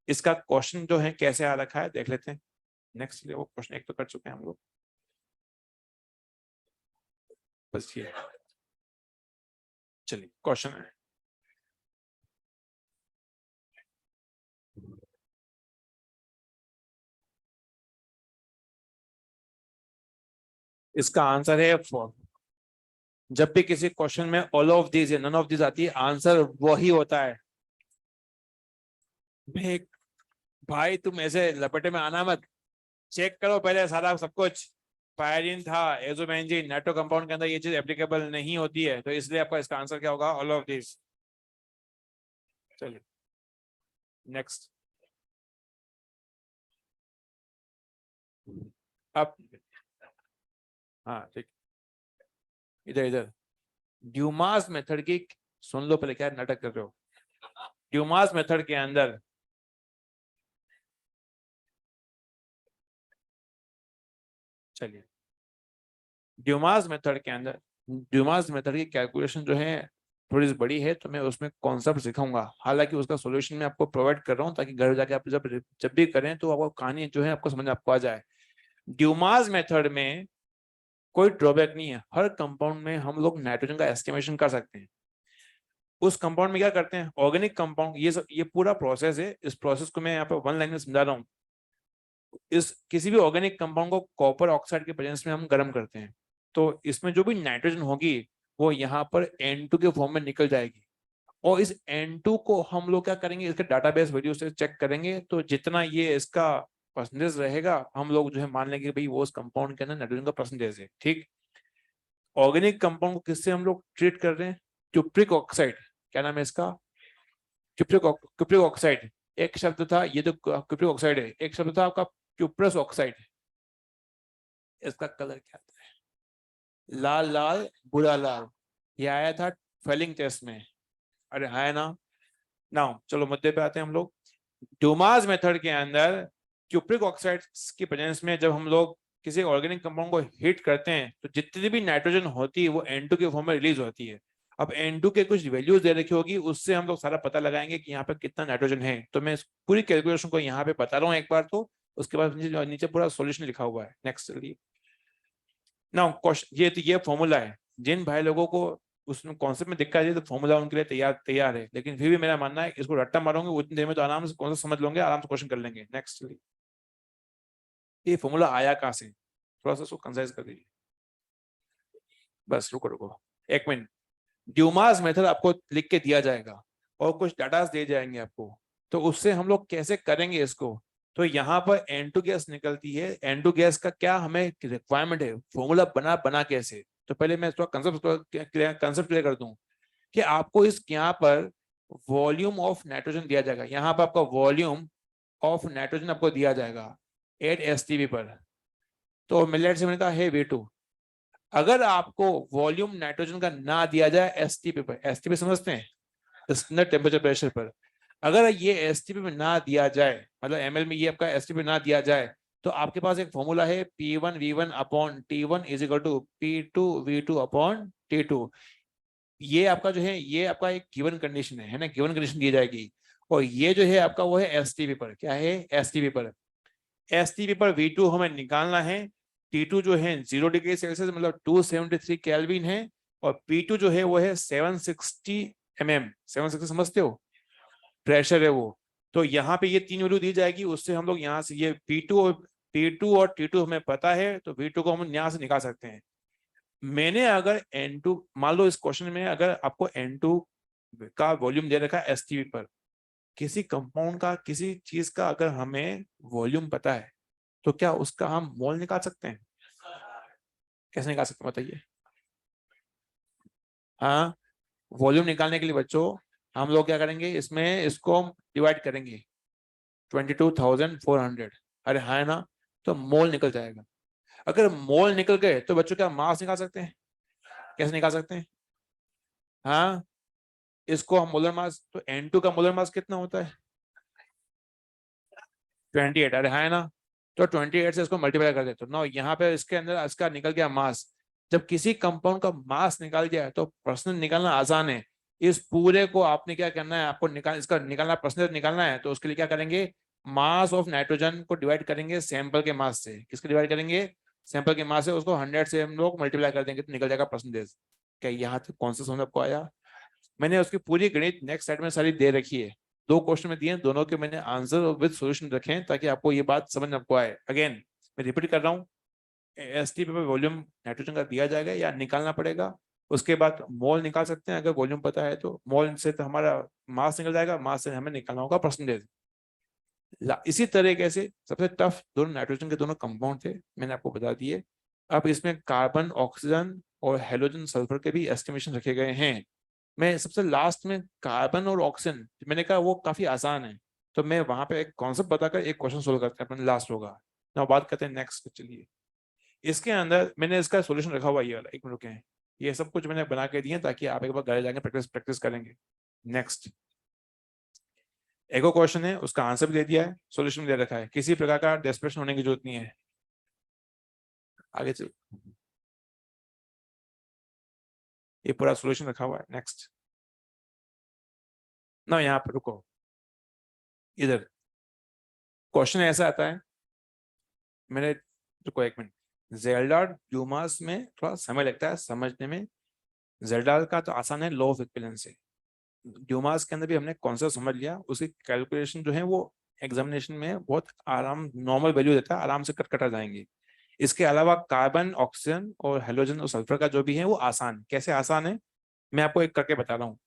इसका क्वेश्चन जो है कैसे आ रखा है देख लेते हैं। नेक्स्ट वो क्वेश्चन एक तो कर चुके हैं हम लोग, बस ये चलिए क्वेश्चन है। इसका आंसर है फोर। जब भी किसी क्वेश्चन में ऑल ऑफ दिस या नन ऑफ दिस आती है आंसर वही होता है। भाई भाई तुम ऐसे लपेटे में आना मत, चेक करो पहले सारा सब कुछ। पायरीन था, एजोमेंजिन, नाइट्रो कंपाउंड के अंदर ये चीज एप्लीकेबल नहीं होती है, तो इसलिए आपका इसका आंसर क्या होगा, ऑल ऑफ दिस। चलिए नेक्स्ट। अब हाँ ठीक, इधर इधर ड्यूमास मेथड की सुन लो पहले, क्या नाटक कर रहे हो। ड्यूमास मेथड के अंदर चलिए ड्यूमास मेथड के अंदर ड्यूमास मेथड की कैलकुलेशन जो है थोड़ी सी बड़ी है, तो मैं उसमें कॉन्सेप्ट सिखाऊंगा। हालांकि उसका सॉल्यूशन मैं आपको प्रोवाइड कर रहा हूँ ताकि घर जाके आप जब जब भी करें तो आपको कहानी जो है आपको समझ आपको आ जाए। ड्यूमास मेथड में कोई ड्रॉबैक नहीं है, हर कंपाउंड में हम लोग नाइट्रोजन का एस्टिमेशन कर सकते हैं। उस कंपाउंड में क्या करते हैं, ऑर्गेनिक कंपाउंड, ये पूरा प्रोसेस है। इस प्रोसेस को मैं यहाँ पे वन लाइन में समझा रहा हूँ। इस किसी भी ऑर्गेनिक कंपाउंड को कॉपर ऑक्साइड के प्रेजेंस में हम गर्म करते हैं, तो इसमें जो भी नाइट्रोजन होगी वो यहाँ पर N2 के फॉर्म में निकल जाएगी। और इस N2 को हम लोग क्या करेंगे, इसके डाटाबेस वैल्यू से चेक करेंगे, तो जितना ये इसका परसेंटेज रहेगा हम लोग जो है मान लेंगे भाई वो उस कंपाउंड के अंदर नाइट्रोजन का परसेंटेज है। ठीक, ऑर्गेनिक कंपाउंड को किससे हम लोग ट्रीट कर रहे हैं, क्यूप्रिक ऑक्साइड, क्या नाम है इसका, क्यूप्रिक ऑक्साइड। एक शब्द था ये जो क्यूप्रिक ऑक्साइड है, एक शब्द था आपका क्यूप्रस ऑक्साइड। इसका कलर क्या था, लाल लाल बुरा लाल। ये आया था फेलिंग टेस्ट में, अरे है ना। ना चलो मुद्दे पे आते हैं हम लोग। डुमास मेथड के अंदर क्यूप्रिक ऑक्साइड की प्रेजेंस में जब हम लोग किसी ऑर्गेनिक कंपाउंड को हीट करते हैं तो जितनी भी नाइट्रोजन होती है वो N2 के फॉर्म में रिलीज होती है। अब N2 के कुछ वैल्यूज दे रखी होगी, उससे हम लोग सारा पता लगाएंगे कि यहाँ पे कितना नाइट्रोजन है। तो मैं इस पूरी कैलकुलेशन को यहाँ पे बता रहा हूँ एक बार, तो उसके बाद नीचे पूरा सॉल्यूशन लिखा हुआ है। नेक्स्ट चलिए ना क्वेश्चन, ये फॉर्मूला है। जिन भाई लोगों को उसमें कॉन्सेप्ट में दिक्कत है तो फॉर्मूला उनके लिए तैयार तैयार है, लेकिन फिर भी मेरा मानना है इसको रट्टा मारोगे उतनी देर में तो आराम से कौन सा समझ लोगे, आराम से क्वेश्चन कर लेंगे। नेक्स्ट, ये फॉर्मूला आया कहाँ से, थोड़ा सा उसको कंसाइज कर दीजिए। बस रुको रुको एक मिनट। ड्यूमास मेथड आपको लिख के दिया जाएगा और कुछ डाटा दे जाएंगे आपको, तो उससे हम लोग कैसे करेंगे इसको। तो यहाँ पर N2 गैस निकलती है, N2 गैस का क्या हमें रिक्वायरमेंट है, फॉर्मूला बना बना कैसे। तो पहले मैं इसका कंसेप्ट क्लियर कर दूं कि आपको इस यहाँ पर वॉल्यूम ऑफ नाइट्रोजन दिया जाएगा। यहाँ पर आपका वॉल्यूम ऑफ नाइट्रोजन आपको दिया जाएगा 8 STP पर। तो मिलेट से मैंने कहा है V2। अगर आपको वॉल्यूम नाइट्रोजन का ना दिया जाए STP पर, STP समझते हैं स्टैंडर्ड टेम्परेचर प्रेशर पर, अगर ये STP में ना दिया जाए, मतलब ml में ये आपका STP ना दिया जाए, तो आपके पास एक फॉर्मूला है P1V1 upon T1 is equal to P2V2 upon T2। ये आपका जो है ये आपका एक गिवन कंडीशन है ना, गिवन कंडीशन दी जाएगी। और ये जो है आपका वो है STP पर, क्या है STP पर। STP पर V2 हमें निकालना है। T2 जो है 0 डिग्री सेल्सियस मतलब 273 केल्विन है, और P2 जो है वो है 760 mm, 760 समझते हो प्रेशर है वो। तो यहाँ पे ये तीन वैल्यू दी जाएगी, उससे हम लोग यहाँ से ये P2 और T2 हमें पता है, तो V2 को हम यहाँ से निकाल सकते हैं। मैंने अगर N2 मान लो, इस क्वेश्चन में अगर आपको N2 का वॉल्यूम दे रखा है STP पर, किसी कंपाउंड का किसी चीज का अगर हमें वॉल्यूम पता है तो क्या उसका हम मोल निकाल सकते हैं, कैसे निकाल सकते हैं बताइए। हाँ, वॉल्यूम निकालने के लिए बच्चों हम लोग क्या करेंगे, इसमें इसको डिवाइड करेंगे 22,400, अरे हाँ ना, तो मोल निकल जाएगा। अगर मोल निकल गए तो बच्चों क्या मास निकाल सकते हैं, कैसे निकाल सकते हैं। हाँ, इसको हम मोलर मास, तो N2 का मोलर मास कितना होता है 28, अरे हाँ ना। तो 28 से इसको मल्टीप्लाई कर देते हो ना, यहाँ पे इसके अंदर इसका निकल गया मास। जब किसी कंपाउंड का मास निकाल गया तो परसेंटेज निकालना आसान है। इस पूरे को आपने क्या करना है, आपको इसका निकालना, परसेंटेज निकालना है, तो उसके लिए क्या करेंगे, मास ऑफ नाइट्रोजन को डिवाइड करेंगे सैंपल के मास से। किसके डिवाइड करेंगे, सैंपल के मास से, उसको 100 से हम लोग मल्टीप्लाई कर देंगे तो निकल जाएगा परसेंटेज। क्या यहाँ तक कौन सा समझ आपको आया? मैंने उसकी पूरी गणित नेक्स्ट साइड में सारी दे रखी है, 2 क्वेश्चन में दिए, दोनों के मैंने आंसर विद सॉल्यूशन रखे हैं ताकि आपको ये बात समझ में आपको आए। अगेन मैं रिपीट कर रहा हूँ, एसटीपी पे वॉल्यूम नाइट्रोजन का दिया जाएगा या निकालना पड़ेगा। उसके बाद मोल निकाल सकते हैं, अगर वॉल्यूम पता है तो मोल से तो हमारा मास निकल जाएगा, मास से हमें निकालना होगा परसेंटेज। इसी तरीके से सबसे टफ दोनों नाइट्रोजन के दोनों कंपाउंड थे, मैंने आपको बता दिए। अब इसमें कार्बन, ऑक्सीजन और हेलोजन सल्फर के भी एस्टिमेशन रखे गए हैं। मैं सबसे लास्ट में कार्बन और ऑक्सीजन, मैंने कहा वो काफी आसान है, तो मैं वहां पे एक कॉन्सेप्ट बताकर एक क्वेश्चन सोल्व करते हैं, अपना लास्ट होगा ना। बात करते हैं नेक्स्ट। चलिए, इसके अंदर मैंने इसका सॉल्यूशन रखा हुआ, ये वाला, एक मिनट रुके हैं, ये सब कुछ मैंने बना के दिए ताकि आप एक बार घर जाएंगे प्रैक्टिस प्रैक्टिस करेंगे। नेक्स्ट, एगो क्वेश्चन है, उसका आंसर भी दे दिया है, सॉल्यूशन दे रखा है, किसी प्रकार का डेस्परेशन होने की जरूरत नहीं है। आगे चल, ये पूरा सॉल्यूशन रखा हुआ है। नेक्स्ट ना, यहाँ पे रुको, इधर क्वेश्चन ऐसा आता है, मैंने, रुको एक मिनट, जेल्डार ड्यूमास में थोड़ा समय लगता है समझने में। जेल्डार का तो आसान है, लॉ ऑफ इक्विवेलेंस से। ड्यूमास के अंदर भी हमने कॉन्सेप्ट समझ लिया, उसकी कैलकुलेशन जो है वो एग्जामिनेशन में बहुत आराम, नॉर्मल वैल्यू देता है, आराम से कट कटा जाएंगे। इसके अलावा कार्बन, ऑक्सीजन और हेलोजन और सल्फर का जो भी है वो आसान। कैसे आसान है, मैं आपको एक करके बता रहा हूँ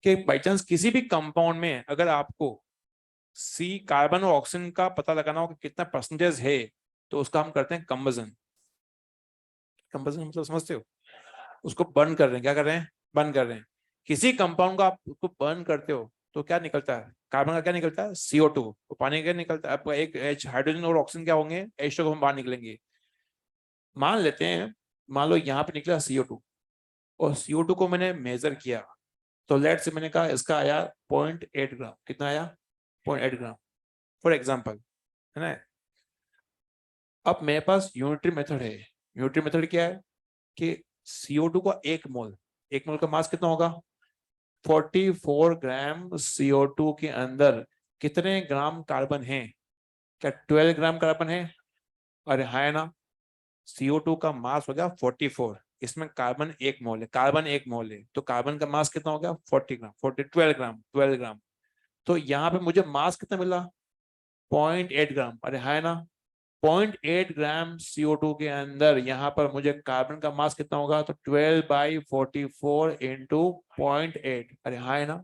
कि बाई चांस किसी भी कंपाउंड में अगर आपको सी कार्बन और ऑक्सीजन का पता लगाना हो कि कितना परसेंटेज है, तो उसका हम करते हैं कंबजन। कंबजन मतलब समझते हो, उसको बर्न कर रहे हैं, क्या कर रहे हैं, बर्न कर रहे हैं। किसी कंपाउंड का आप उसको बर्न करते हो तो क्या निकलता है, कार्बन का क्या निकलता है, CO2, पानी का क्या निकलता है आपका, एक H, हाइड्रोजन और ऑक्सीजन क्या होंगे, H2 को हम बाहर निकलेंगे। मान लेते हैं, मान लो यहाँ पे निकला CO2, और CO2 को मैंने मेजर किया, तो लेट से मैंने कहा इसका आया 0.8 ग्राम। कितना आया, 0.8 ग्राम फॉर एग्जाम्पल, है ना। अब मेरे पास यूनिटरी मेथड है। यूनिटरी मेथड क्या है कि CO2 का एक मोल का मास कितना होगा, 44 ग्राम CO2 के अंदर कितने ग्राम कार्बन है, क्या 12 ग्राम कार्बन है? अरे है ना, CO2 का मास हो गया 44, इसमें कार्बन एक मोल है, कार्बन एक मोल है, तो कार्बन का मास कितना हो गया 40 ग्राम, 12 ग्राम। तो यहाँ पे मुझे मास कितना मिला, 0.8 ग्राम। अरे है ना, 0.8 ग्राम CO2 के अंदर यहाँ पर मुझे कार्बन का मास कितना होगा, तो 12/44 इंटू 0.8। अरे हाँ, है ना।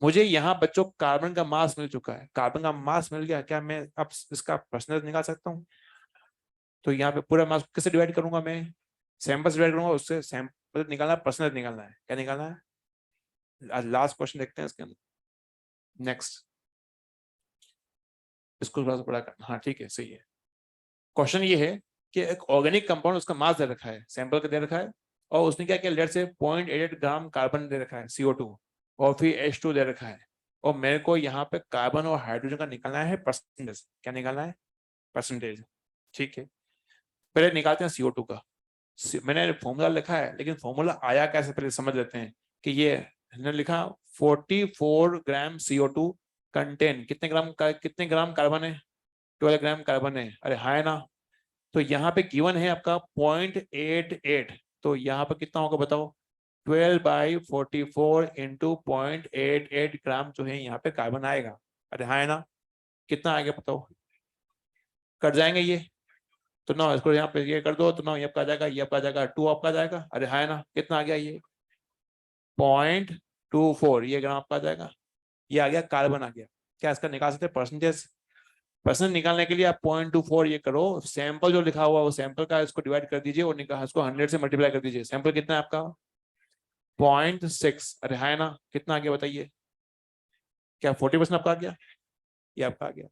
मुझे यहाँ बच्चों कार्बन का मास मिल चुका है, कार्बन का मास मिल गया, क्या मैं अब इसका परसेंटेज निकाल सकता हूँ? तो यहाँ पे पूरा मास कैसे डिवाइड करूंगा, मैं सैंपल से डिवाइड करूंगा, उससे सैंपल निकालना है, परसेंटेज निकालना है, क्या निकालना है। आज लास्ट क्वेश्चन देखते हैं इसके अंदर। नेक्स्ट, इसको थोड़ा सा बड़ा करना, हाँ ठीक है, सही है। क्वेश्चन ये है कि एक ऑर्गेनिक कंपाउंड, उसका मास दे रखा है, सैंपल का दे रखा है, और उसने क्या किया, लेट से 0.88 ग्राम कार्बन दे रखा है CO2, और फिर H2 दे रखा है, और मेरे को यहाँ पे कार्बन और हाइड्रोजन का निकालना है परसेंटेज। क्या निकालना है, परसेंटेज। ठीक है, पहले निकालते हैं CO2 का। मैंने फॉर्मूला लिखा है, लेकिन फॉर्मूला आया कैसे पहले समझ लेते हैं कि ये हमने लिखा 44 ग्राम CO2 कंटेन कितने ग्राम कार्बन है, 12 ग्राम कार्बन है। अरे हाँ, है ना। तो यहाँ पे गिवन है आपका 0.88, तो यहाँ पर कितना होगा बताओ, 12/44 इंटू 0.88 ग्राम जो है यहाँ पे कार्बन आएगा। अरे हाँ, है ना। कितना आएगा बताओ, कट जाएंगे ये, तो ना इसको यहाँ पे ये कर दो, तो ना ये आपका आ जाएगा, ये आपका आ जाएगा 2 आपका आ जाएगा। अरे हाँ, है ना। कितना आ गया, ये 0.24 ये ग्राम आपका आ जाएगा, ये आ गया कार्बन आ गया। क्या इसका निकाल सकते हैं परसेंटेज? परसेंट निकालने के लिए आप 0.24 ये करो, सैंपल जो लिखा हुआ है वो सैंपल का इसको डिवाइड कर दीजिए, और निकाल इसको 100 से मल्टीप्लाई कर दीजिए। सैंपल कितना है आपका, 0.6। अरे है ना, कितना आ गया बताइए, क्या 40% आपका आ गया, ये आपका आ गया।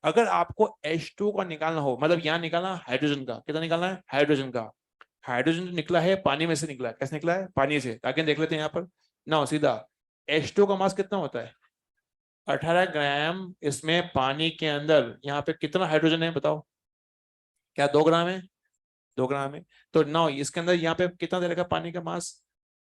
अगर आपको H2 का निकालना हो, मतलब यहाँ निकालना हाइड्रोजन का, कितना निकालना है, हाइड्रोजन का। हाइड्रोजन जो निकला है पानी में से निकला है, कैसे निकला है, पानी से। ताकि देख लेते हैं यहाँ पर ना, सीधा H2 का मास कितना होता है, 18 ग्राम इसमें पानी के अंदर यहाँ पे कितना हाइड्रोजन है बताओ? क्या 2 ग्राम है? 2 ग्राम है। तो नाउ इसके अंदर यहाँ पे कितना दे रखा पानी का मास?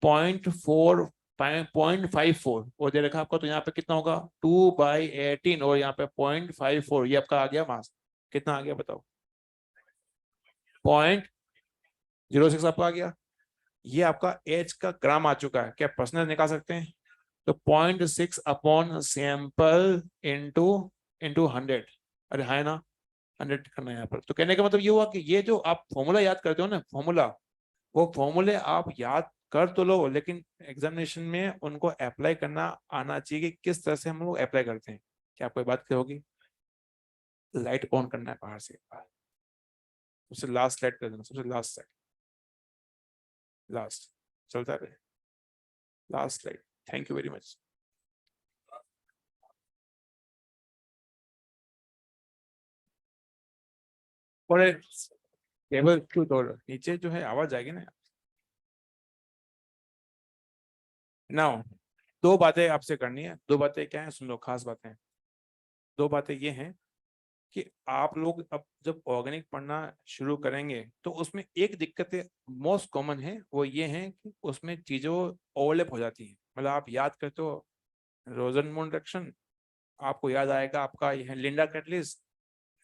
0.54 और दे रखा आपको, तो यहाँ पे कितना होगा? 2/18 और यहाँ पे 0.54, ये आपका आ गया मास। कितना आ गया बताओ? 0.06 आपका आ गया। ये आपका एच का ग्राम आ चुका है। क्या परसेंटेज निकाल सकते हैं? तो 0.6 अपॉन सैंपल इंटू इंटू 100। अरे है ना, 100 करना है यहाँ पर। तो कहने का मतलब ये हुआ कि ये जो आप फॉर्मूला याद करते हो ना, फॉर्मूला, वो फॉर्मूले आप याद कर तो लो, लेकिन एग्जामिनेशन में उनको अप्लाई करना आना चाहिए कि किस तरह से हम लोग अप्लाई करते हैं। क्या आपको बात होगी? लाइट ऑन करना है बाहर से। सबसे लास्ट स्लाइड कर देना, सबसे लास्ट स्लाइड, लास्ट चलता है, last slide. Thank you very much. और केबल क्यों तोड़ रहे हो? नीचे जो है आवाज आएगी ना। नाउ दो बातें आपसे करनी है। दो बातें क्या है सुन लो, खास बातें। दो बातें ये हैं कि आप लोग अब जब ऑर्गेनिक पढ़ना शुरू करेंगे तो उसमें एक दिक्कत मोस्ट कॉमन है, वो ये है कि उसमें चीज़ों ओवरलैप हो जाती है। मतलब आप याद करते हो रोजनमून रिएक्शन, आपको याद आएगा आपका यह लिंडा कैटलिस्ट,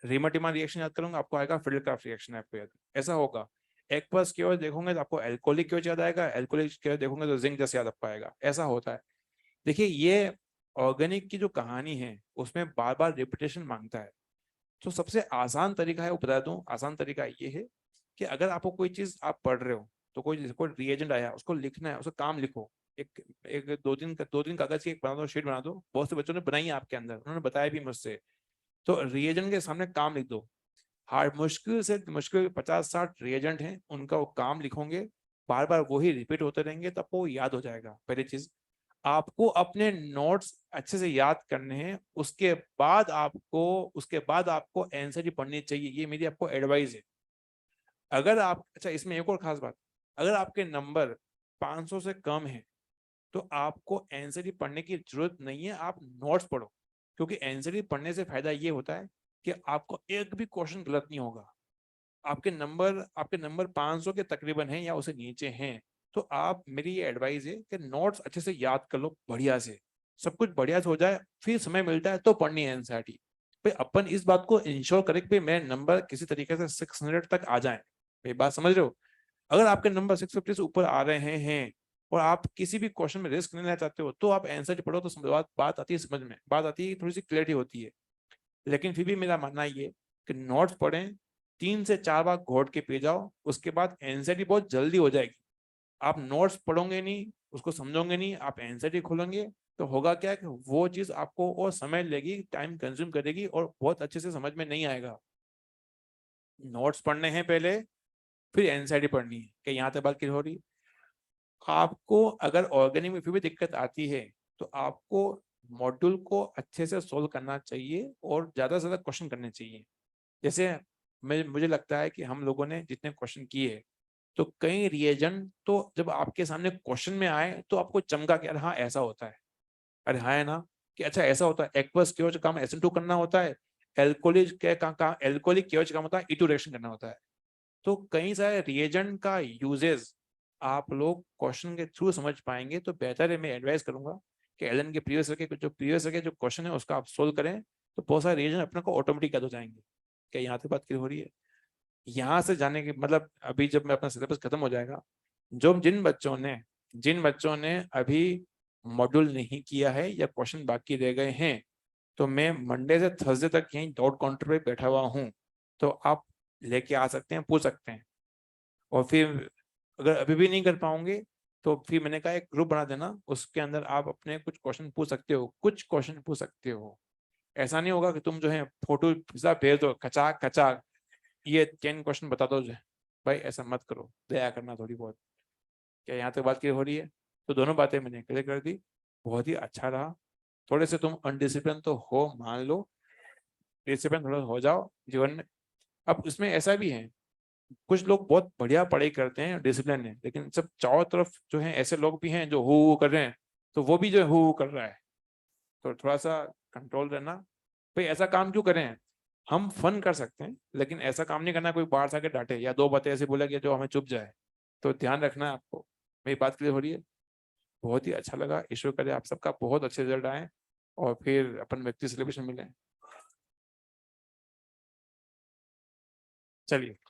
रीमा रिएक्शन याद करूंगा आपको आएगा फिल्डक्राफ्ट रिएक्शन, आपको याद ऐसा होगा। एक्वस की ओर देखोगे तो आपको एल्कोहलिक की ओर याद आएगा, एल्कोहलिक की ओर देखोगे तो जिंक जैसे याद आपको आएगा। ऐसा होता है। देखिए ये ऑर्गेनिक की जो कहानी है उसमें बार बार रिपीटेशन मांगता है। तो सबसे आसान तरीका है वो बता दूं, आसान तरीका ये है कि अगर आपको कोई चीज आप पढ़ रहे हो तो कोई रिएजेंट आया उसको लिखना है, उसका काम लिखो। एक एक दो तीन कागज की एक बना दो, शीट बना दो। बहुत से बच्चों ने बनाई है आपके अंदर, उन्होंने बताया भी मुझसे। तो रिएजेंट के सामने काम लिख दो। हार्ड मुश्किल से मुश्किल 50-60 रिएजेंट हैं, उनका वो काम लिखोगे। बार बार वही रिपीट होते रहेंगे तब वो याद हो जाएगा। पहली चीज, आपको अपने नोट्स अच्छे से याद करने हैं। उसके बाद आपको एनसीईआरटी पढ़नी चाहिए, ये मेरी आपको एडवाइस है। अगर आप, अच्छा इसमें एक और खास बात, अगर आपके नंबर 500 से कम है तो आपको एनसीईआरटी पढ़ने की जरूरत नहीं है, आप नोट्स पढ़ो। क्योंकि एनसीईआरटी पढ़ने से फायदा ये होता है कि आपको एक भी क्वेश्चन गलत नहीं होगा। आपके नंबर 500 के तकरीबन हैं या उससे नीचे हैं, तो आप, मेरी ये एडवाइस है कि नोट्स अच्छे से याद कर लो, बढ़िया से सब कुछ बढ़िया से हो जाए, फिर समय मिलता है तो पढ़नी है एनसीईआरटी। भाई अपन इस बात को इंश्योर करें कि मेरे नंबर किसी तरीके से 600 तक आ जाए। भाई बात समझ रहे हो? अगर आपके नंबर 650 से ऊपर आ रहे हैं और आप किसी भी क्वेश्चन में रिस्क नहीं लेना चाहते हो तो आप एनसीईआरटी पढ़ो, तो बात आती है समझ में, बात आती है, थोड़ी सी क्लैरिटी होती है। लेकिन फिर भी मेरा मानना ये कि नोट्स पढ़ें, 3 से 4 बार घोट के पी जाओ, उसके बाद एनसीईआरटी बहुत जल्दी हो जाएगी। आप नोट्स पढ़ोगे नहीं, उसको समझोगे नहीं, आप एनसीईआरटी खोलेंगे तो होगा क्या कि वो चीज आपको और समय लेगी, टाइम कंज्यूम करेगी और बहुत अच्छे से समझ में नहीं आएगा। नोट्स पढ़ने हैं पहले, फिर एनसीईआरटी पढ़नी है। कि यहाँ तक बात क्लियर हो रही? आपको अगर ऑर्गेनिक में फिर भी दिक्कत आती है तो आपको मॉड्यूल को अच्छे से सोल्व करना चाहिए और ज्यादा से ज्यादा क्वेश्चन करने चाहिए। जैसे मुझे लगता है कि हम लोगों ने जितने क्वेश्चन किए, तो कई रिएजेंट तो जब आपके सामने क्वेश्चन में आए तो आपको चमका कि अरे हाँ ऐसा होता है, अरे हाँ है ना, कि अच्छा ऐसा होता है। एक्वस केओच काम SN2 करना होता है, एल्कोलिक के काम एल्कोलिक केओच काम होता है, E2 रिएक्शन करना होता है। तो कई सारे रिएजेंट का यूजेस आप लोग क्वेश्चन के थ्रू समझ पाएंगे तो बेहतर है। मैं एडवाइस करूंगा कि एलन के प्रीवियस के जो क्वेश्चन है उसका आप सोल्व करें, तो बहुत सारे रिएजेंट अपने को ऑटोमेटिक याद हो जाएंगे। क्या यहाँ तक बात क्लियर हो रही है? यहाँ से जाने के मतलब अभी जब मैं अपना सिलेबस खत्म हो जाएगा, जो जिन बच्चों ने अभी मॉड्यूल नहीं किया है या क्वेश्चन बाकी रह गए हैं, तो मैं मंडे से थर्सडे तक यहीं डाउट काउंटर पे बैठा हुआ हूँ। तो आप लेके आ सकते हैं, पूछ सकते हैं। और फिर अगर अभी भी नहीं कर पाओगे तो फिर मैंने कहा एक ग्रुप बना देना, उसके अंदर आप अपने कुछ क्वेश्चन पूछ सकते हो, कुछ क्वेश्चन पूछ सकते हो। ऐसा नहीं होगा कि तुम जो है फोटो भेज दो खचाक खचाक, ये 10 क्वेश्चन बता दो जो। भाई ऐसा मत करो, दया करना थोड़ी बहुत। क्या यहाँ तक बात क्लियर हो रही है? तो दोनों बातें मैंने क्लियर कर दी, बहुत ही अच्छा रहा। थोड़े से तुम अनडिसिप्लिन तो हो, मान लो, डिसिप्लिन थोड़ा हो जाओ जीवन में। अब इसमें ऐसा भी है, कुछ लोग बहुत बढ़िया पढ़ाई करते हैं, डिसिप्लिन है, लेकिन सब चारों तरफ जो है ऐसे लोग भी हैं जो हु कर रहे हैं, तो वो भी जो हु कर रहा है। तो थोड़ा सा कंट्रोल रहना। भाई ऐसा काम क्यों करें, हम फन कर सकते हैं लेकिन ऐसा काम नहीं करना कोई बाहर से आके डांटे या दो बातें ऐसे बोला कि जो हमें चुप जाए। तो ध्यान रखना है आपको। मेरी बात क्लियर हो रही है? बहुत ही अच्छा लगा। ईश्वर करे आप सबका बहुत अच्छे रिजल्ट आए और फिर अपन व्यक्ति सेलिब्रेशन मिले। चलिए।